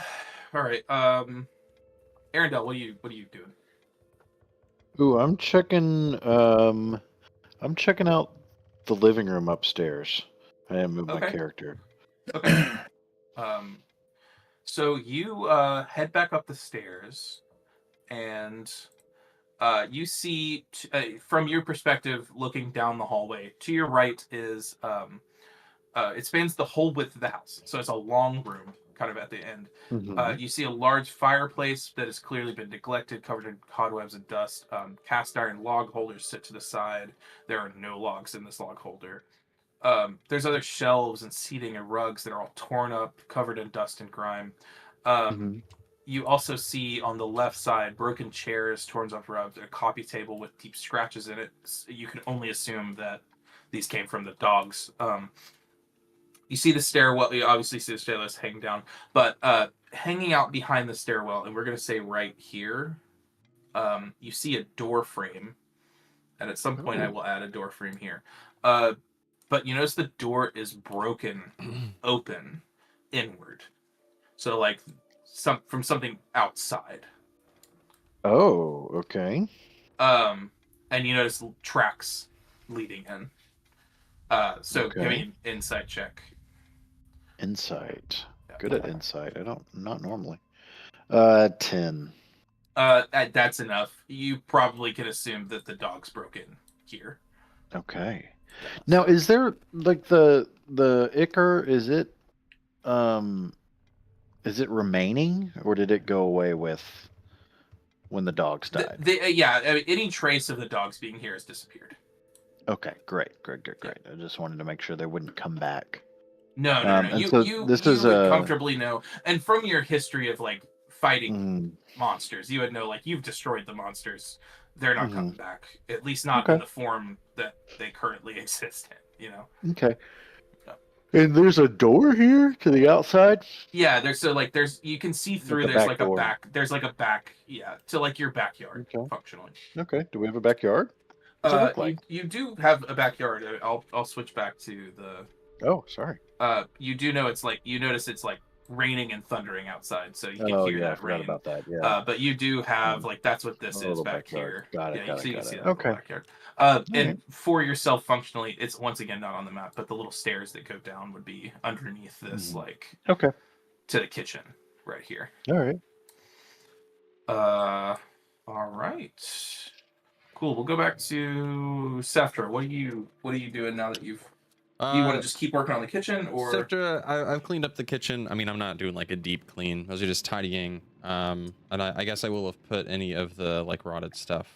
S2: right. Arendelle, what are you doing?
S4: Ooh, I'm checking out the living room upstairs. I didn't move my
S2: Okay.
S4: character.
S2: Okay. So you head back up the stairs, and you see, from your perspective, looking down the hallway, to your right is it spans the whole width of the house. So it's a long room, kind of at the end.
S4: Mhm.
S2: You see a large fireplace that has clearly been neglected, covered in cobwebs and dust. Cast iron log holders sit to the side. There are no logs in this log holder. There's other shelves and seating and rugs that are all torn up, covered in dust and grime.
S4: Mhm.
S2: You also see on the left side broken chairs, torn up rugs, a coffee table with deep scratches in it. You can only assume that these came from the dogs. You see the stairwell. You obviously see the stairwell hanging down, but hanging out behind the stairwell, and we're going to say right here, you see a door frame. And at some point, I will add a door frame here. But you notice the door is broken open inward. So like from something outside.
S4: Oh, okay.
S2: And you notice tracks leading in. So
S4: Okay.
S2: give me an insight check.
S4: Insight.
S2: Yeah.
S4: Good at insight. Not normally. 10.
S2: That's enough. You probably can assume that the dog's broken here.
S4: Okay. Now, is there like the ichor? Is it remaining, or did it go away with when the dogs died?
S2: Yeah, I mean, any trace of the dogs being here has disappeared.
S4: Okay, great. I just wanted to make sure they wouldn't come back.
S2: No.
S4: and
S2: You
S4: so
S2: you
S4: this
S2: you
S4: is
S2: would
S4: a
S2: comfortably know, and from your history of like fighting
S4: mm,
S2: monsters, you would know like you've destroyed the monsters. They're not coming back, at least not
S4: Okay.
S2: in the form that they currently exist in. You know.
S4: okay.
S2: Yeah.
S4: And there's a door here to the outside.
S2: Yeah, there's you can see through.
S4: a
S2: There's
S4: back
S2: like
S4: door.
S2: a back. There's like a back. Yeah, to like your backyard
S4: Okay.
S2: functionally.
S4: Okay. Do we have a backyard? What's it look like?
S2: You do have a backyard. I'll switch back to the.
S4: Oh, sorry.
S2: You do know you notice it's like raining and thundering outside, so you can
S4: Oh,
S2: hear
S4: yeah, I
S2: that
S4: forgot
S2: rain.
S4: about that. Yeah.
S2: But you do have like that's what this
S4: A
S2: is
S4: little
S2: back
S4: backyard.
S2: here.
S4: Got it,
S2: Yeah,
S4: got
S2: you
S4: it.
S2: see that
S4: Okay.
S2: little backyard. And for yourself, functionally, it's once again not on the map, but the little stairs that go down would be underneath this, like
S4: Okay.
S2: to the kitchen right here.
S4: All right.
S2: All right. Cool. We'll go back to Seftra. What are you doing now that you've? Do you want to just keep working on the kitchen, or?
S1: Seftra, I've cleaned up the kitchen. I mean, I'm not doing like a deep clean. Those are just tidying. And I guess I will have put any of the like rotted stuff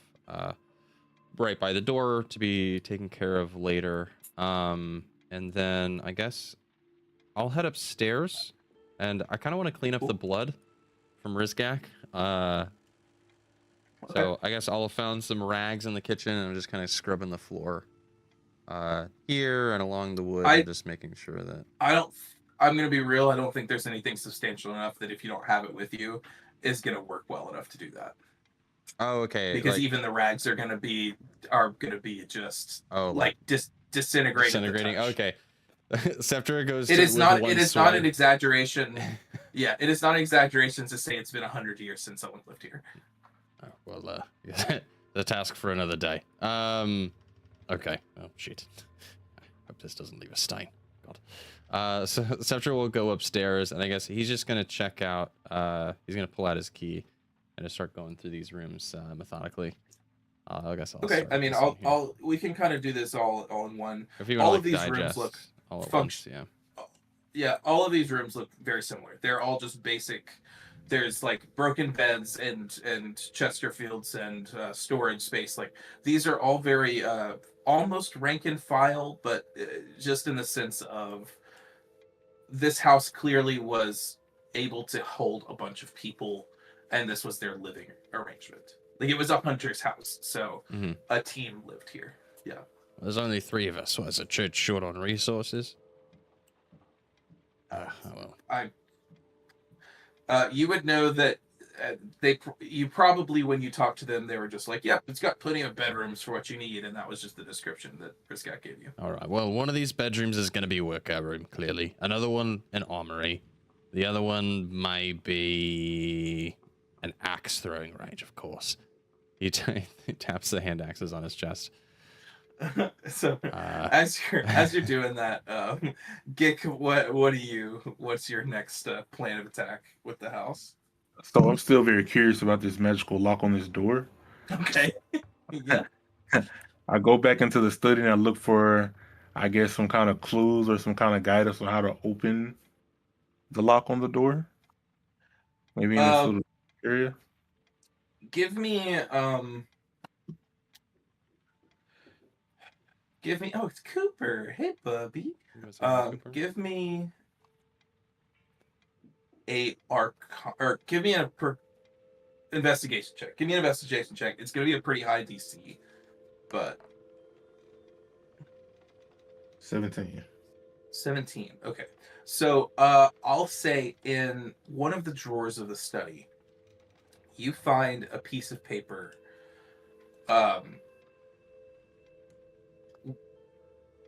S1: right by the door to be taken care of later. And then I guess I'll head upstairs, and I kind of want to clean up the blood from Rizgak. So I guess I'll have found some rags in the kitchen, and I'm just kind of scrubbing the floor here and along the wood, and just making sure that
S2: I'm gonna be real. I don't think there's anything substantial enough that if you don't have it with you, is gonna work well enough to do that.
S1: Oh, okay.
S2: Because
S1: like,
S2: even the rags are gonna be just
S1: like
S2: disintegrating.
S1: disintegrating. Okay. Scepter goes
S2: It
S1: to,
S2: is
S1: with
S2: not.
S1: one
S2: It is not
S1: swipe.
S2: an exaggeration. Yeah, it is not an exaggeration to say it's been 100 years since someone lived here.
S1: Oh, well, the task for another day. Okay. Oh, shit. I hope this doesn't leave a stain. God. So Scepter will go upstairs, and I guess he's just gonna check out. He's gonna pull out his key and just start going through these rooms methodically. I guess I'll.
S2: Okay,
S1: start
S2: I mean,
S1: this one here.
S2: we can kind of do this all in one.
S1: If you
S2: all
S1: want
S2: of
S1: to
S2: these
S1: digest
S2: rooms look
S1: all at
S2: function-
S1: once, yeah.
S2: Yeah, all of these rooms look very similar. They're all just basic. There's like broken beds and Chesterfields and storage space. Like these are all very almost rank and file, but just in the sense of this house clearly was able to hold a bunch of people, and this was their living arrangement. Like it was a hunter's house, so a team lived here. Yeah.
S1: There's only 3 of us. Was a church short on resources? Oh well.
S2: You would know that you probably, when you talk to them, they were just like, "Yep, it's got plenty of bedrooms for what you need," and that was just the description that Briscat gave you.
S1: All right. Well, one of these bedrooms is going to be a workout room, clearly. Another one, an armory. The other one might be an axe throwing range, of course. He taps the hand axes on his chest.
S2: So as you're doing that, Gick, what's your next plan of attack with the house?
S5: So I'm still very curious about this magical lock on this door.
S2: Okay. Yeah.
S5: I go back into the study and I look for, I guess, some kind of clues or some kind of guidance on how to open the lock on the door. Maybe in this little area.
S2: Give me oh, it's Cooper. Hey, Bubby. Give me a give me investigation check. Give me an investigation check. It's going to be a pretty high DC, but
S5: 17.
S2: 17. Okay. So, I'll say in one of the drawers of the study, you find a piece of paper.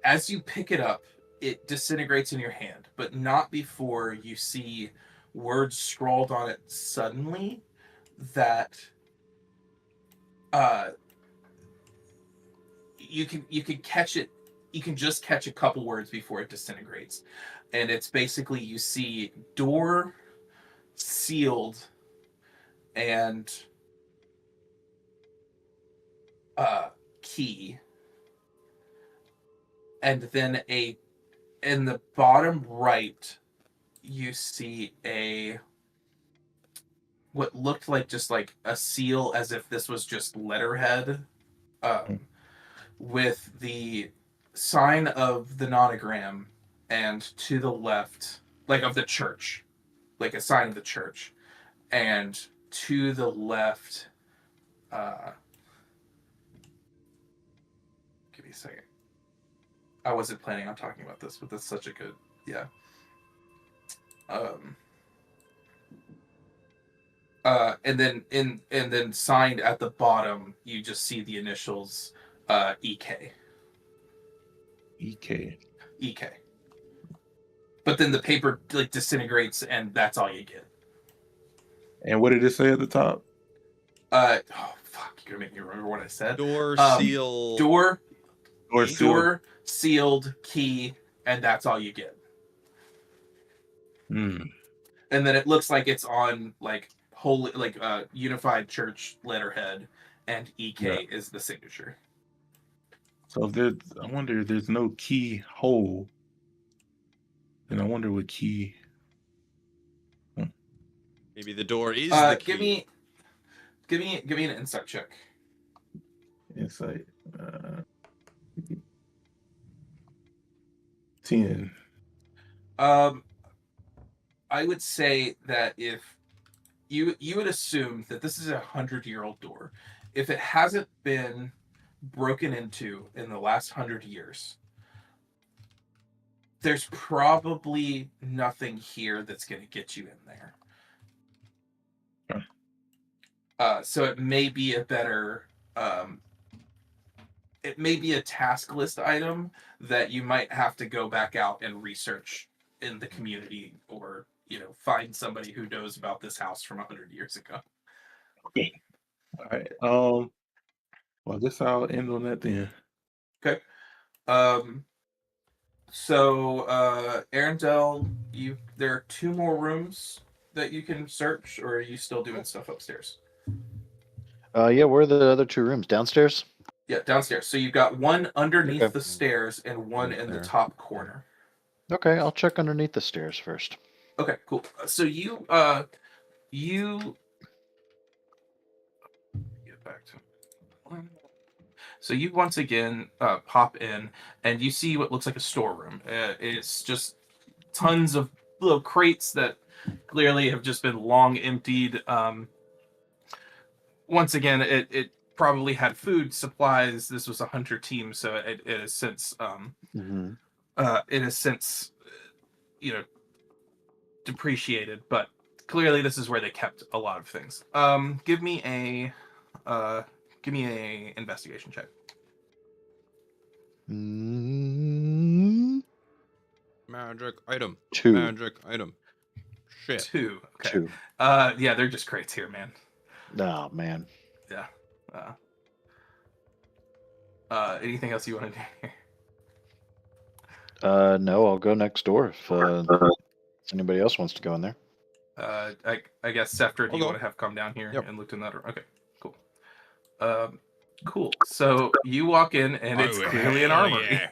S2: As you pick it up, it disintegrates in your hand, but not before you see words scrawled on it suddenly that you can catch it. You can just catch a couple words before it disintegrates, and it's basically you see door sealed and key, and then in the bottom right you see what looked like just like a seal, as if this was just letterhead, with the sign of the nonogram, and to the left, like of the church, like a sign of the church, and to the left, give me a second. I wasn't planning on talking about this, but that's such a good, yeah. And then signed at the bottom, you just see the initials, EK.
S5: EK.
S2: EK. But then the paper like disintegrates, and that's all you get.
S5: And what did it say at the top?
S2: Oh fuck! You're gonna make me remember what I said.
S1: Door seal.
S2: Door
S5: Sealed.
S2: sealed, key, and that's all you get.
S5: Hmm.
S2: And then it looks like it's on like holy, like Unified Church letterhead, and EK is the signature.
S5: So I wonder if there's no keyhole. Then I wonder what key.
S1: Maybe the door is the key.
S2: Give me an insight check.
S5: Insight. 10.
S2: I would say that if you would assume that this is a 100-year-old door, if it hasn't been broken into in the last 100 years, there's probably nothing here that's going to get you in there. So it may be a better, it may be a task list item that you might have to go back out and research in the community, or find somebody who knows about this house from 100 years ago.
S5: Okay. All right. Well, I guess I'll end on that then.
S2: Okay. So Arendelle, there are 2 more rooms that you can search, or are you still doing stuff upstairs?
S4: Yeah, where are the other 2 rooms? Downstairs?
S2: Yeah, downstairs. So you've got one underneath
S4: Okay.
S2: the stairs and one
S1: Right
S2: in the
S1: there.
S2: top corner.
S4: Okay, I'll check underneath the stairs first.
S2: Okay, cool. So you get back to one. So you once again pop in, and you see what looks like a storeroom. It's just tons of little crates that clearly have just been long emptied. Once again, it probably had food supplies. This was a hunter team, so it has since
S4: Mm-hmm.
S2: it has since depreciated, but clearly this is where they kept a lot of things. Give me a investigation check.
S1: Magic item.
S4: 2.
S1: Magic item. Shit.
S2: 2. Okay.
S4: 2.
S2: Yeah, they're just crates here, man.
S4: Oh, man.
S2: Yeah. Anything else you want to do here?
S4: No, I'll go next door if anybody else wants to go in there.
S2: I guess Scepter, do
S1: I'll
S2: you
S1: go.
S2: want to have come down here
S1: Yep.
S2: and looked in that room? Okay, cool. Cool. So you walk in, and it's clearly an armory.
S1: Yeah.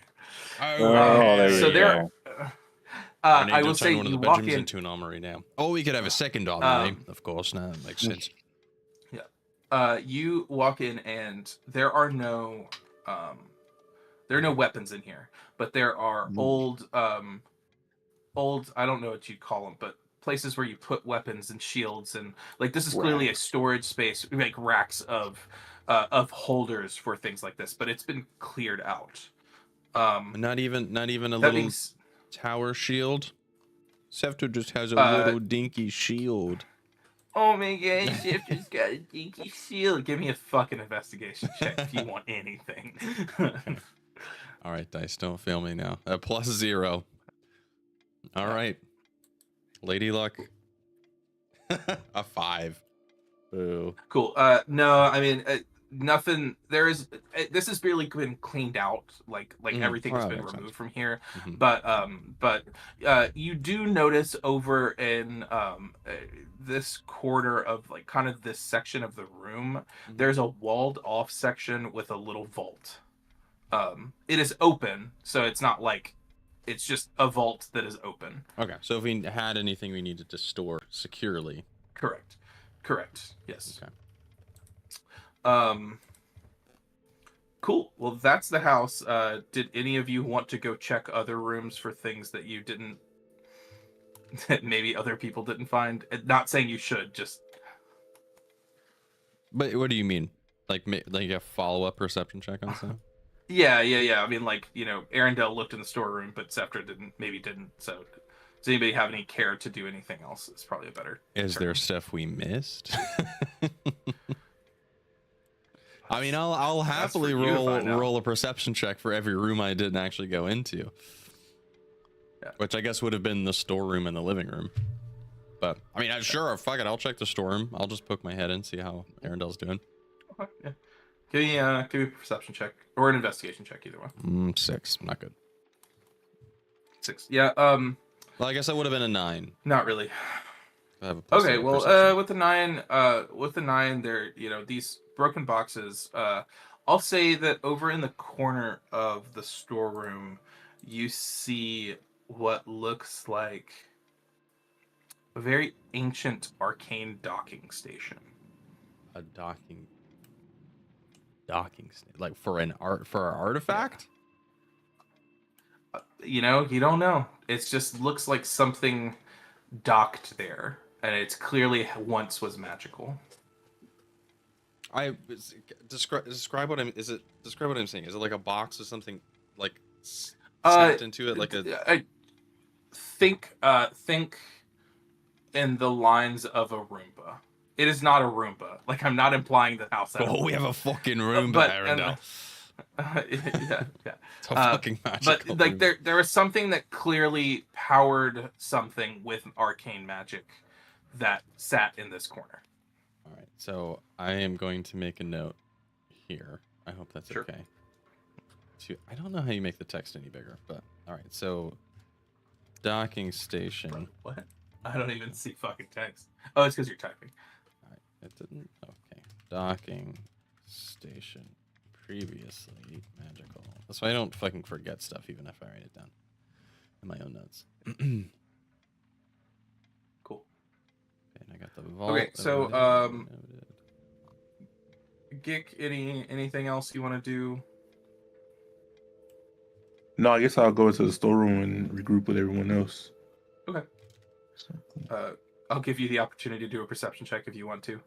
S4: Oh, there
S2: So
S4: you
S2: there.
S4: go.
S2: I will say
S1: one of
S2: you
S1: the
S2: walk
S1: bedrooms
S2: in.
S1: into an armory now. Oh, we could have a second armory, of course. Now that makes sense.
S2: You walk in, and there are no weapons in here, but there are old I don't know what you'd call them, but places where you put weapons and shields, and like this is clearly a storage space, like racks of holders for things like this, but it's been cleared out.
S1: Not even a
S2: That
S1: little
S2: means
S1: tower shield. Scepter just has a little dinky shield.
S2: oh my gosh, Shifter's got a dinky shield. Give me a fucking investigation check if you want anything.
S1: All right, dice, don't fail me now. +0. All right, Lady Luck. A 5. Boo.
S2: Cool. No, I mean nothing. There is. This has barely been cleaned out. Like everything has
S1: Well,
S2: been
S1: that makes
S2: removed
S1: sense.
S2: from here.
S1: Mhm.
S2: But you do notice over in this quarter of like kind of this section of the room, there's a walled off section with a little vault. It is open, so it's not like it's just a vault that is open.
S1: Okay, so if we had anything we needed to store securely.
S2: Correct. Yes.
S1: Okay.
S2: Cool. Well, that's the house. Did any of you want to go check other rooms for things that you didn't, that maybe other people didn't find? Not saying you should, just.
S1: But what do you mean? Like a follow-up perception check on stuff?
S2: Yeah. I mean, like, Arendelle looked in the storeroom, but Scepter didn't. So, does anybody have any care to do anything else? It's probably a better.
S1: Is there stuff we missed? I mean, I'll happily roll a perception check for every room I didn't actually go into.
S2: Yeah.
S1: Which I guess would have been the storeroom and the living room. But I mean, sure, fuck it, I'll check the storeroom. I'll just poke my head in, see how Arendelle's doing.
S2: Okay, yeah. Give me a perception check or an investigation check, either one.
S1: 6, not good.
S2: 6. Yeah.
S1: Well, I guess that would have been a 9.
S2: Not really.
S1: I have a
S2: Okay,
S1: +7
S2: well,
S1: perception.
S2: with the 9, there, these broken boxes. I'll say that over in the corner of the storeroom, you see what looks like a very ancient arcane docking station.
S1: A docking like for an artifact?
S2: You don't know. It just looks like something docked there, and it's clearly once was magical.
S1: Describe what I'm saying. Is it like a box or something like snapped into it like a
S2: I think in the lines of a Roomba. it is not a Roomba. Like, I'm not implying the house.
S1: Oh, we have a fucking Roomba,
S2: but-
S1: Arendelle.
S2: Yeah.
S1: It's a fucking magical
S2: But like
S1: Roomba.
S2: there was something that clearly powered something with arcane magic that sat in this corner.
S1: All right, so I am going to make a note here. I hope that's
S2: Sure.
S1: okay. I don't know how you make the text any bigger, but all right. So, docking station.
S2: What? I don't even see fucking text. Oh, it's because you're typing.
S1: All right, it didn't. Okay, docking station. Previously magical. That's why I don't fucking forget stuff, even if I write it down in my own notes.
S2: Cool.
S1: Okay, and I got the vault.
S2: Okay, so
S1: noted.
S2: Gick, anything else you want to do?
S5: No, I guess I'll go into the storeroom and regroup with everyone else.
S2: Okay. I'll give you the opportunity to do a perception check if you want to.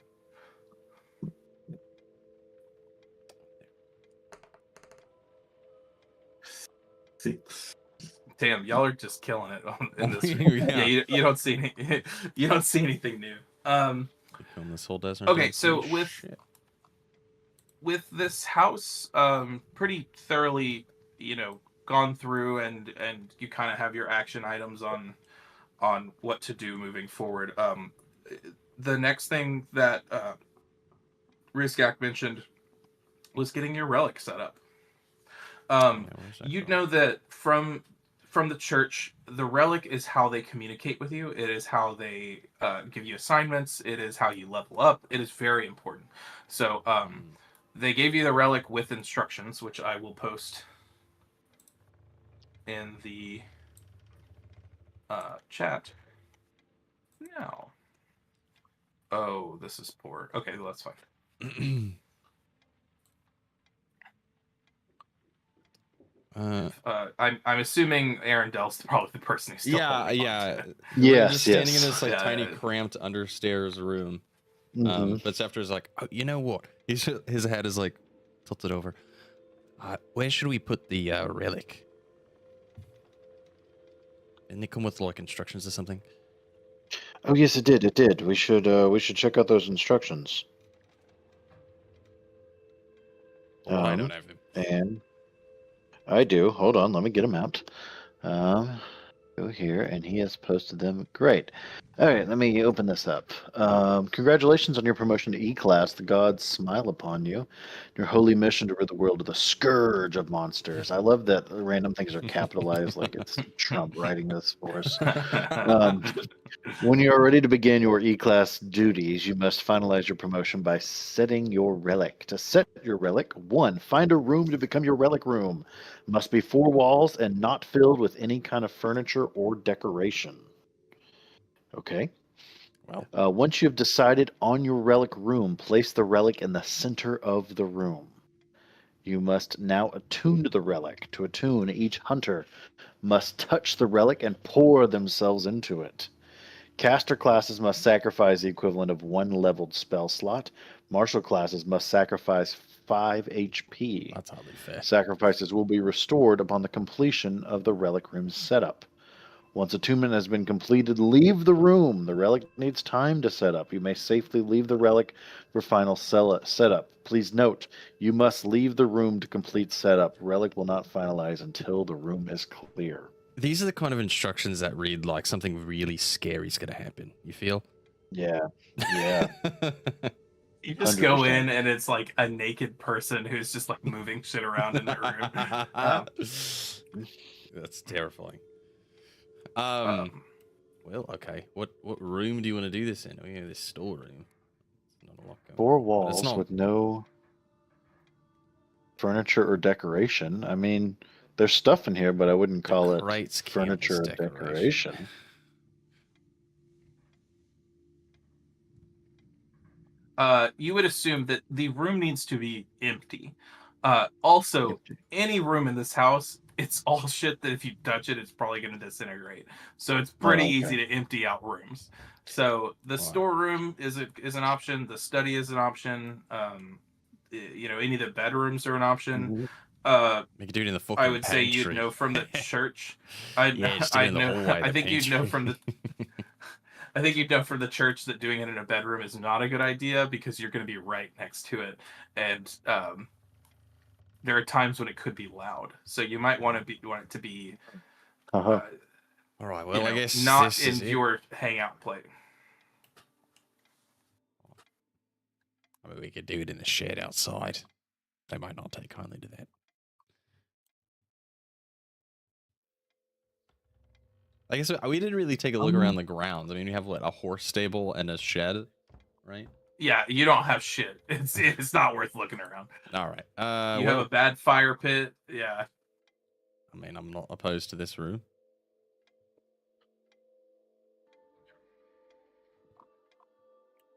S5: Six.
S2: Damn, y'all are just killing it in this.
S1: Yeah.
S2: You don't see any, you don't see anything new.
S1: We film this whole desert.
S2: Okay,
S1: don't
S2: so
S1: see
S2: with-
S1: shit.
S2: With this house, pretty thoroughly, gone through, and you kind of have your action items on what to do moving forward. The next thing that Rizgak mentioned was getting your relic set up.
S1: Yeah, where's that
S2: You'd
S1: going?
S2: know that from the church, the relic is how they communicate with you. It is how they give you assignments. It is how you level up. It is very important. So they gave you the relic with instructions, which I will post in the chat now. Oh, this is poor. Okay, well, that's fine. I'm assuming Arendelle's probably the person who's still
S1: yeah,
S2: holding on
S1: yeah.
S2: to it.
S1: We're
S4: Yes,
S1: just standing
S4: yes.
S1: in this like
S2: Yeah,
S1: tiny,
S2: yeah.
S1: cramped understairs room.
S4: Mhm.
S1: But Scepter's like, oh, you know what? His head is like tilted over. Where should we put the relic? Didn't they come with like instructions or something?
S4: Oh yes, it did. It did. We should check out those instructions.
S1: Well, I don't have them.
S4: And I do. Hold on, let me get them out. Go here, and he has posted them. Great. All right, let me open this up. Congratulations on your promotion to E-Class. The gods smile upon you. Your holy mission to rid the world of the scourge of monsters. I love that random things are capitalized like it's Trump writing this for us. When you are ready to begin your E-Class duties, you must finalize your promotion by setting your relic. To set your relic, 1. Find a room to become your relic room. Must be 4 walls and not filled with any kind of furniture or decoration. Okay.
S1: Well,
S4: Once you have decided on your relic room, place the relic in the center of the room. You must now attune to the relic. To attune, each hunter must touch the relic and pour themselves into it. Caster classes must sacrifice the equivalent of 1 leveled spell slot. Martial classes must sacrifice 5 HP.
S1: that's hardly fair.
S4: Sacrifices will be restored upon the completion of the relic room setup. Once attunement has been completed, leave the room. The relic needs time to set up. You may safely leave the relic for final setup. Please note, you must leave the room to complete setup. Relic will not finalize until the room is clear.
S1: These are the kind of instructions that read like something really scary is going to happen. You feel?
S4: Yeah. Yeah.
S2: You just go
S4: 100%.
S2: in and it's like a naked person who's just like moving shit around in the room.
S1: That's terrifying. Well, okay. What room do you want to do this in? Oh, yeah, this storeroom. It's not a lot going
S4: 4
S1: on. But
S4: walls
S1: it's not-
S4: with no furniture or decoration. I mean, there's stuff in here, but I wouldn't call it
S1: crates count as
S4: furniture or decoration.
S2: You would assume that the room needs to be empty. Also, any room in this house, it's all shit that if you touch it, it's probably going to disintegrate. So it's pretty
S4: okay.
S2: easy to empty out rooms. So the
S1: Wow.
S2: storeroom is an option. The study is an option. Any of the bedrooms are an option.
S4: Mhm.
S1: You could do it in the fucking
S2: I would say you'd
S1: pantry.
S2: know from the church.
S1: Yeah, just do it in the hallway of
S2: I
S1: the
S2: think you'd know
S1: pantry.
S2: from the. I think you know from the church that doing it in a bedroom is not a good idea because you're going to be right next to it, and there are times when it could be loud. So you might want it to be,
S4: Uh-huh.
S1: All right. Well, I guess
S2: not
S1: this is
S2: in
S1: it.
S2: your hangout plate.
S1: I mean, we could do it in the shed outside. They might not take kindly to that. I guess we didn't really take a look around the grounds. I mean, we have what, a horse stable and a shed, right?
S2: Yeah, you don't have shit. It's not worth looking around.
S1: All right.
S2: You have a bad fire pit. Yeah.
S1: I mean, I'm not opposed to this room.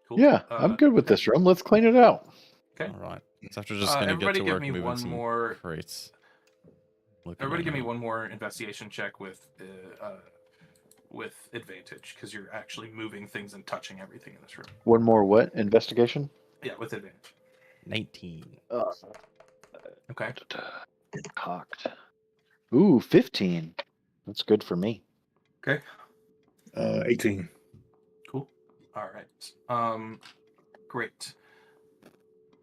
S2: Cool.
S4: Yeah, I'm good with this room. Let's clean it out.
S2: Okay.
S1: All right. So after just gonna get
S2: everybody
S1: to
S2: give
S1: work
S2: me
S1: moving
S2: one
S1: some
S2: more-
S1: crates.
S2: Everybody, give me one more investigation check with advantage because you're actually moving things and touching everything in this room.
S4: One more what? Investigation?
S2: Yeah, with advantage.
S1: 19.
S2: Okay.
S4: Cocked. Ooh, 15. That's good for me.
S2: Okay.
S5: 18.
S2: Cool. All right. Great.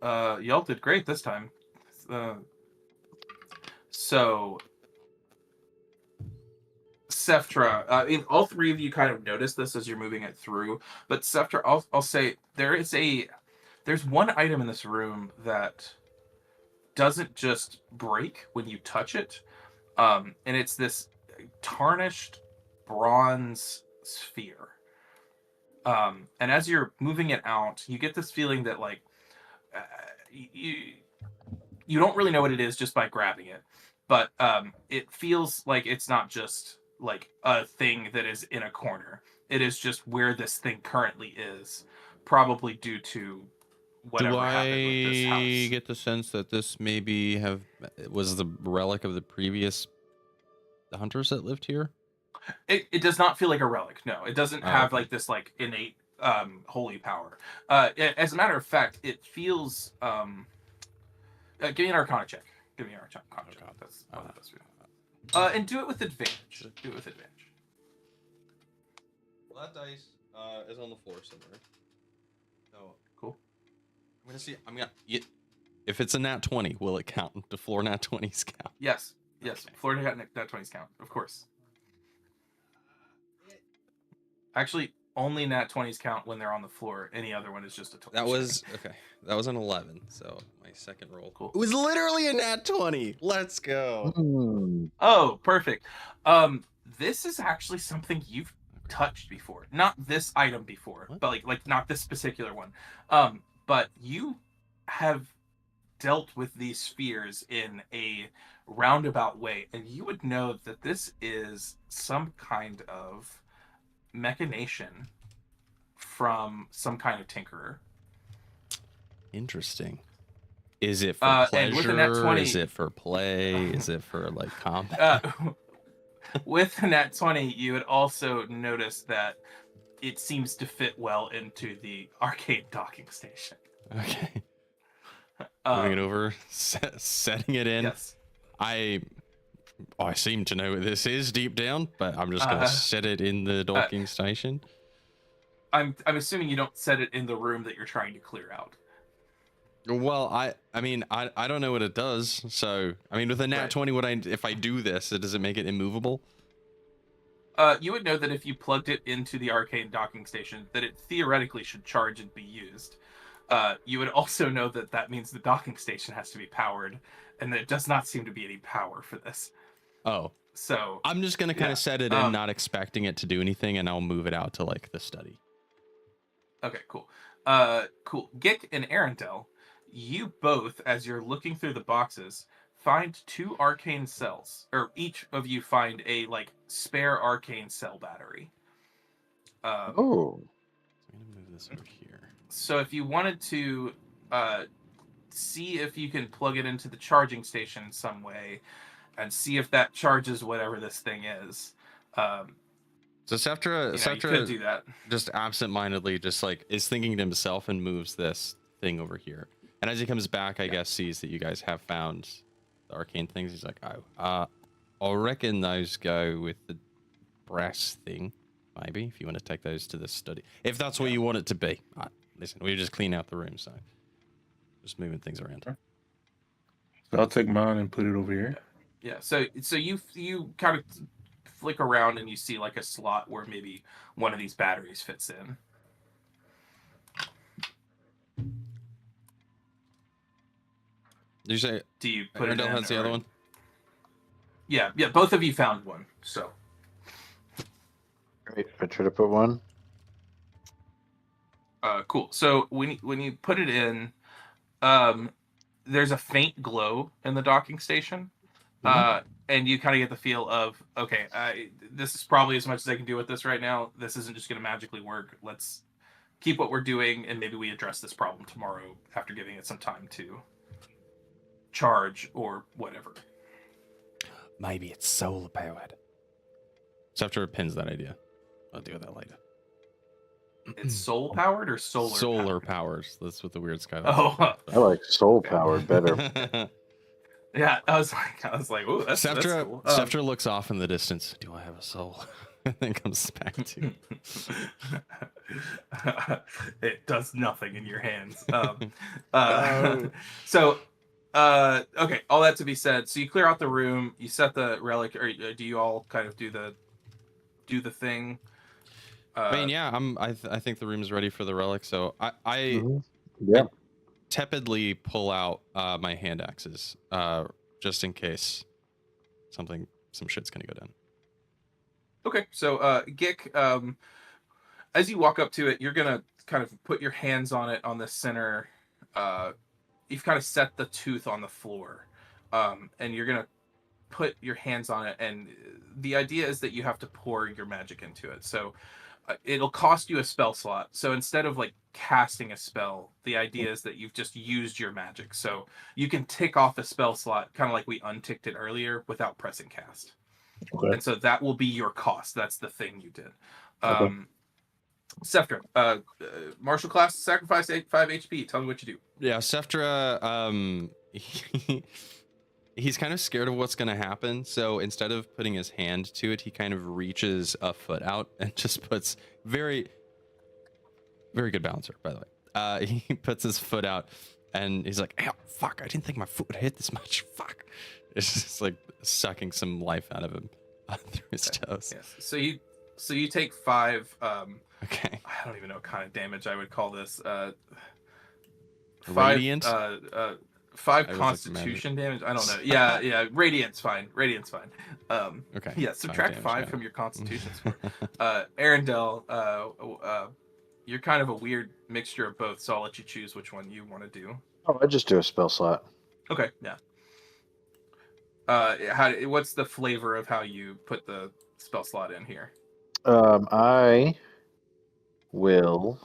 S2: Y'all did great this time. So, Seftra, all three of you kind of noticed this as you're moving it through, but Seftra, I'll say there's one item in this room that doesn't just break when you touch it, and it's this tarnished bronze sphere. And as you're moving it out, you get this feeling that like you don't really know what it is just by grabbing it, but it feels like it's not just like a thing that is in a corner. It is just where this thing currently is, probably due to whatever happened with this
S1: Do
S2: house.
S1: I get the sense that this maybe was the relic of the previous hunters that lived here?
S2: It does not feel like a relic. No, it doesn't have
S1: okay.
S2: like this like innate holy power. As a matter of fact, it feels. Give me an Arcana check. Give me an Arcana check.
S1: God.
S2: That's one of the best way. And do it with advantage. Do it with advantage.
S1: Well, that dice is on the floor somewhere. So
S2: Cool.
S1: I'm gonna see. If it's a nat 20, will it count? Do floor nat 20s count?
S2: Yes. Yes.
S1: Okay.
S2: Florida got nat 20s count, of course. Actually, only nat 20s count when they're on the floor. Any other one is just a 20.
S1: That was okay. That was an 11. So my second roll.
S2: Cool.
S1: It was literally a nat 20. Let's go.
S2: Oh, perfect. This is actually something you've touched before. Not this item before,
S1: What?
S2: but like not this particular one. But you have dealt with these spheres in a roundabout way, and you would know that this is some kind of machination from some kind of tinkerer.
S1: Interesting. Is it for
S2: and with a nat
S1: pleasure?
S2: 20
S1: Is it for play? Is it for like combat?
S2: With a nat 20, you would also notice that it seems to fit well into the arcade docking station.
S1: Okay. Moving it over, setting it in.
S2: Yes.
S1: I seem to know what this is deep down, but I'm just gonna set it in the docking station.
S2: I'm assuming you don't set it in the room that you're trying to clear out.
S1: Well, I mean, I don't know what it does. So, I mean, with a nat
S2: Right.
S1: 20, if I do this, does it make it immovable?
S2: You would know that if you plugged it into the arcade docking station, that it theoretically should charge and be used. You would also know that that means the docking station has to be powered, and there does not seem to be any power for this.
S1: Oh,
S2: So
S1: I'm just gonna kind of set it in, not expecting it to do anything, and I'll move it out to like the study.
S2: okay, cool. Cool. Gick and Arendelle, you both, as you're looking through the boxes, find 2 arcane cells, or each of you find a like spare arcane cell battery.
S4: Oh.
S1: I'm gonna move this over here.
S2: So if you wanted to see if you can plug it into the charging station in some way, and see if that charges whatever this thing is,
S1: So Seftra
S2: you could do that.
S1: just absentmindedly just like is thinking to himself and moves this thing over here. And as he comes back, I guess sees that you guys have found the arcane things. He's like, I recognize go with the brass thing. maybe, if you want to take those to the study. If that's what you want it to be. Listen, we just clean out the room, so just moving things around.
S5: So I'll take mine and put it over here.
S2: Yeah. So you kind of flick around and you see like a slot where maybe one of these batteries fits in.
S1: Did you say
S2: Do you put it in?
S1: has the other
S2: or-
S1: one?
S2: Yeah. Both of you found one. So
S4: Great. I try to put one.
S2: cool. So when you put it in, there's a faint glow in the docking station. And you kind of get the feel of, okay, this is probably as much as I can do with this right now. This isn't just going to magically work. Let's keep what we're doing, and maybe we address this problem tomorrow after giving it some time to charge or whatever.
S1: Maybe it's solar powered. Scepter pins that idea. I'll deal with that later.
S2: It's soul powered or solar?
S1: Solar
S2: powered?
S1: powers. That's what the weird sky.
S2: Oh,
S4: I like soul powered better.
S2: yeah. I was like, ooh, that's
S1: Scepter,
S2: cool.
S1: Scepter looks off in the distance. Do I have a soul? And then comes back to.
S2: It does nothing in your hands.
S1: Oh.
S2: So, okay. All that to be said. So you clear out the room. You set the relic, or do you all kind of do the thing?
S1: I mean, yeah, I think the room is ready for the relic. So I
S4: Yeah.
S1: tepidly pull out my hand axes, just in case some shit's gonna go down.
S2: Okay, so Gick, as you walk up to it, you're gonna kind of put your hands on it on the center. You've kind of set the tooth on the floor, and you're gonna put your hands on it. And the idea is that you have to pour your magic into it. So it'll cost you a spell slot. So instead of like casting a spell, the idea is that you've just used your magic. So you can tick off a spell slot, kind of like we unticked it earlier, without pressing cast.
S5: Okay.
S2: And so that will be your cost. That's the thing you did.
S5: Okay.
S2: Scepter, martial class, sacrifice 5 HP. Tell me what you do.
S1: Yeah, Seftra, he's kind of scared of what's going to happen. So instead of putting his hand to it, he kind of reaches a foot out and just puts very, very good balancer, by the way. He puts his foot out and he's like, "Ow, fuck, I didn't think my foot would hit this much. Fuck." It's just like sucking some life out of him through his toes.
S2: Yes. So you take 5.
S1: Okay.
S2: I don't even know what kind of damage I would call this. 5
S1: Radiant?
S2: 5 constitution damage. I don't know. Yeah. Radiant's fine.
S1: Okay.
S2: Yeah. Subtract 5
S1: damage,
S2: from your constitution score. Arendelle, you're kind of a weird mixture of both, so I'll let you choose which one you want to do.
S4: Oh, I just do a spell slot.
S2: Okay. Yeah. What's the flavor of how you put the spell slot in here?
S4: I will.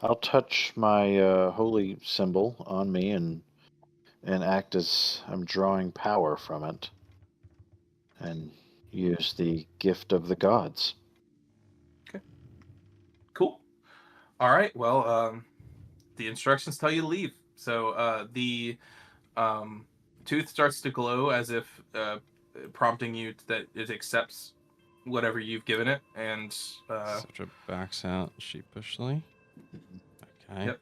S4: I'll touch my holy symbol on me and act as I'm drawing power from it, and use the gift of the gods.
S2: Cool. All right. Well, the instructions tell you to leave. So the tooth starts to glow as if prompting you that it accepts whatever you've given it, and
S1: Seftra backs out sheepishly. Okay.
S2: Yep.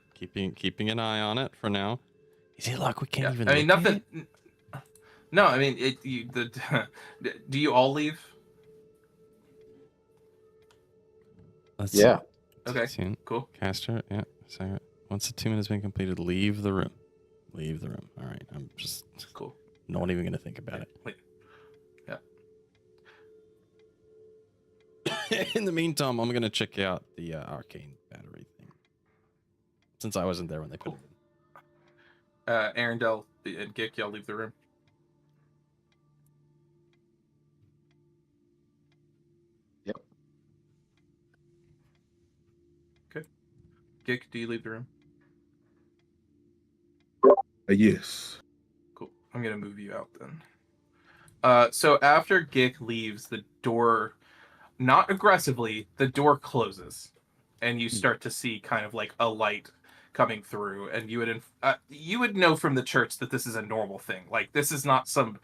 S1: Keeping an eye on it for now. Is it like we can't even?
S2: I mean,
S1: look at
S2: nothing.
S1: it?
S2: No, I mean, do you all leave?
S1: Let's
S4: Yeah.
S2: Okay.
S1: see.
S2: Cool.
S1: Caster, yeah. Second. Once the 2 minutes has been completed, leave the room. Leave the room. All right. I'm just
S2: Cool.
S1: not even gonna think about it.
S2: Wait. Yeah.
S1: In the meantime, I'm gonna check out the arcane battery thing, since I wasn't there when they put it in.
S2: Arendelle and Gick, y'all leave the room.
S4: Yep.
S2: Okay. Gick, do you leave the room?
S5: Yes.
S2: Cool. I'm gonna move you out then. So after Gick leaves, the door, not aggressively, the door closes, and you start to see kind of like a light coming through, and you would know from the church that this is a normal thing. Like, this is not some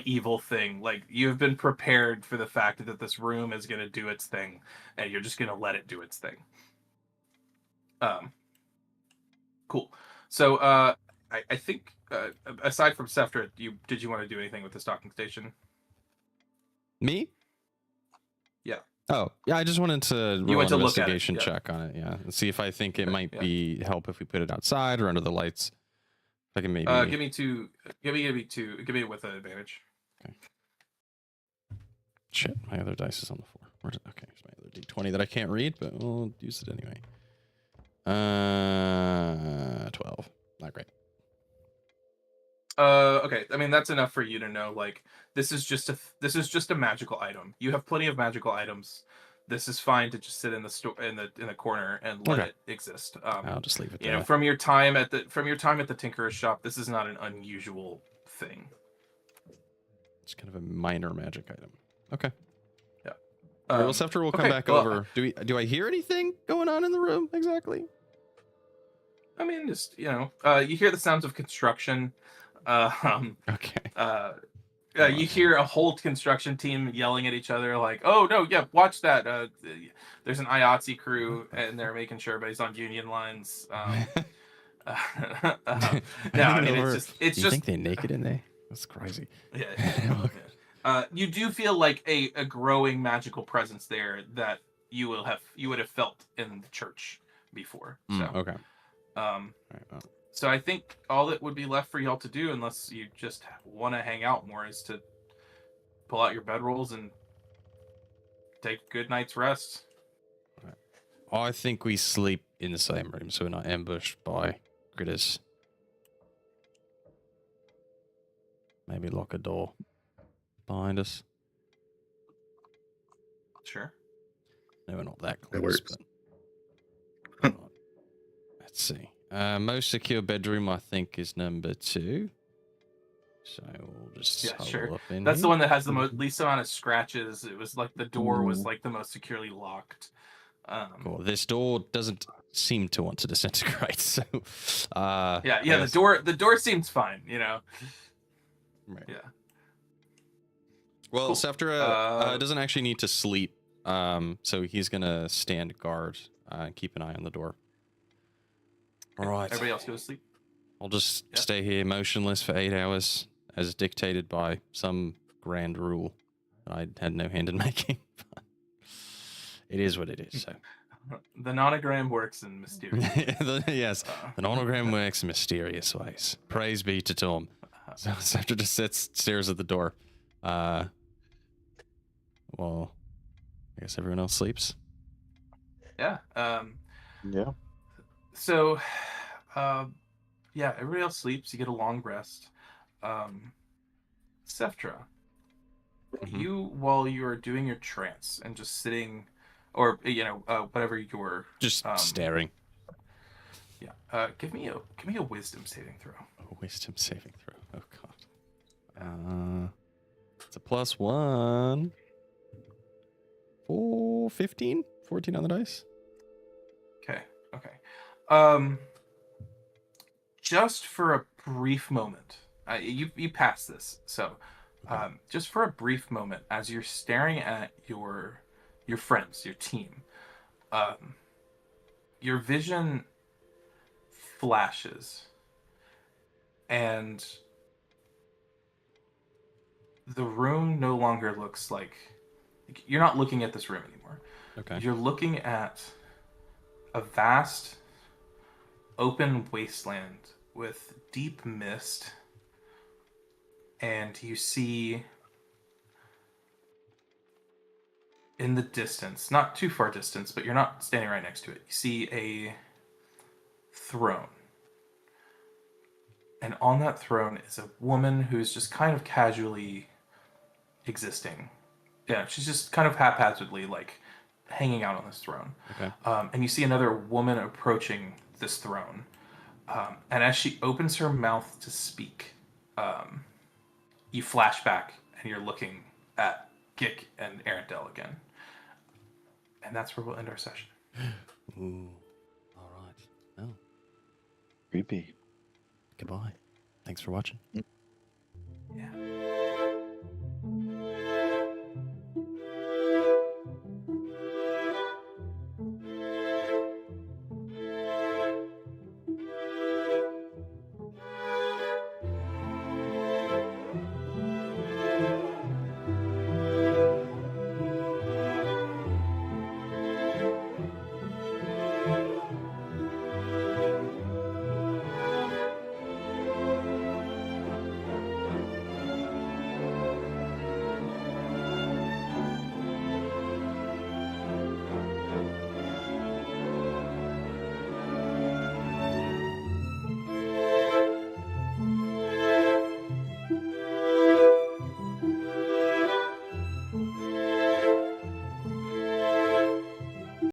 S2: evil thing. Like, you have been prepared for the fact that this room is going to do its thing, and you're just going to let it do its thing. Cool. So I think aside from Seftra, did you want to do anything with this docking station?
S1: Me?
S2: Yeah.
S1: Oh, yeah, I just wanted to roll
S2: went
S1: an
S2: to look at it,
S1: investigation
S2: yeah.
S1: check on it, yeah, and see if I think it might
S2: yeah.
S1: be help if we put it outside or under the lights. I can maybe
S2: Give me two. Give me it with an advantage.
S1: Okay. Shit, my other dice is on the floor. Okay, here's my other d20 that I can't read, but we'll use it anyway. 12. Not great.
S2: Okay. I mean, that's enough for you to know. Like, this is just a magical item. You have plenty of magical items. This is fine to just sit in the store in the corner and let it exist.
S1: I'll just leave it there.
S2: You know, from your time at the tinkerer's shop, this is not an unusual thing.
S1: It's kind of a minor magic item. Okay.
S2: Yeah.
S1: Well, Seftra will come back over. Do I hear anything going on in the room exactly?
S2: I mean, just, you hear the sounds of construction.
S1: Okay.
S2: You hear a whole construction team yelling at each other, like, "Oh no, yeah, watch that!" There's an IATSE crew, and they're making sure everybody's on union lines. No, I mean, it's
S1: you
S2: just.
S1: Think they're naked in there? That's crazy.
S2: Yeah. You do feel like a growing magical presence there that you would have felt in the church before. So
S1: okay.
S2: Right, so I think all that would be left for y'all to do, unless you just want to hang out more, is to pull out your bedrolls and take a good night's rest.
S1: Right. I think we sleep in the same room so we're not ambushed by critters. Maybe lock a door behind us.
S2: Sure.
S1: No, we're not that close.
S5: That works.
S1: But... Let's see. Most secure bedroom, I think, is number 2. So we'll just
S2: sure.
S1: Up in
S2: That's
S1: here.
S2: the one that has the least amount of scratches. It was like the door was like the most securely locked.
S1: Cool. This door doesn't seem to want to disintegrate. So,
S2: the door seems fine.
S1: Right.
S2: Yeah.
S1: Well,
S2: Cool.
S1: Seftra doesn't actually need to sleep. So he's gonna stand guard and keep an eye on the door. All right.
S2: Everybody else go to sleep.
S1: I'll just stay here motionless for 8 hours, as dictated by some grand rule that I had no hand in making. It is what it is. So
S2: the nonogram works in mysterious ways.
S1: Yes, the nonogram works in mysterious ways. Praise be to Tom. So Seftra just stares at the door. Well, I guess everyone else sleeps.
S2: Yeah.
S4: Yeah.
S2: So, everybody else sleeps. You get a long rest. Seftra, you, while you're doing your trance and just sitting, or whatever you're
S1: just staring.
S2: Yeah. Give me a wisdom saving throw.
S1: A wisdom saving throw. Oh god. It's a +1. 15? 14 on the dice.
S2: Okay. Just for a brief moment, you pass this. So, just for a brief moment, as you're staring at your friends, your team, your vision flashes, and the room no longer looks like you're not looking at this room anymore.
S1: Okay.
S2: You're looking at a vast open wasteland with deep mist, and you see in the distance, not too far distance, but you're not standing right next to it, you see a throne. And on that throne is a woman who's just kind of casually existing. Yeah, she's just kind of haphazardly, like, hanging out on this throne.
S1: Okay.
S2: And you see another woman approaching this throne. And as she opens her mouth to speak, you flash back and you're looking at Gik and Arendelle again. And that's where we'll end our session.
S1: Ooh. All right. Oh.
S4: Creepy.
S1: Goodbye. Thanks for watching.